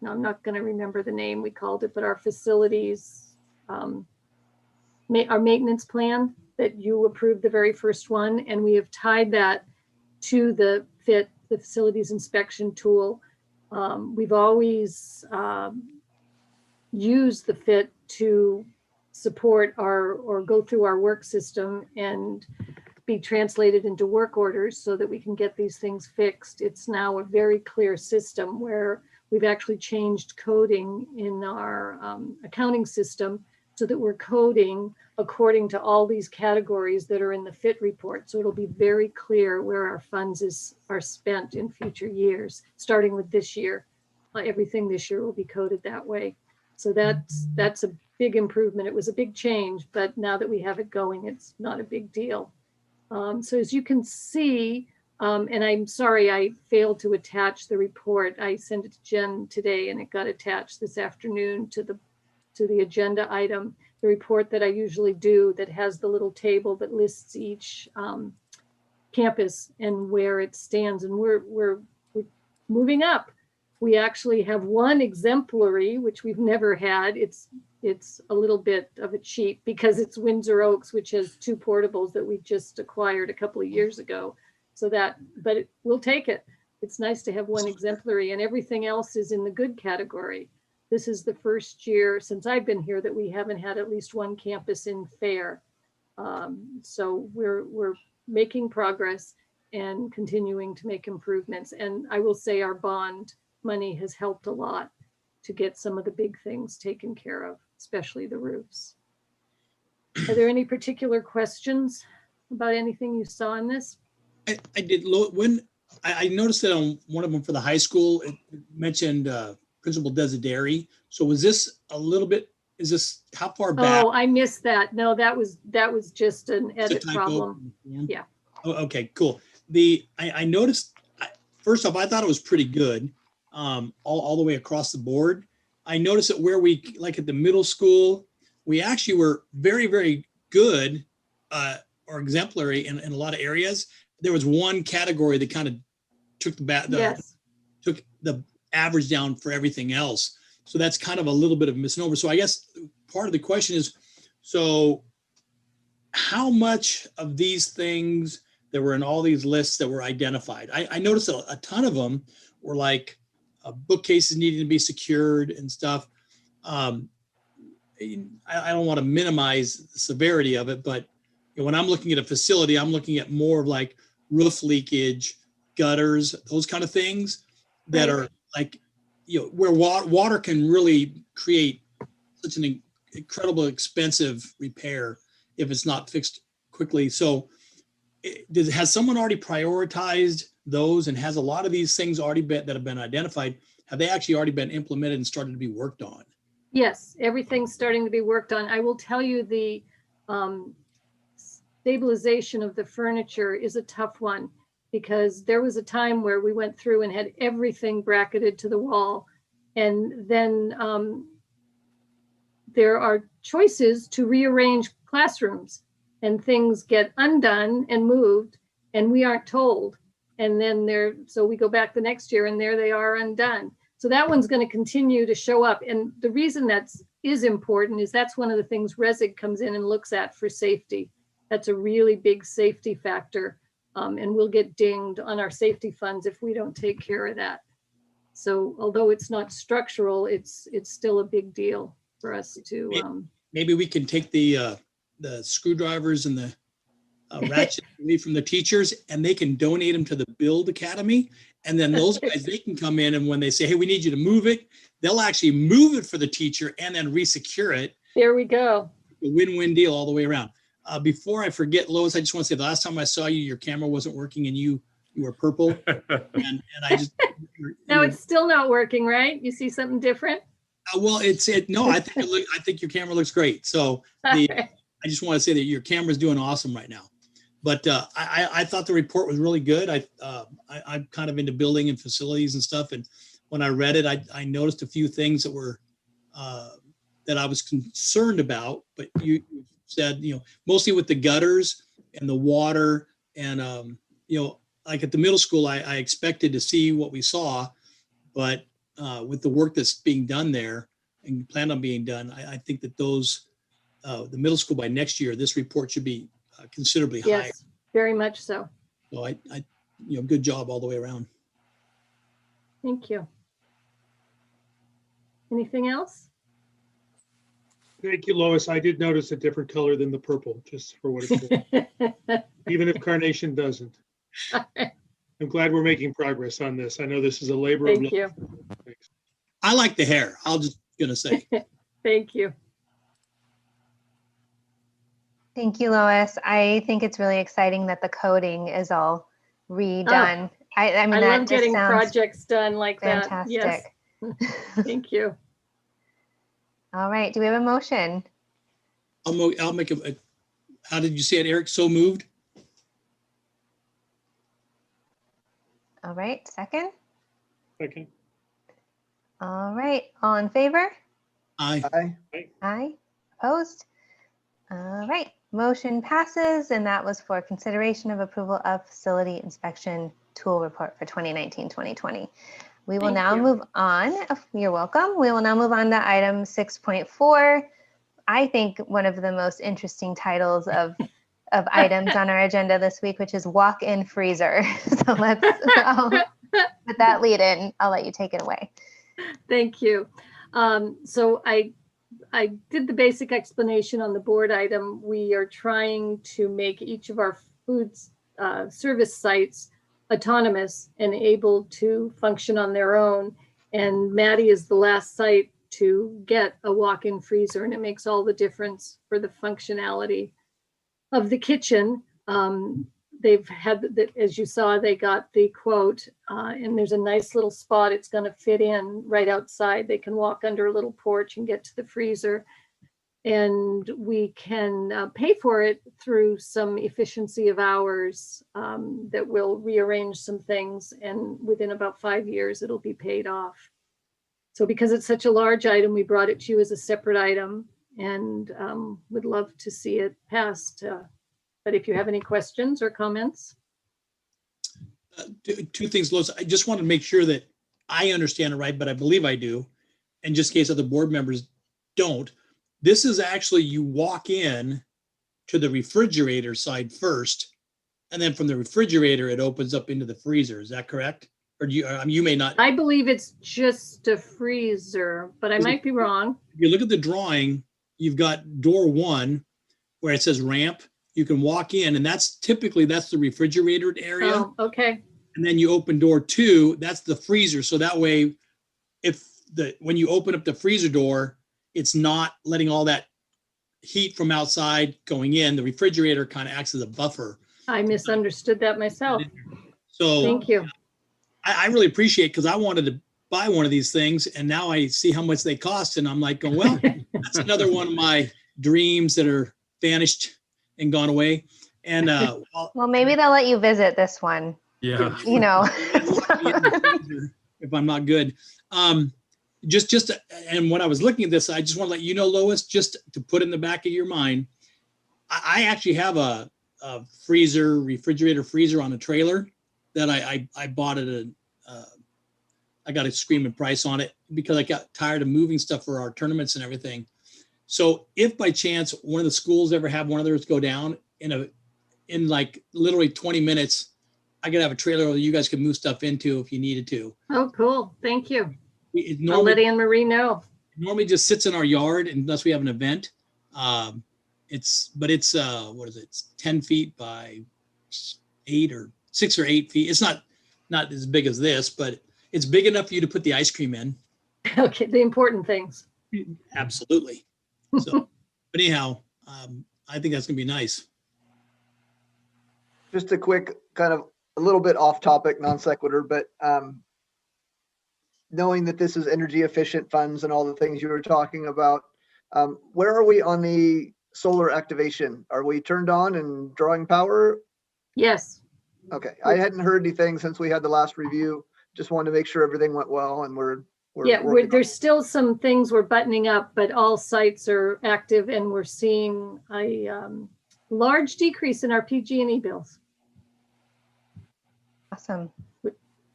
T: no, I'm not going to remember the name we called it, but our facilities, our maintenance plan that you approved, the very first one, and we have tied that to the FIT, the facilities inspection tool. We've always used the FIT to support or go through our work system and be translated into work orders so that we can get these things fixed. It's now a very clear system where we've actually changed coding in our accounting system so that we're coding according to all these categories that are in the FIT report. So it'll be very clear where our funds are spent in future years, starting with this year. Everything this year will be coded that way. So that's a big improvement. It was a big change, but now that we have it going, it's not a big deal. So as you can see, and I'm sorry I failed to attach the report. I sent it to Jen today and it got attached this afternoon to the agenda item, the report that I usually do that has the little table that lists each campus and where it stands. And we're moving up. We actually have one exemplary, which we've never had. It's a little bit of a cheat because it's Windsor Oaks, which has 2 portables that we just acquired a couple of years ago. So we'll take it. It's nice to have one exemplary, and everything else is in the good category. This is the first year since I've been here that we haven't had at least one campus in fair. So we're making progress and continuing to make improvements. And I will say our bond money has helped a lot to get some of the big things taken care of, especially the roofs. Are there any particular questions about anything you saw in this?
C: I did. When I noticed that on one of them for the high school, it mentioned Principal Desideri. So was this a little bit? Is this how far back?
T: Oh, I missed that. No, that was just an edit problem. Yeah.
C: Oh, okay, cool. I noticed. First off, I thought it was pretty good, all the way across the board. I noticed that where we, like at the middle school, we actually were very, very good or exemplary in a lot of areas. There was one category that kind of took took the average down for everything else. So that's kind of a little bit of a misnomer. So I guess part of the question is, so how much of these things that were in all these lists that were identified. I noticed a ton of them were like bookcases needing to be secured and stuff. I don't want to minimize the severity of it, but when I'm looking at a facility, I'm looking at more of like roof leakage, gutters, those kind of things that are like, where water can really create such an incredible expensive repair if it's not fixed quickly. So has someone already prioritized those, and has a lot of these things already been that have been identified, have they actually already been implemented and started to be worked on?
T: Yes, everything's starting to be worked on. I will tell you the stabilization of the furniture is a tough one, because there was a time where we went through and had everything bracketed to the wall. And then there are choices to rearrange classrooms, and things get undone and moved and we aren't told. And then so we go back the next year and there they are undone. So that one's going to continue to show up. And the reason that is important is that's one of the things RESIG comes in and looks at for safety. That's a really big safety factor. And we'll get dinged on our safety funds if we don't take care of that. So although it's not structural, it's still a big deal for us to.
C: Maybe we can take the screwdrivers and the ratchets from the teachers, and they can donate them to the Build Academy. And then those guys, they can come in, and when they say, hey, we need you to move it, they'll actually move it for the teacher and then re-secure it.
T: There we go.
C: A win-win deal all the way around. Before I forget, Lois, I just want to say the last time I saw you, your camera wasn't working and you were purple. and I just.
T: No, it's still not working, right? You see something different?
C: Well, no, I think your camera looks great. So I just want to say that your camera's doing awesome right now. But I thought the report was really good. I'm kind of into building and facilities and stuff. And when I read it, I noticed a few things that were that I was concerned about. But you said, mostly with the gutters and the water, and like at the middle school, I expected to see what we saw, but with the work that's being done there and planned on being done, I think that those the middle school by next year, this report should be considerably higher.
T: Yes, very much so.
C: So I good job all the way around.
T: Thank you. Anything else?
M: Thank you, Lois. I did notice a different color than the purple, just for what it's worth. Even if Carnation doesn't. I'm glad we're making progress on this. I know this is a labor of love.
T: Thank you.
M: Thanks.
C: I like the hair. I'll just gonna say.
T: Thank you.
A: Thank you, Lois. I think it's really exciting that the coding is all redone. I mean,
T: I
A: that
T: love
A: just
T: getting
A: sounds
T: projects done like
A: fantastic.
T: that. Yes. Thank you.
A: All right. Do we have a motion?
C: I'll make a. How did you say it, Eric? So moved.
A: All right. Second.
M: Second.
A: All right. All in favor?
C: Aye.
K: Aye.
A: Aye. Opposed? All right. Motion passes, and that was for consideration of approval of facility inspection tool report for 2019-2020. We will now move on. You're welcome. We will now move on to item 6.4. I think one of the most interesting titles of items on our agenda this week, which is walk-in freezer. So let's with that lead in, I'll let you take it away.
T: Thank you. So I did the basic explanation on the board item. We are trying to make each of our food service sites autonomous and able to function on their own. And Maddie is the last site to get a walk-in freezer, and it makes all the difference for the functionality of the kitchen. They've had, as you saw, they got the quote, and there's a nice little spot it's going to fit in right outside. They can walk under a little porch and get to the freezer. And we can pay for it through some efficiency of hours that will rearrange some things. And within about 5 years, it'll be paid off. So because it's such a large item, we brought it to you as a separate item, and would love to see it passed. But if you have any questions or comments.
C: Two things, Lois. I just want to make sure that I understand it right, but I believe I do. And just in case other board members don't, this is actually, you walk in to the refrigerator side first, and then from the refrigerator, it opens up into the freezer. Is that correct? Or do you, you may not.
T: I believe it's just a freezer, but I might be wrong.
C: If you look at the drawing, you've got door 1 where it says ramp. You can walk in, and that's typically, that's the refrigerator area.
T: Oh, okay.
C: And then you open door 2, that's the freezer. So that way, when you open up the freezer door, it's not letting all that heat from outside going in. The refrigerator kind of acts as a buffer.
T: I misunderstood that myself.
C: So
T: Thank you.
C: I really appreciate, because I wanted to buy one of these things, and now I see how much they cost, and I'm like, going, well, that's another one of my dreams that are vanished and gone away. And
A: well, maybe they'll let you visit this one.
F: Yeah.
A: You know,
C: if I'm not good. And when I was looking at this, I just want to let you know, Lois, just to put in the back of your mind, I actually have a refrigerator freezer on a trailer that I bought at I got a screaming price on it because I got tired of moving stuff for our tournaments and everything. So if by chance one of the schools ever have one of theirs go down in like literally 20 minutes, I could have a trailer that you guys could move stuff into if you needed to.
T: Oh, cool. Thank you.
C: I'll
T: let Anne Marie know.
C: It normally just sits in our yard unless we have an event. It's what is it? It's 10 feet by 6 or 8 feet. It's not as big as this, but it's big enough for you to put the ice cream in.
T: Okay, the important things.
C: Absolutely. So, but anyhow, I think that's gonna be nice.
K: Just a quick kind of a little bit off topic, non sequitur, but knowing that this is energy efficient funds and all the things you were talking about, where are we on the solar activation? Are we turned on and drawing power?
T: Yes.
K: Okay, I hadn't heard anything since we had the last review. Just wanted to make sure everything went well, and
T: there's still some things we're buttoning up, but all sites are active, and we're seeing a large decrease in our PG&E bills.
A: Awesome.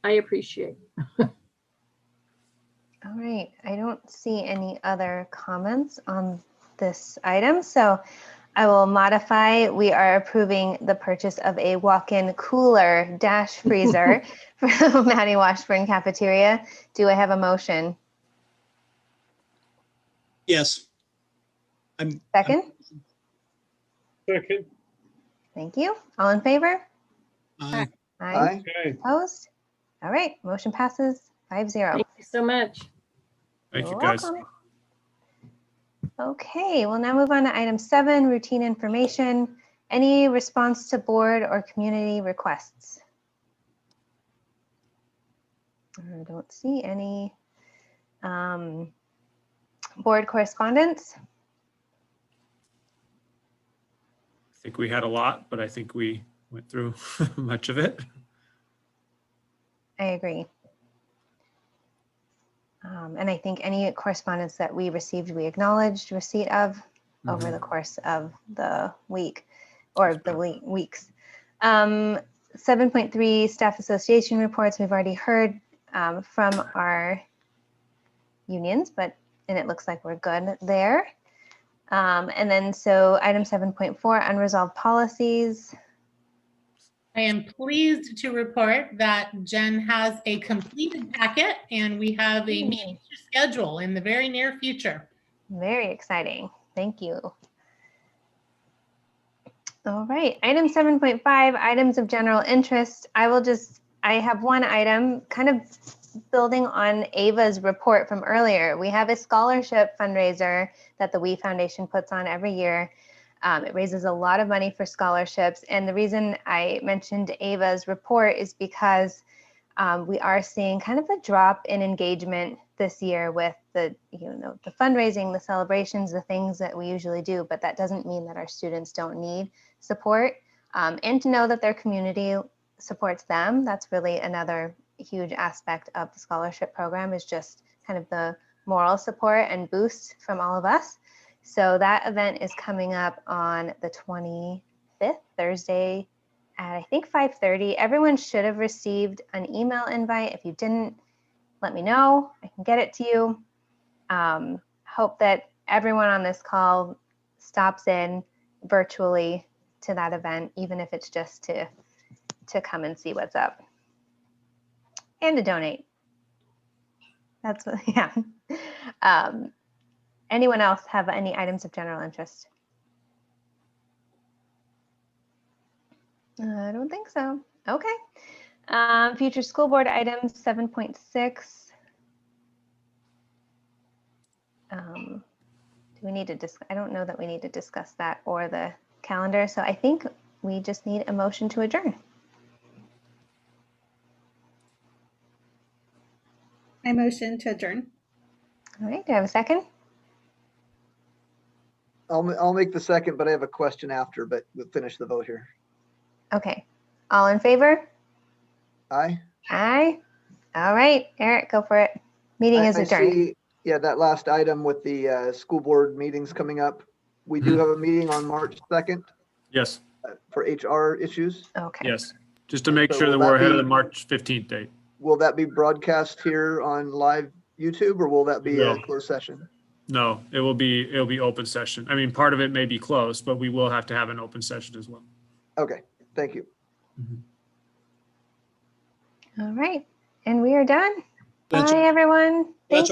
T: I appreciate.
A: All right, I don't see any other comments on this item, so I will modify. We are approving the purchase of a walk-in cooler dash freezer for the Maddie Washburn cafeteria. Do I have a motion?
C: Yes.
A: Second?
M: Second.
A: Thank you. All in favor?
C: Aye.
A: Aye.
M: Okay.
A: Opposed? All right, motion passes 5-0.
T: Thank you so much.
F: Thank you,
A: You're
F: guys.
A: welcome. Okay, we'll now move on to item 7, routine information. Any response to board or community requests? I don't see any board correspondence.
F: I think we had a lot, but I think we went through much of it.
A: I agree. And I think any correspondence that we received, we acknowledged receipt of over the course of the week or the weeks. 7.3 staff association reports, we've already heard from our unions, and it looks like we're good there. And then so item 7.4, unresolved policies.
O: I am pleased to report that Jen has a completed packet and we have a meeting to schedule in the very near future.
A: Very exciting. Thank you. All right, item 7.5, items of general interest. I have one item kind of building on Ava's report from earlier. We have a scholarship fundraiser that the We Foundation puts on every year. It raises a lot of money for scholarships. And the reason I mentioned Ava's report is because we are seeing kind of a drop in engagement this year with the fundraising, the celebrations, the things that we usually do, but that doesn't mean that our students don't need support. And to know that their community supports them, that's really another huge aspect of the scholarship program, is just kind of the moral support and boost from all of us. So that event is coming up on the 25th, Thursday at I think 5:30. Everyone should have received an email invite. If you didn't, let me know. I can get it to you. Hope that everyone on this call stops in virtually to that event, even if it's just to to come and see what's up and to donate. That's what, yeah. Anyone else have any items of general interest? I don't think so. Okay. Future school board items 7.6. Do we need to I don't know that we need to discuss that or the calendar. So I think we just need a motion to adjourn.
L: I motion to adjourn.
A: All right, do I have a second?
K: I'll make the second, but I have a question after, but we'll finish the vote here.
A: Okay, all in favor?
K: Aye.
A: Aye. All right, Eric, go for it. Meeting is
K: I
A: adjourned.
K: see, yeah, that last item with the school board meetings coming up. We do have a meeting on March 2nd
F: Yes,
K: for HR issues.
A: Okay.
F: yes. Just to make
K: So
F: sure that
K: will
F: we're
K: that
F: ahead of
K: be-
F: the March 15th date.
K: Will that be broadcast here on live YouTube or will that be a
F: No.
K: closed session?
F: No, it'll be open session. I mean, part of it may be closed, but we will have to have an open session as well.
K: Okay, thank you.
A: All right, and we are done.
C: That's-
A: Bye, everyone. Thank